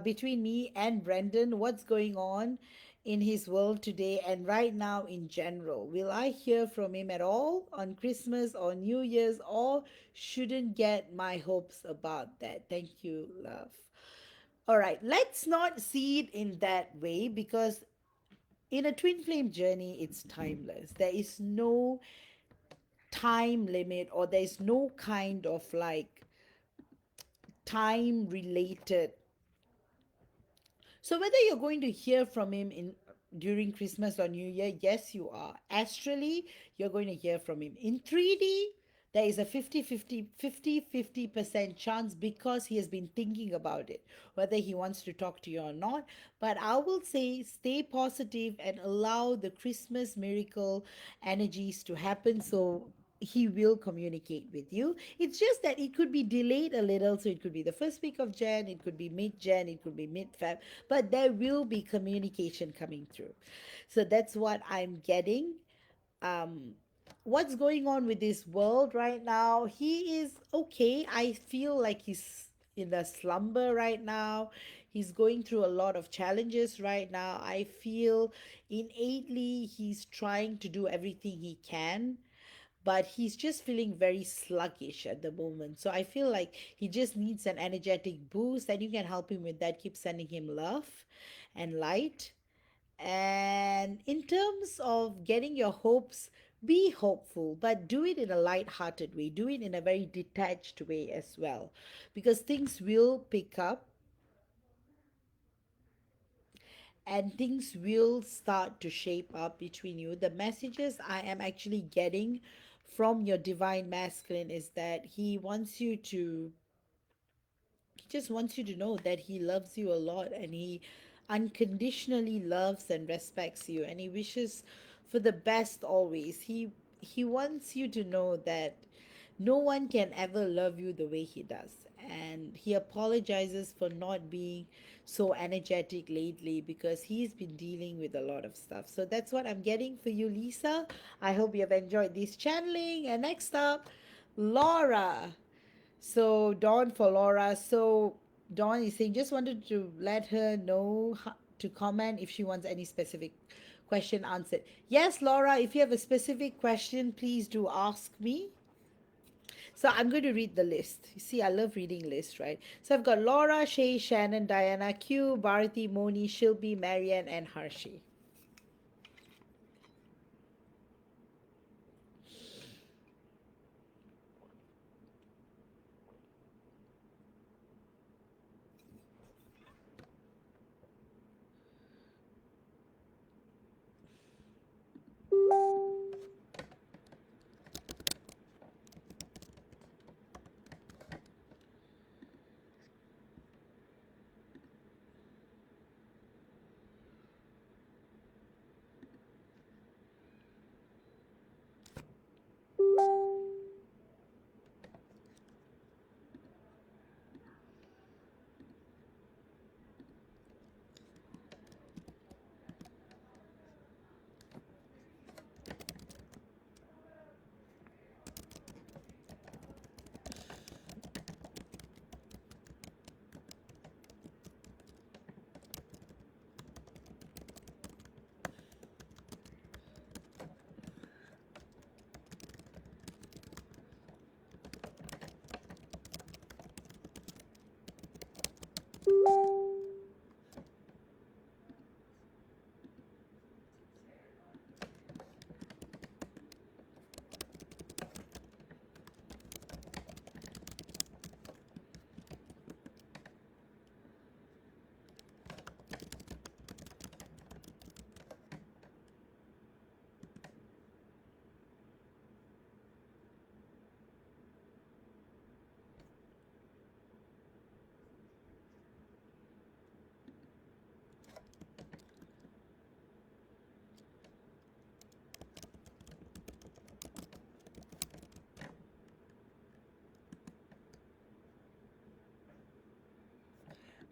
between me and Brendan. What's going on in his world today and right now in general? Will I hear from him at all on Christmas or New Year's, or shouldn't get my hopes about that? Thank you, love. All right, let's not see it in that way because in a twin flame journey, it's timeless. There is no time limit, or there's no kind of like time related. So whether you're going to hear from him in during Christmas or New Year, yes, you are. Astrally, you're going to hear from him. In 3D, there is a 50-50 chance because he has been thinking about it, whether he wants to talk to you or not. But I will say stay positive and allow the Christmas miracle energies to happen. So he will communicate with you. It's just that it could be delayed a little. So it could be the first week of Jan, it could be mid Jan, it could be mid Feb, but there will be communication coming through. So that's what I'm getting. Um, what's going on with this world right now? He is okay. I feel like he's in a slumber right now. He's going through a lot of challenges right now. I feel innately he's trying to do everything he can, but he's just feeling very sluggish at the moment. So I feel like he just needs an energetic boost, and you can help him with that. Keep sending him love and light. And in terms of getting your hopes, be hopeful, but do it in a light-hearted way. Do it in a very detached way as well, because things will pick up and things will start to shape up between you. The messages I am actually getting from your divine masculine is that he wants you to just wants you to know that he loves you a lot, and he unconditionally loves and respects you, and he wishes for the best always. He wants you to know that no one can ever love you the way he does. And he apologizes for not being so energetic lately because he's been dealing with a lot of stuff. So that's what I'm getting for you, Lisa. I hope you have enjoyed this channeling. And next up, Laura. So, Dawn for Laura. So, Dawn is saying, just wanted to let her know to comment if she wants any specific question answered. Yes, Laura, if you have a specific question, please do ask me. So I'm going to read the list. You see, I love reading lists, right? So I've got Laura, Shay, Shannon, Diana, Q, Bharati, Moni, Shilpi, Marianne, and Harshi.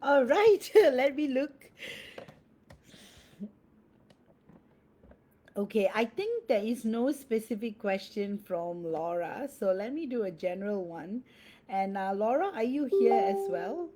All right, let me look. Okay, I think there is no specific question from Laura. So let me do a general one. And Laura, are you here as well?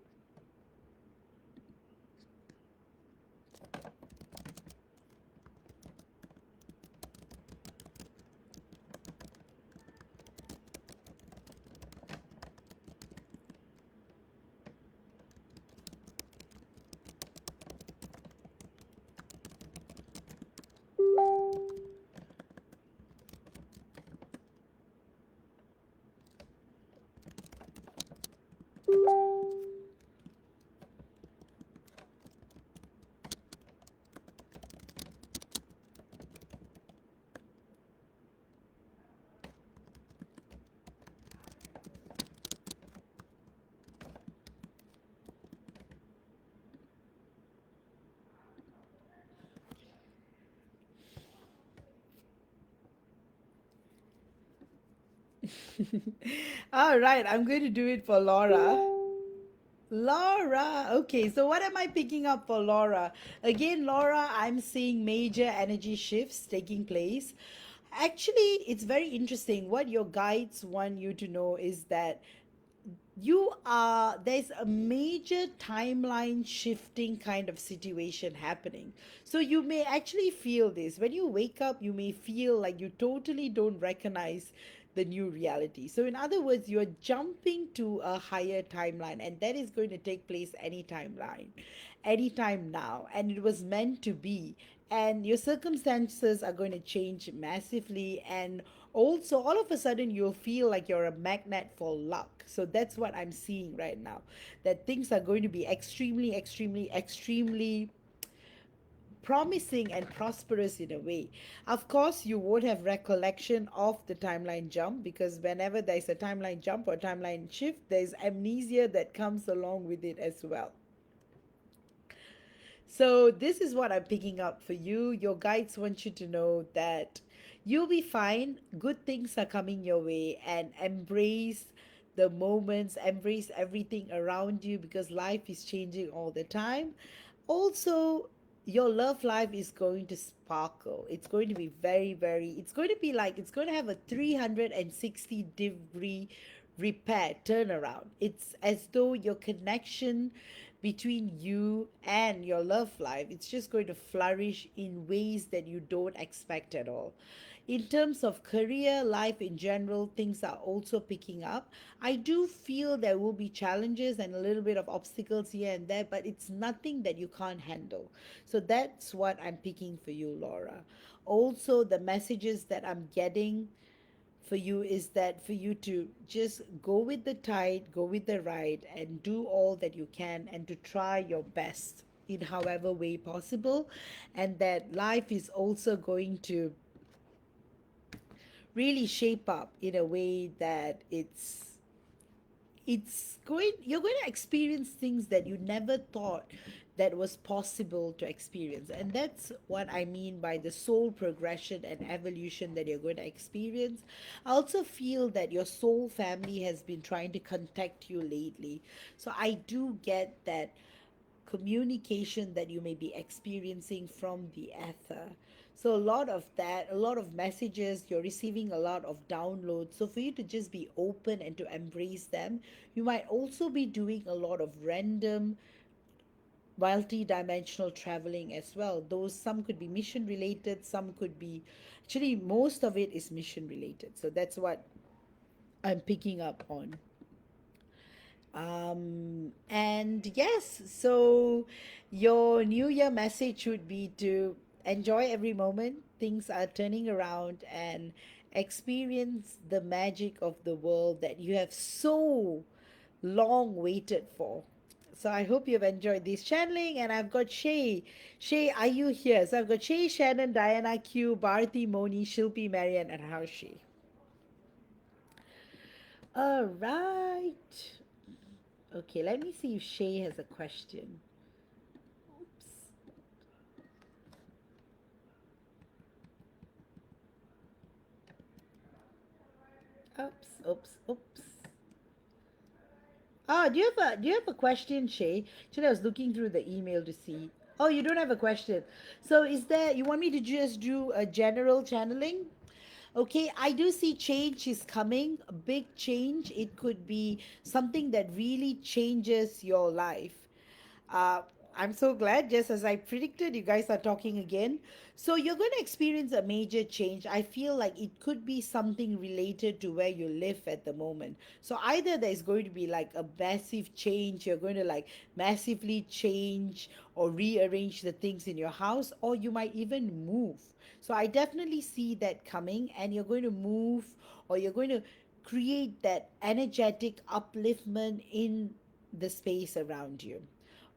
All right, I'm going to do it for Laura. Laura. Okay, so what am I picking up for Laura? Again, Laura, I'm seeing major energy shifts taking place. Actually, it's very interesting. What your guides want you to know is that there's a major timeline shifting kind of situation happening. So you may actually feel this when you wake up. You may feel like you totally don't recognize the new reality. So in other words, you're jumping to a higher timeline, and that is going to take place anytime now, and it was meant to be. And your circumstances are going to change massively, and also all of a sudden you'll feel like you're a magnet for luck. So that's what I'm seeing right now, that things are going to be extremely promising and prosperous in a way. Of course, you won't have recollection of the timeline jump, because whenever there's a timeline jump or timeline shift, there's amnesia that comes along with it as well. So, this is what I'm picking up for you. Your guides want you to know that you'll be fine. Good things are coming your way, and embrace the moments, embrace everything around you, because life is changing all the time. Also, your love life is going to sparkle. It's going to be very, very, it's going to be like, it's going to have a 360-degree repair, turnaround. It's as though your connection between you and your love life, it's just going to flourish in ways that you don't expect at all. In terms of career life in general, things are also picking up. I do feel there will be challenges and a little bit of obstacles here and there, but it's nothing that you can't handle. So that's what I'm picking for you, Laura. Also, the messages that I'm getting for you is that for you to just go with the tide, go with the ride, and do all that you can, and to try your best in however way possible. And that life is also going to really shape up in a way that it's going you're going to experience things that you never thought that was possible to experience. And that's what I mean by the soul progression and evolution that you're going to experience. I also feel that your soul family has been trying to contact you lately, so I do get that communication that you may be experiencing from the ether. So, a lot of that, a lot of messages, you're receiving a lot of downloads. So, for you to just be open and to embrace them, you might also be doing a lot of random multi-dimensional traveling as well. Those, some could be mission related, some could be, actually most of it is mission related. So that's what I'm picking up on. And yes, so your New Year message would be to enjoy every moment. Things are turning around, and experience the magic of the world that you have so long waited for. So I hope you've enjoyed this channeling. And I've got Shay. Shay, are you here? So I've got Shay, Shannon, Diana, Q, Bharti, Moni, Shilpi, Marian, and Harshi. All right. Okay, let me see if Shay has a question. Oops, oops. Ah, do you have a question, Shay? Actually, I was looking through the email to see. Oh, you don't have a question. So is there, you want me to just do a general channeling? Okay, I do see change is coming, a big change. It could be something that really changes your life. Uh, I'm so glad, just as I predicted, you guys are talking again. So, you're going to experience a major change. I feel like it could be something related to where you live at the moment. So, either there's going to be like a massive change, you're going to like massively change or rearrange the things in your house, or you might even move. So, I definitely see that coming, and you're going to move, or you're going to create that energetic upliftment in the space around you.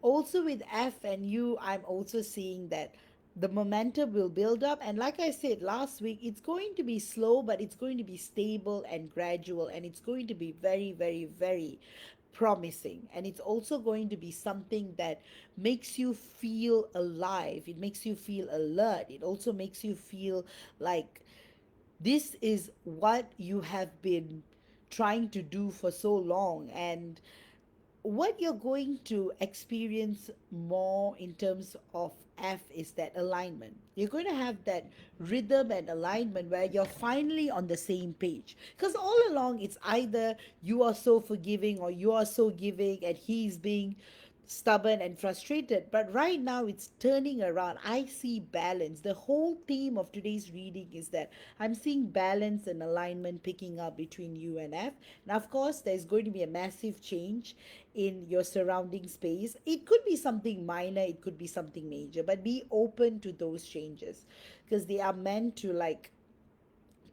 Also with F and U, I'm also seeing that the momentum will build up. And like I said last week, it's going to be slow, but it's going to be stable and gradual. And it's going to be very, very, very promising. And it's also going to be something that makes you feel alive. It makes you feel alert. It also makes you feel like this is what you have been trying to do for so long. And what you're going to experience more in terms of F is that alignment. You're going to have that rhythm and alignment where you're finally on the same page. Because all along, it's either you are so forgiving or you are so giving, and he's being stubborn and frustrated. But right now, it's turning around. I see balance. The whole theme of today's reading is that I'm seeing balance and alignment picking up between you and F. And of course, there's going to be a massive change in your surrounding space. It could be something minor, it could be something major, but be open to those changes, because they are meant to like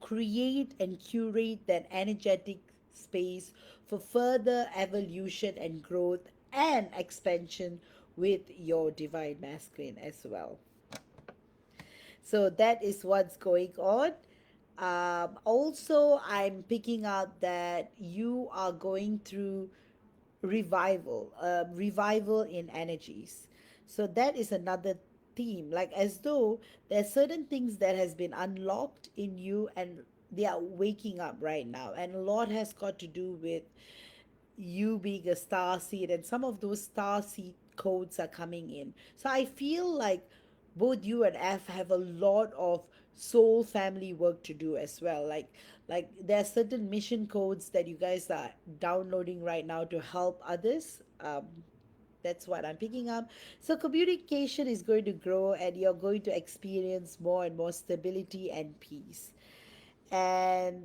create and curate that energetic space for further evolution and growth and expansion with your divine masculine as well. So that is what's going on. Also, I'm picking up that you are going through revival in energies. So that is another theme, like as though there's certain things that has been unlocked in you and they are waking up right now, and a lot has got to do with you being a star seed, and some of those star seed codes are coming in. So I feel like both you and F have a lot of soul family work to do as well. Like there are certain mission codes that you guys are downloading right now to help others. That's what I'm picking up. So communication is going to grow, and you're going to experience more and more stability and peace. And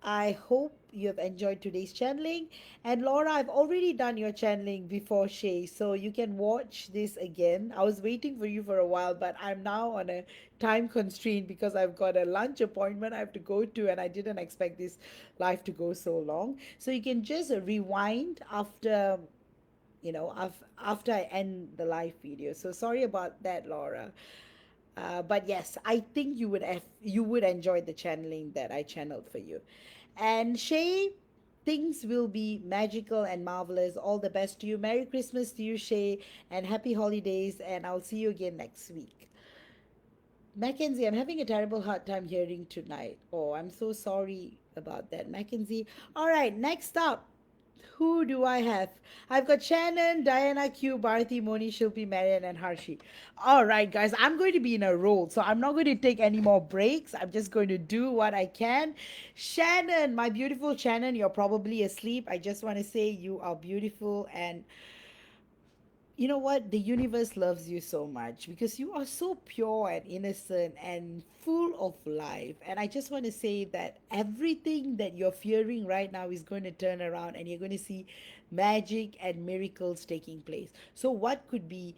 I hope you have enjoyed today's channeling. And Laura, I've already done your channeling before, Shay, so you can watch this again. I was waiting for you for a while, but I'm now on a time constraint because I've got a lunch appointment I have to go to, and I didn't expect this live to go so long. So you can just rewind after, after I end the live video. So sorry about that, Laura. But yes, I think you would enjoy the channeling that I channeled for you. And Shay, things will be magical and marvelous. All the best to you. Merry Christmas to you, Shay, and happy holidays. And I'll see you again next week. Mackenzie, I'm having a terrible hard time hearing tonight. Oh, I'm so sorry about that, Mackenzie. All right, next up, who do I have? I've got Shannon, Diana, Q, Bharati, Moni, Shilpi, Marian, and Harshi. All right, guys, I'm going to be in a roll, so I'm not going to take any more breaks. I'm just going to do what I can. Shannon, my beautiful Shannon, you're probably asleep. I just want to say you are beautiful, and you know what? The universe loves you so much because you are so pure and innocent and full of life. And I just want to say that everything that you're fearing right now is going to turn around, and you're going to see magic and miracles taking place. So what could be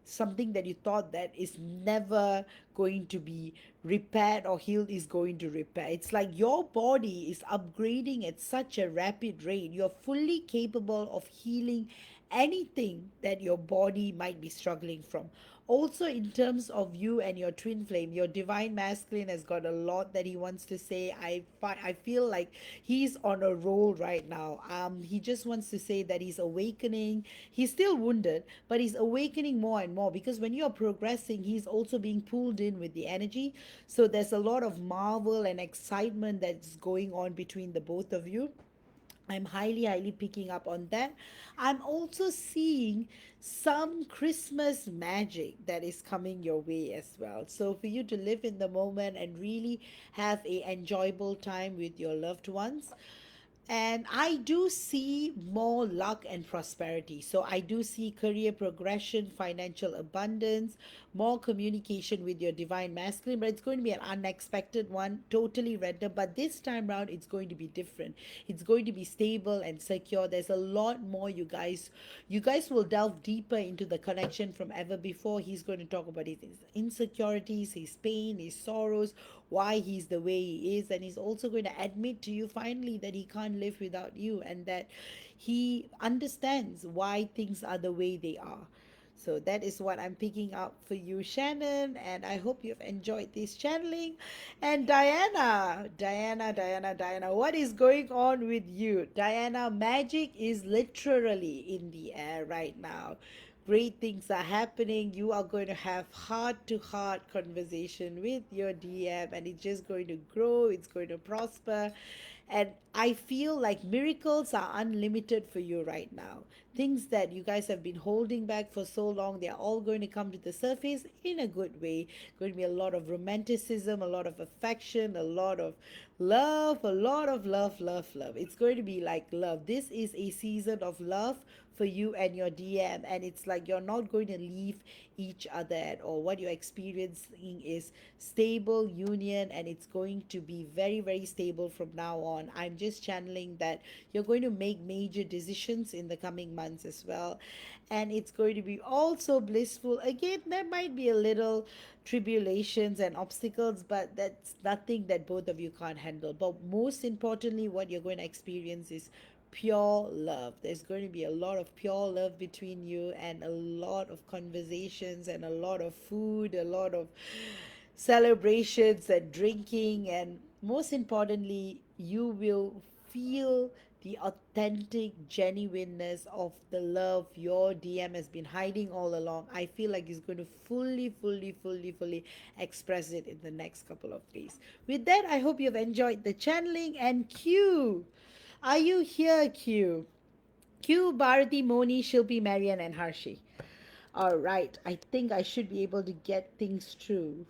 something that you thought that is never going to be repaired or healed is going to repair? It's like your body is upgrading at such a rapid rate. You're fully capable of healing anything that your body might be struggling from. Also, in terms of you and your twin flame, your divine masculine has got a lot that he wants to say. I feel like he's on a roll right now. He just wants to say that he's awakening. He's still wounded, but he's awakening more and more, because when you're progressing, he's also being pulled in with the energy. So there's a lot of marvel and excitement that's going on between the both of you. I'm highly, highly picking up on that. I'm also seeing some Christmas magic that is coming your way as well. So for you to live in the moment and really have a enjoyable time with your loved ones. And I do see more luck and prosperity. So I do see career progression, financial abundance, more communication with your divine masculine, but it's going to be an unexpected one, totally random. But this time round, it's going to be different. It's going to be stable and secure. There's a lot more, you guys. You guys will delve deeper into the connection from ever before. He's going to talk about his insecurities, his pain, his sorrows, why he's the way he is, and he's also going to admit to you finally that he can't live without you, and that he understands why things are the way they are. So that is what I'm picking up for you, Shannon, and I hope you've enjoyed this channeling. And Diana, what is going on with you? Diana, magic is literally in the air right now. Great things are happening. You are going to have heart to heart conversation with your DM, and it's just going to grow, it's going to prosper. And I feel like miracles are unlimited for you right now. Things that you guys have been holding back for so long, they're all going to come to the surface in a good way. Going to be a lot of romanticism, a lot of affection, a lot of love, a lot of love, love, love. It's going to be like love. This is a season of love for you and your DM, and it's like you're not going to leave each other at all. What you're experiencing is stable union, and it's going to be very, very stable from now on. I'm just channeling that you're going to make major decisions in the coming months as well, and it's going to be also blissful. Again, there might be a little tribulations and obstacles, but that's nothing that both of you can't handle. But most importantly, what you're going to experience is pure love. There's going to be a lot of pure love between you, and a lot of conversations, and a lot of food, a lot of celebrations and drinking, and most importantly, you will feel the authentic genuineness of the love your DM has been hiding all along. I feel like he's going to fully express it in the next couple of days. With that, I hope you've enjoyed the channeling. And Q, are you here, Q? Q, Bharati, Moni, Shilpi, Marian, and Harshi. All right, I think I should be able to get things through.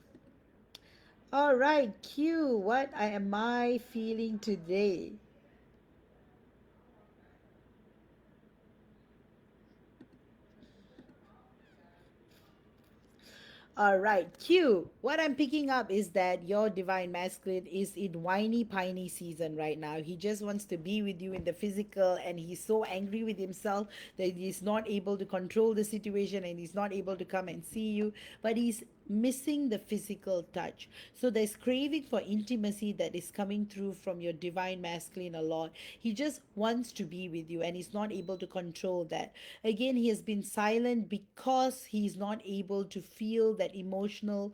All right, Q, what am I feeling today? All right, Q. What I'm picking up is that your divine masculine is in whiny piney season right now. He just wants to be with you in the physical, and he's so angry with himself that he's not able to control the situation, and he's not able to come and see you, but he's missing the physical touch. So there's craving for intimacy that is coming through from your divine masculine a lot. He just wants to be with you, and he's not able to control that. Again, he has been silent because he's not able to feel that emotional,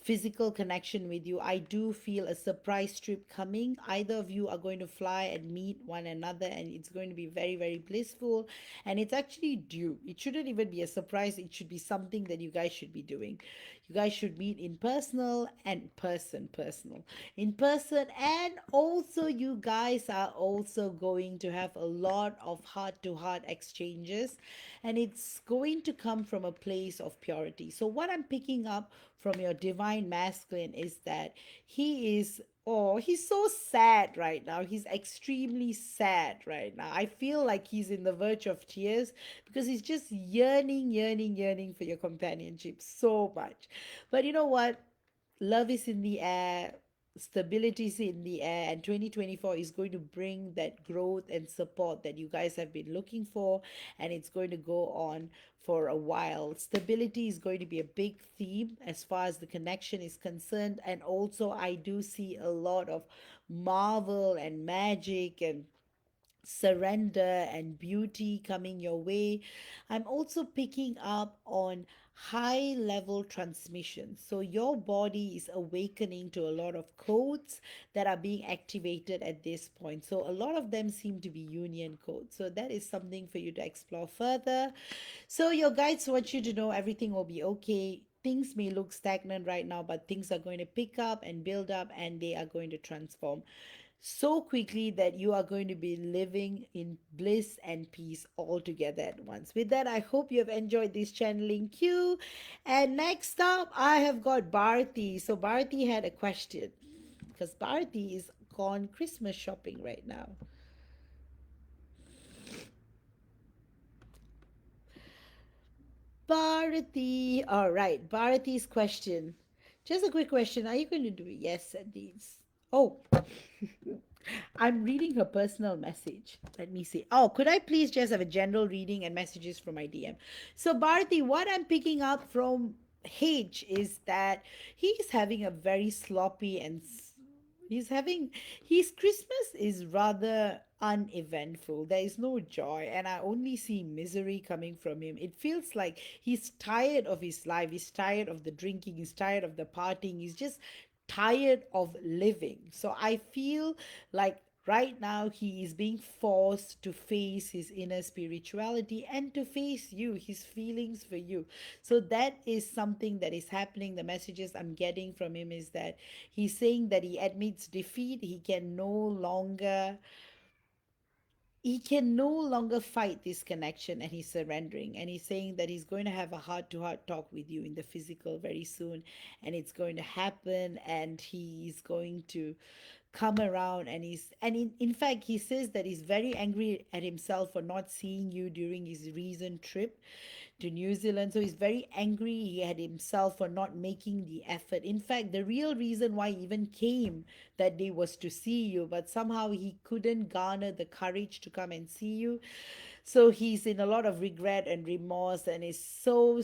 physical connection with you. I do feel a surprise trip coming. Either of you are going to fly and meet one another, and it's going to be very blissful. And it's actually due. It shouldn't even be a surprise, it should be something that you guys should be doing. You guys should meet in personal and personal. In person, and also you guys are also going to have a lot of heart to heart exchanges, and it's going to come from a place of purity. So what I'm picking up from your divine masculine is that he is, oh, he's so sad right now. He's extremely sad right now. I feel like he's in the verge of tears because he's just yearning for your companionship so much. But you know what? Love is in the air, stability is in the air, and 2024 is going to bring that growth and support that you guys have been looking for, and it's going to go on for a while. Stability is going to be a big theme as far as the connection is concerned, and also I do see a lot of marvel and magic and surrender and beauty coming your way. I'm also picking up on high level transmission. So your body is awakening to a lot of codes that are being activated at this point. So a lot of them seem to be union codes. So that is something for you to explore further. So your guides want you to know everything will be okay. Things may look stagnant right now, but things are going to pick up and build up, and they are going to transform so quickly that you are going to be living in bliss and peace all together at once. With that, I hope you have enjoyed this channeling Q. And next up, I have got Bharti. So Bharti had a question because Bharti is gone Christmas shopping right now. Bharati. All right, Bharati's question. Just a quick question. Are you going to do yes at these? Oh, I'm reading her personal message. Let me see. Oh, could I please just have a general reading and messages from my DM? So, Bharati, what I'm picking up from H is that he's having a very sloppy and he's having his Christmas is rather uneventful. There is no joy, and I only see misery coming from him. It feels like he's tired of his life, he's tired of the drinking, he's tired of the partying, he's just tired of living. So I feel like right now he is being forced to face his inner spirituality and to face you, his feelings for you. So that is something that is happening. The messages I'm getting from him is that he's saying that he admits defeat. He can no longer fight this connection, and he's surrendering, and he's saying that he's going to have a heart to heart talk with you in the physical very soon, and it's going to happen, and he's going to come around, and in fact he says that he's very angry at himself for not seeing you during his recent trip to New Zealand. So he's very angry at himself for not making the effort. In fact, the real reason why he even came that day was to see you, but somehow he couldn't garner the courage to come and see you. So he's in a lot of regret and remorse, and is so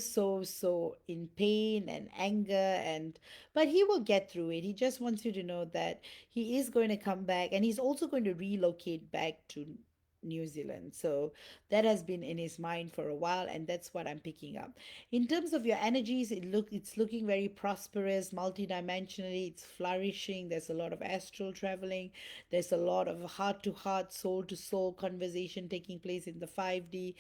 in pain and anger, and but he will get through it. He just wants you to know that he is going to come back, and he's also going to relocate back to New Zealand. So that has been in his mind for a while, and that's what I'm picking up. In terms of your energies, it's looking very prosperous, multidimensionally. It's flourishing. There's a lot of astral traveling. There's a lot of heart to heart, soul to soul conversation taking place in the 5D.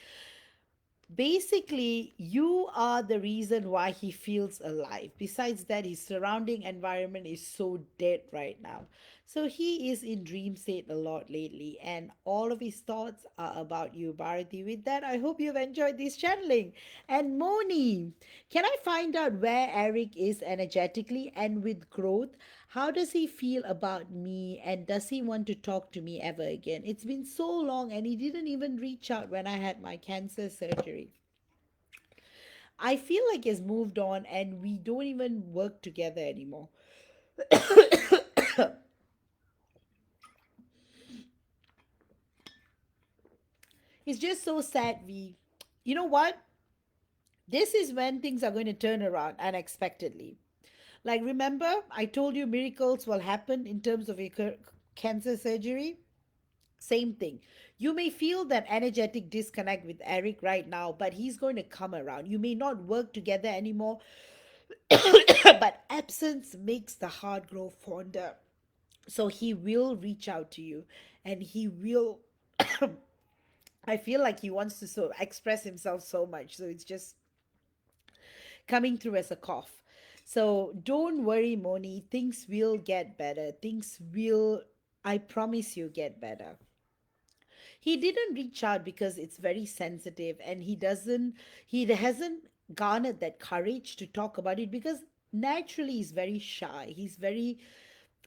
Basically, you are the reason why he feels alive. Besides that, his surrounding environment is so dead right now. So he is in dream state a lot lately, and all of his thoughts are about you, Bharati. With that, I hope you've enjoyed this channeling. And Moni, can I find out where Eric is energetically and with growth? How does he feel about me, and does he want to talk to me ever again? It's been so long, and he didn't even reach out when I had my cancer surgery. I feel like he's moved on, and we don't even work together anymore. It's just so sad. You know what? This is when things are going to turn around unexpectedly. Like, remember, I told you miracles will happen in terms of your cancer surgery? Same thing. You may feel that energetic disconnect with Eric right now, but he's going to come around. You may not work together anymore, but absence makes the heart grow fonder. So he will reach out to you, and he will. I feel like he wants to so express himself so much, so it's just coming through as a cough. So don't worry, Moni. Things will get better. Things will, I promise you, get better. He didn't reach out because it's very sensitive, and he hasn't garnered that courage to talk about it because naturally he's very shy.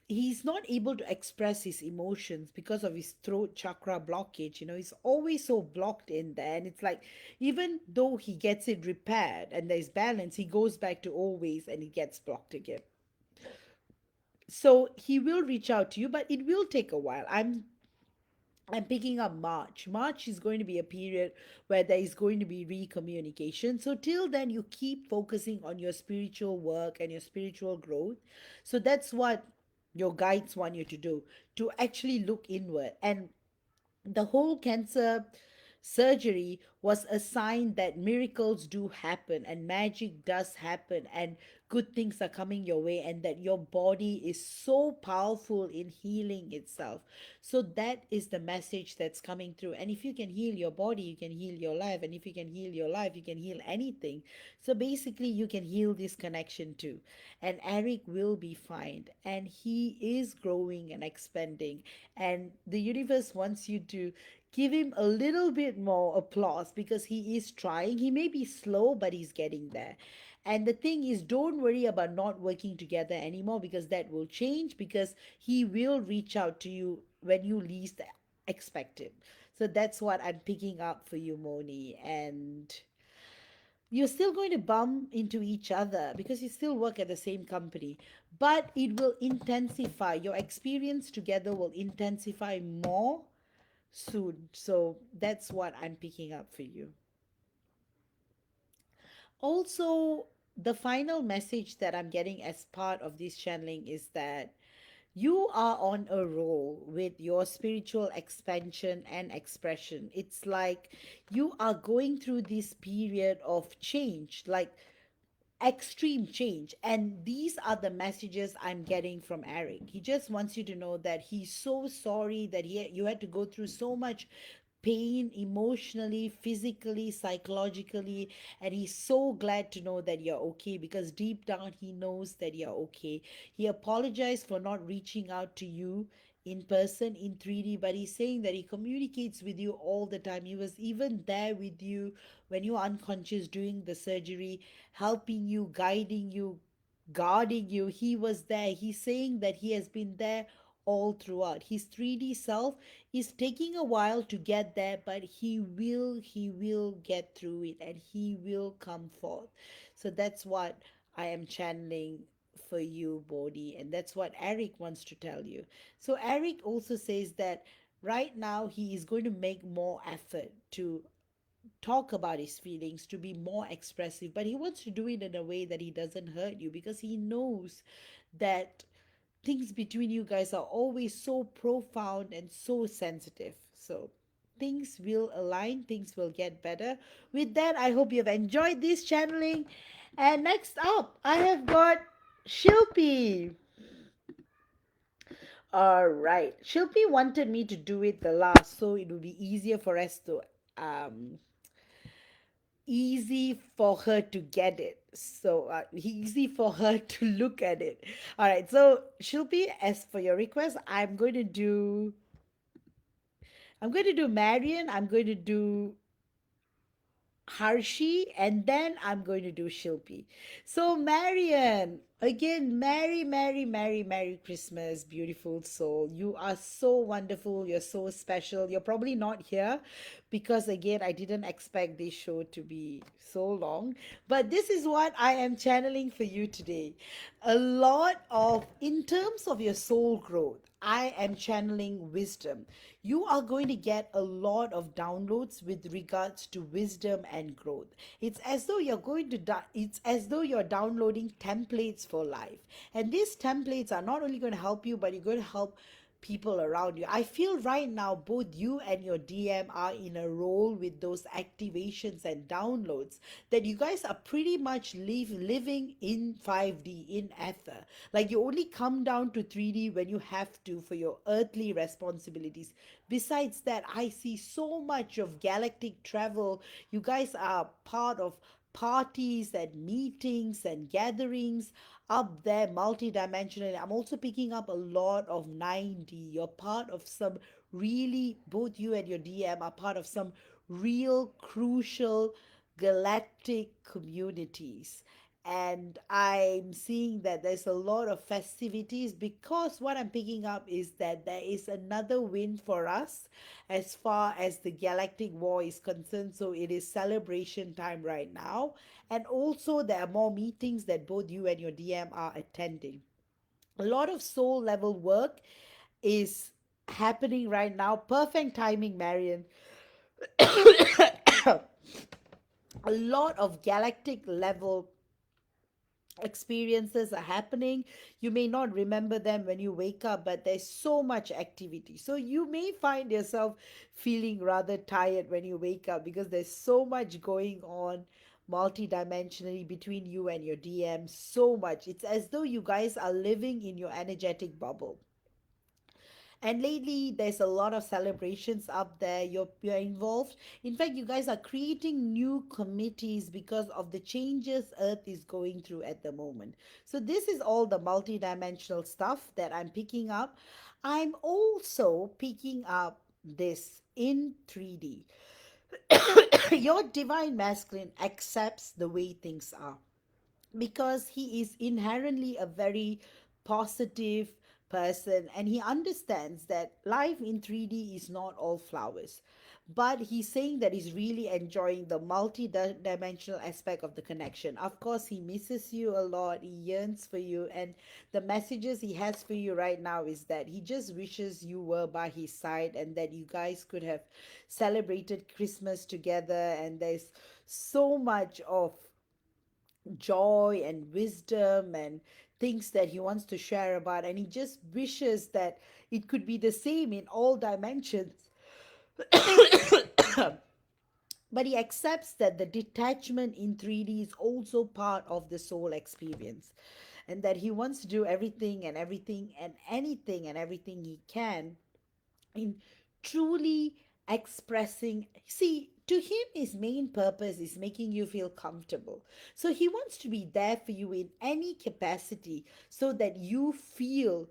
He's not able to express his emotions because of his throat chakra blockage. He's always so blocked in there, and it's like even though he gets it repaired and there's balance, he goes back to always and he gets blocked again. So he will reach out to you, but it will take a while. I'm picking up March. March is going to be a period where there is going to be recommunication. So till then, you keep focusing on your spiritual work and your spiritual growth. So that's what your guides want you to do, to actually look inward. And the whole cancer surgery was a sign that miracles do happen and magic does happen and good things are coming your way, and that your body is so powerful in healing itself. So that is the message that's coming through. And if you can heal your body, you can heal your life, and if you can heal your life, you can heal anything. So basically, you can heal this connection too. And Eric will be fine, and he is growing and expanding, and the universe wants you to give him a little bit more applause because he is trying. He may be slow, but he's getting there. And the thing is, don't worry about not working together anymore because that will change, because he will reach out to you when you least expect it. So that's what I'm picking up for you, Moni. And you're still going to bump into each other because you still work at the same company, but it will intensify. Your experience together will intensify more soon. So that's what I'm picking up for you. Also, the final message that I'm getting as part of this channeling is that you are on a roll with your spiritual expansion and expression. It's like you are going through this period of change, like extreme change. And these are the messages I'm getting from Eric. He just wants you to know that he's so sorry that you had to go through so much pain emotionally, physically, psychologically, and he's so glad to know that you're okay, because deep down he knows that you're okay. He apologized for not reaching out to you in person in 3D, but he's saying that he communicates with you all the time. He was even there with you when you were unconscious during the surgery, helping you, guiding you, guarding you. He was there. He's saying that he has been there all throughout. His 3D self is taking a while to get there, but he will get through it, and he will come forth. So that's what I am channeling for you, Bodhi, and that's what Eric wants to tell you. So Eric also says that right now he is going to make more effort to talk about his feelings, to be more expressive, but he wants to do it in a way that he doesn't hurt you, because he knows that things between you guys are always so profound and so sensitive. So things will align, things will get better. With that, I hope you've enjoyed this channeling. And next up, I have got Shilpi. All right. Shilpi wanted me to do it the last, so it would be um easy for her to get it. So easy for her to look at it. All right. So Shilpi, as for your request, I'm going to do Marion. I'm going to do Harshi, and then I'm going to do Shilpi. So, Marian, again, Merry Christmas, beautiful soul. You are so wonderful. You're so special. You're probably not here because, again, I didn't expect this show to be so long. But this is what I am channeling for you today. A lot of, in terms of your soul growth, I am channeling wisdom. You are going to get a lot of downloads with regards to wisdom and growth. It's as though you're downloading templates for life. And these templates are not only going to help you, but you're going to help people around you. I feel right now both you and your DM are in a role with those activations and downloads that you guys are pretty much living in 5D, in ether. Like you only come down to 3D when you have to for your earthly responsibilities. Besides that, I see so much of galactic travel. You guys are part of parties and meetings and gatherings up there multidimensionally. I'm also picking up a lot of 9D. You're part of some really, both you and your DM are part of some real crucial galactic communities. And I'm seeing that there's a lot of festivities because what I'm picking up is that there is another win for us as far as the galactic war is concerned. So it is celebration time right now. And also, there are more meetings that both you and your DM are attending. A lot of soul level work is happening right now. Perfect timing, Marion. A lot of galactic level experiences are happening. You may not remember them when you wake up, but there's so much activity. So you may find yourself feeling rather tired when you wake up because there's so much going on multidimensionally between you and your DM. So much. It's as though you guys are living in your energetic bubble. And lately, there's a lot of celebrations up there. You're involved. In fact, you guys are creating new committees because of the changes Earth is going through at the moment. So this is all the multidimensional stuff that I'm picking up. I'm also picking up this in 3D. Your divine masculine accepts the way things are because he is inherently a very positive person and he understands that life in 3D is not all flowers. But he's saying that he's really enjoying the multi-dimensional aspect of the connection. Of course, he misses you a lot. He yearns for you. And the messages he has for you right now is that he just wishes you were by his side and that you guys could have celebrated Christmas together. And there's so much of joy and wisdom and things that he wants to share about, and he just wishes that it could be the same in all dimensions. But he accepts that the detachment in 3D is also part of the soul experience, and that he wants to do everything and anything and everything he can in truly expressing. See, to him, his main purpose is making you feel comfortable. So he wants to be there for you in any capacity so that you feel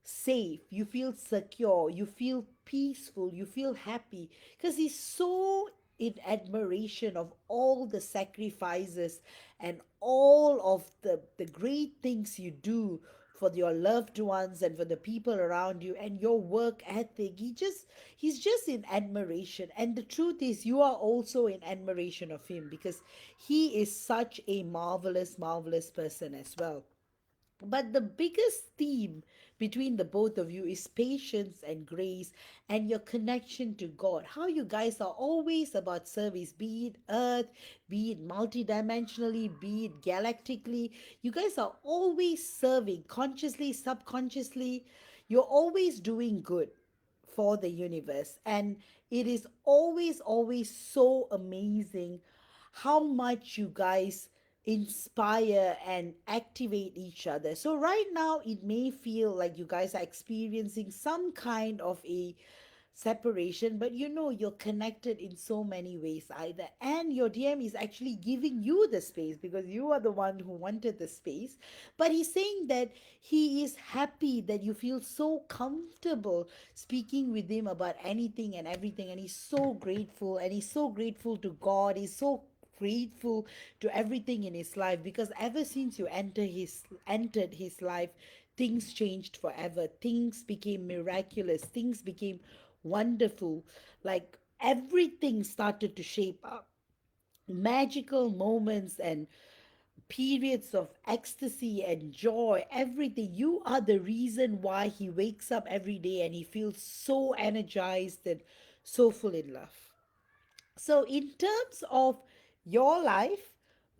safe, you feel secure, you feel peaceful, you feel happy because he's so in admiration of all the sacrifices and all of the great things you do for your loved ones and for the people around you and your work ethic. He's just in admiration, and the truth is you are also in admiration of him because he is such a marvelous person as well. But the biggest theme between the both of you is patience and grace and your connection to God. How you guys are always about service, be it earth, be it multidimensionally, be it galactically. You guys are always serving consciously, subconsciously. You're always doing good for the universe. And it is always, always so amazing how much you guys inspire and activate each other. So, right now, it may feel like you guys are experiencing some kind of a separation, but you know you're connected in so many ways either, and your DM is actually giving you the space because you are the one who wanted the space. But he's saying that he is happy that you feel so comfortable speaking with him about anything and everything, and he's so grateful, and he's so grateful to God, he's so grateful to everything in his life, because ever since you entered his life, things changed forever. Things became miraculous, things became wonderful. Like everything started to shape up. Magical moments and periods of ecstasy and joy, everything. You are the reason why he wakes up every day and he feels so energized and so full in love. So, in terms of your life,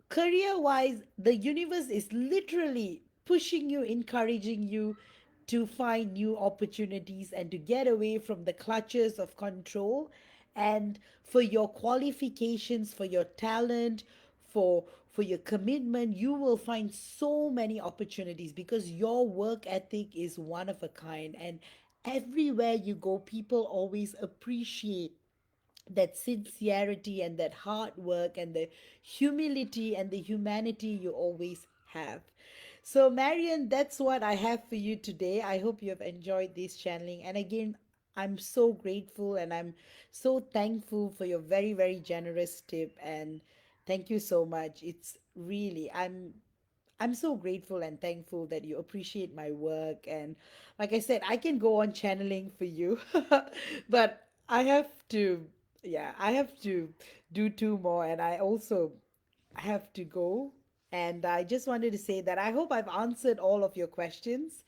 career wise, the universe is literally pushing you, encouraging you to find new opportunities and to get away from the clutches of control. And for your qualifications, for your talent, for your commitment, you will find so many opportunities because your work ethic is one of a kind. And everywhere you go, people always appreciate that sincerity and that hard work and the humility and the humanity you always have. So, Marian, that's what I have for you today. I hope you have enjoyed this channeling. And again, I'm so grateful and I'm so thankful for your very, very generous tip. And thank you so much. It's really, I'm so grateful and thankful that you appreciate my work. And like I said, I can go on channeling for you, but I have to, yeah, I have to do two more. And I also have to go. And I just wanted to say that I hope I've answered all of your questions.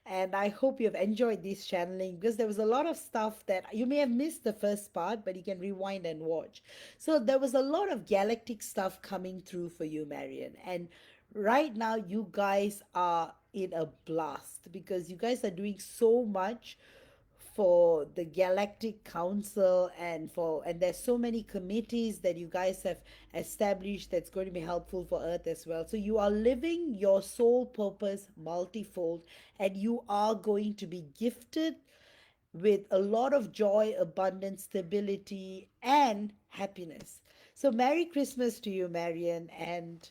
And I hope you've enjoyed this channeling because there was a lot of stuff that you may have missed the first part, but you can rewind and watch. So there was a lot of galactic stuff coming through for you, Marion. And right now, you guys are in a blast because you guys are doing so much for the Galactic Council, and there's so many committees that you guys have established that's going to be helpful for Earth as well. So you are living your soul purpose multifold, and you are going to be gifted with a lot of joy, abundance, stability, and happiness. So Merry Christmas to you, Marian, and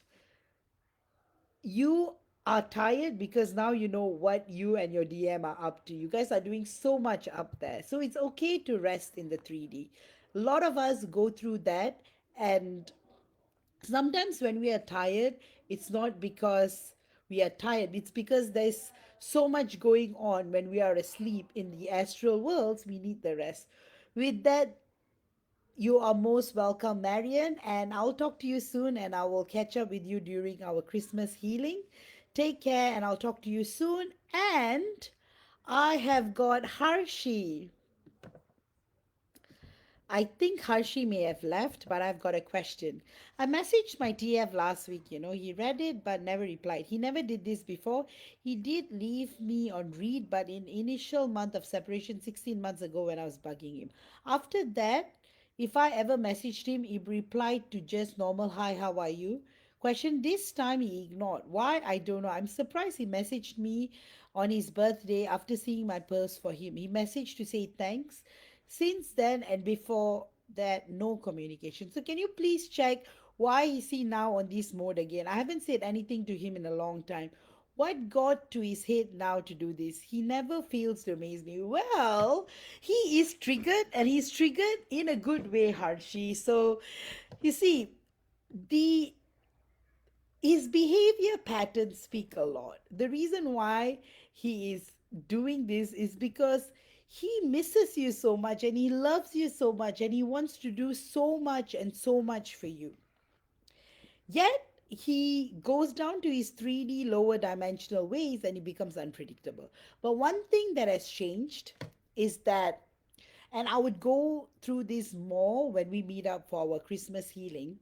you are tired because now you know what you and your DM are up to. You guys are doing so much up there. So it's okay to rest in the 3D. A lot of us go through that, and sometimes when we are tired, it's not because we are tired, it's because there's so much going on when we are asleep in the astral worlds. We need the rest. With that, you are most welcome, Marian, and I'll talk to you soon and I will catch up with you during our Christmas healing. Take care and I'll talk to you soon. And I have got Harshi. I think Harshi may have left, but I've got a question. I messaged my TF last week, he read it but never replied. He never did this before. He did leave me on read, but in initial month of separation 16 months ago when I was bugging him. After that, if I ever messaged him, he replied to just normal hi, how are you? Question. This time he ignored. Why? I don't know. I'm surprised he messaged me on his birthday after seeing my post for him. He messaged to say thanks. Since then and before that, no communication. So can you please check why is he now on this mode again? I haven't said anything to him in a long time. What got to his head now to do this? He never fails to amaze me. Well, he is triggered, and he's triggered in a good way, Harshi. So you see, the his behavior patterns speak a lot. The reason why he is doing this is because he misses you so much and he loves you so much and he wants to do so much and so much for you. Yet he goes down to his 3D lower dimensional ways and he becomes unpredictable. But one thing that has changed is that, and I would go through this more when we meet up for our Christmas healing,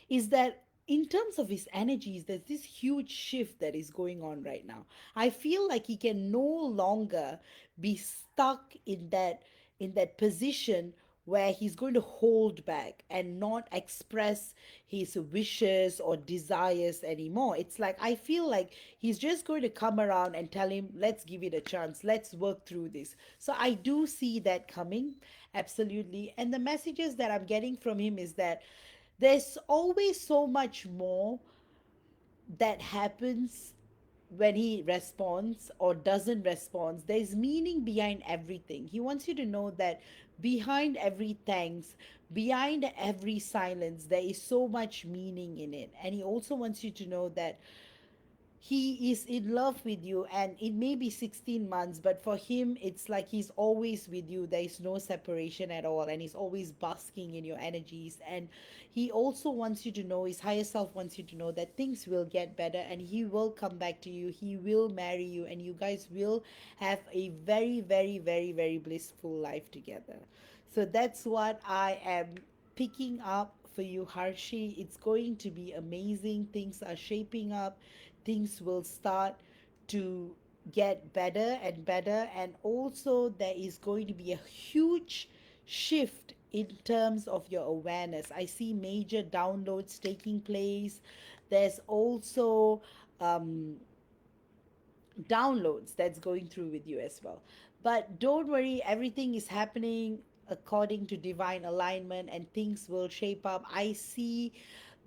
is that in terms of his energies, there's this huge shift that is going on right now. I feel like he can no longer be stuck in that position where he's going to hold back and not express his wishes or desires anymore. It's like I feel like he's just going to come around and tell him, let's give it a chance, let's work through this. So I do see that coming, absolutely. And the messages that I'm getting from him is that there's always so much more that happens when he responds or doesn't respond. There's meaning behind everything. He wants you to know that behind every thanks, behind every silence, there is so much meaning in it. And he also wants you to know that he is in love with you, and it may be 16 months, but for him it's like he's always with you. There is no separation at all, and he's always basking in your energies. And he also wants you to know, his higher self wants you to know that things will get better, and he will come back to you, he will marry you, and you guys will have a very, very, very, very blissful life together. So that's what I am picking up for you, Harshi. It's going to be amazing. Things are shaping up. Things will start to get better and better. And also, there is going to be a huge shift in terms of your awareness. I see major downloads taking place. There's also um, downloads that's going through with you as well. But don't worry, everything is happening according to divine alignment, and things will shape up. I see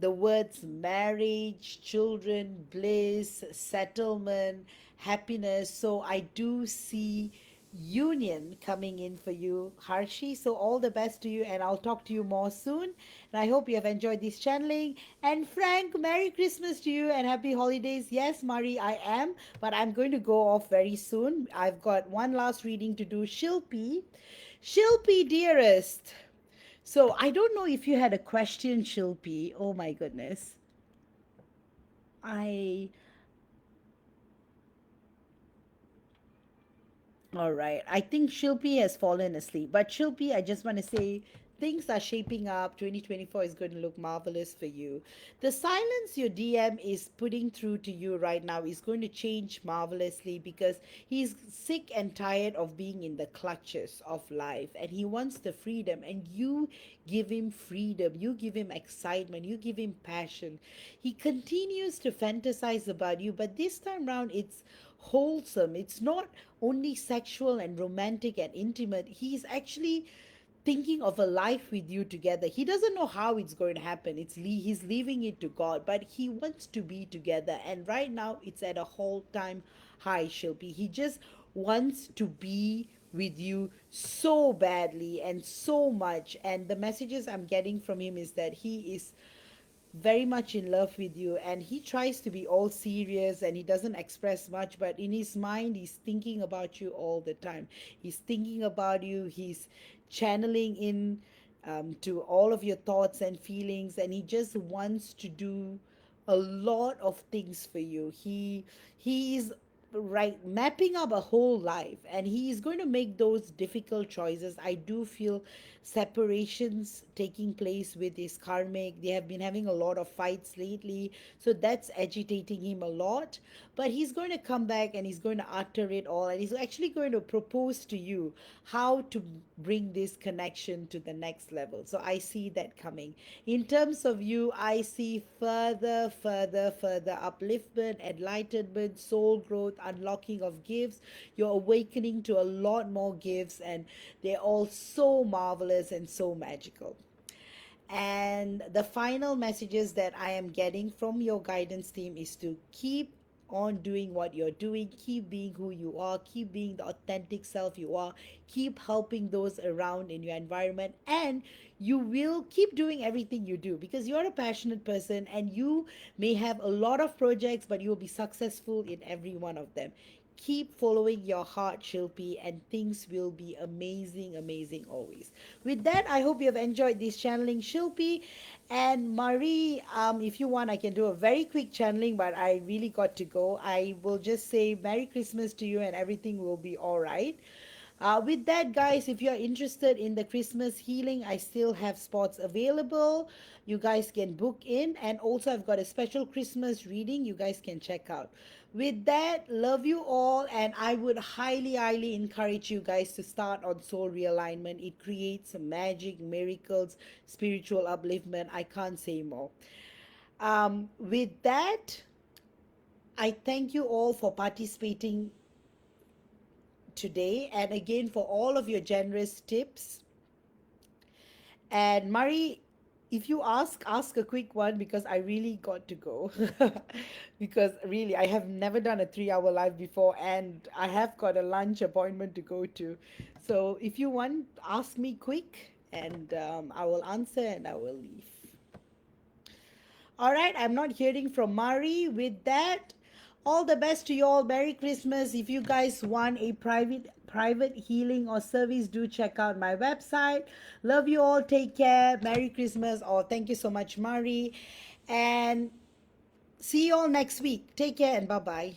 the words marriage, children, bliss, settlement, happiness. So I do see union coming in for you, Harshi. So all the best to you, and I'll talk to you more soon. And I hope you have enjoyed this channeling. And Frank, Merry Christmas to you and Happy Holidays. Yes, Mari, I am, but I'm going to go off very soon. I've got one last reading to do. Shilpi, Shilpi, dearest. So I don't know if you had a question, Shilpi. Oh my goodness. I All right. I think Shilpi has fallen asleep. But Shilpi, I just want to say things are shaping up. 2024 is going to look marvelous for you. The silence your DM is putting through to you right now is going to change marvelously because he's sick and tired of being in the clutches of life, and he wants the freedom. And you give him freedom, you give him excitement, you give him passion. He continues to fantasize about you, but this time round it's wholesome. It's not only sexual and romantic and intimate. He's actually thinking of a life with you together. He doesn't know how it's going to happen. He's leaving it to God, but he wants to be together. And right now, it's at a whole time high, Shilpi. He just wants to be with you so badly and so much. And the messages I'm getting from him is that he is very much in love with you, and he tries to be all serious and he doesn't express much, but in his mind he's thinking about you all the time. He's thinking about you, he's channeling in to all of your thoughts and feelings, and he just wants to do a lot of things for you. He is right mapping up a whole life, and he is going to make those difficult choices. I do feel separations taking place with his karmic. They have been having a lot of fights lately, so that's agitating him a lot. But he's going to come back and he's going to utter it all, and he's actually going to propose to you how to bring this connection to the next level. So I see that coming. In terms of you, I see further upliftment, enlightenment, soul growth, unlocking of gifts. You're awakening to a lot more gifts, and they're all so marvelous and so magical. And the final messages that I am getting from your guidance team is to keep on doing what you're doing, keep being who you are, keep being the authentic self you are, keep helping those around in your environment, and you will keep doing everything you do because you're a passionate person, and you may have a lot of projects, but you'll be successful in every one of them. Keep following your heart, Shilpi, and things will be amazing, amazing always. With that, I hope you have enjoyed this channeling, Shilpi. And Marie, if you want, I can do a very quick channeling, but I really got to go. I will just say Merry Christmas to you, and everything will be all right. With that, guys, if you're interested in the Christmas healing, I still have spots available. You guys can book in, and also I've got a special Christmas reading you guys can check out. With that, love you all, and I would highly, highly encourage you guys to start on soul realignment. It creates magic, miracles, spiritual upliftment. I can't say more. With that, I thank you all for participating today, and again for all of your generous tips. And Murray, if you ask a quick one, because I really got to go. Because really, I have never done a 3 hour live before, and I have got a lunch appointment to go to. So if you want, ask me quick, and I will answer and I will leave. All right, I'm not hearing from Mari. With that, all the best to you all. Merry Christmas. If you guys want a private healing or service, do check out my website. Love you all. Take care. Merry Christmas. Or thank you so much, Mari. And see you all next week. Take care and bye bye.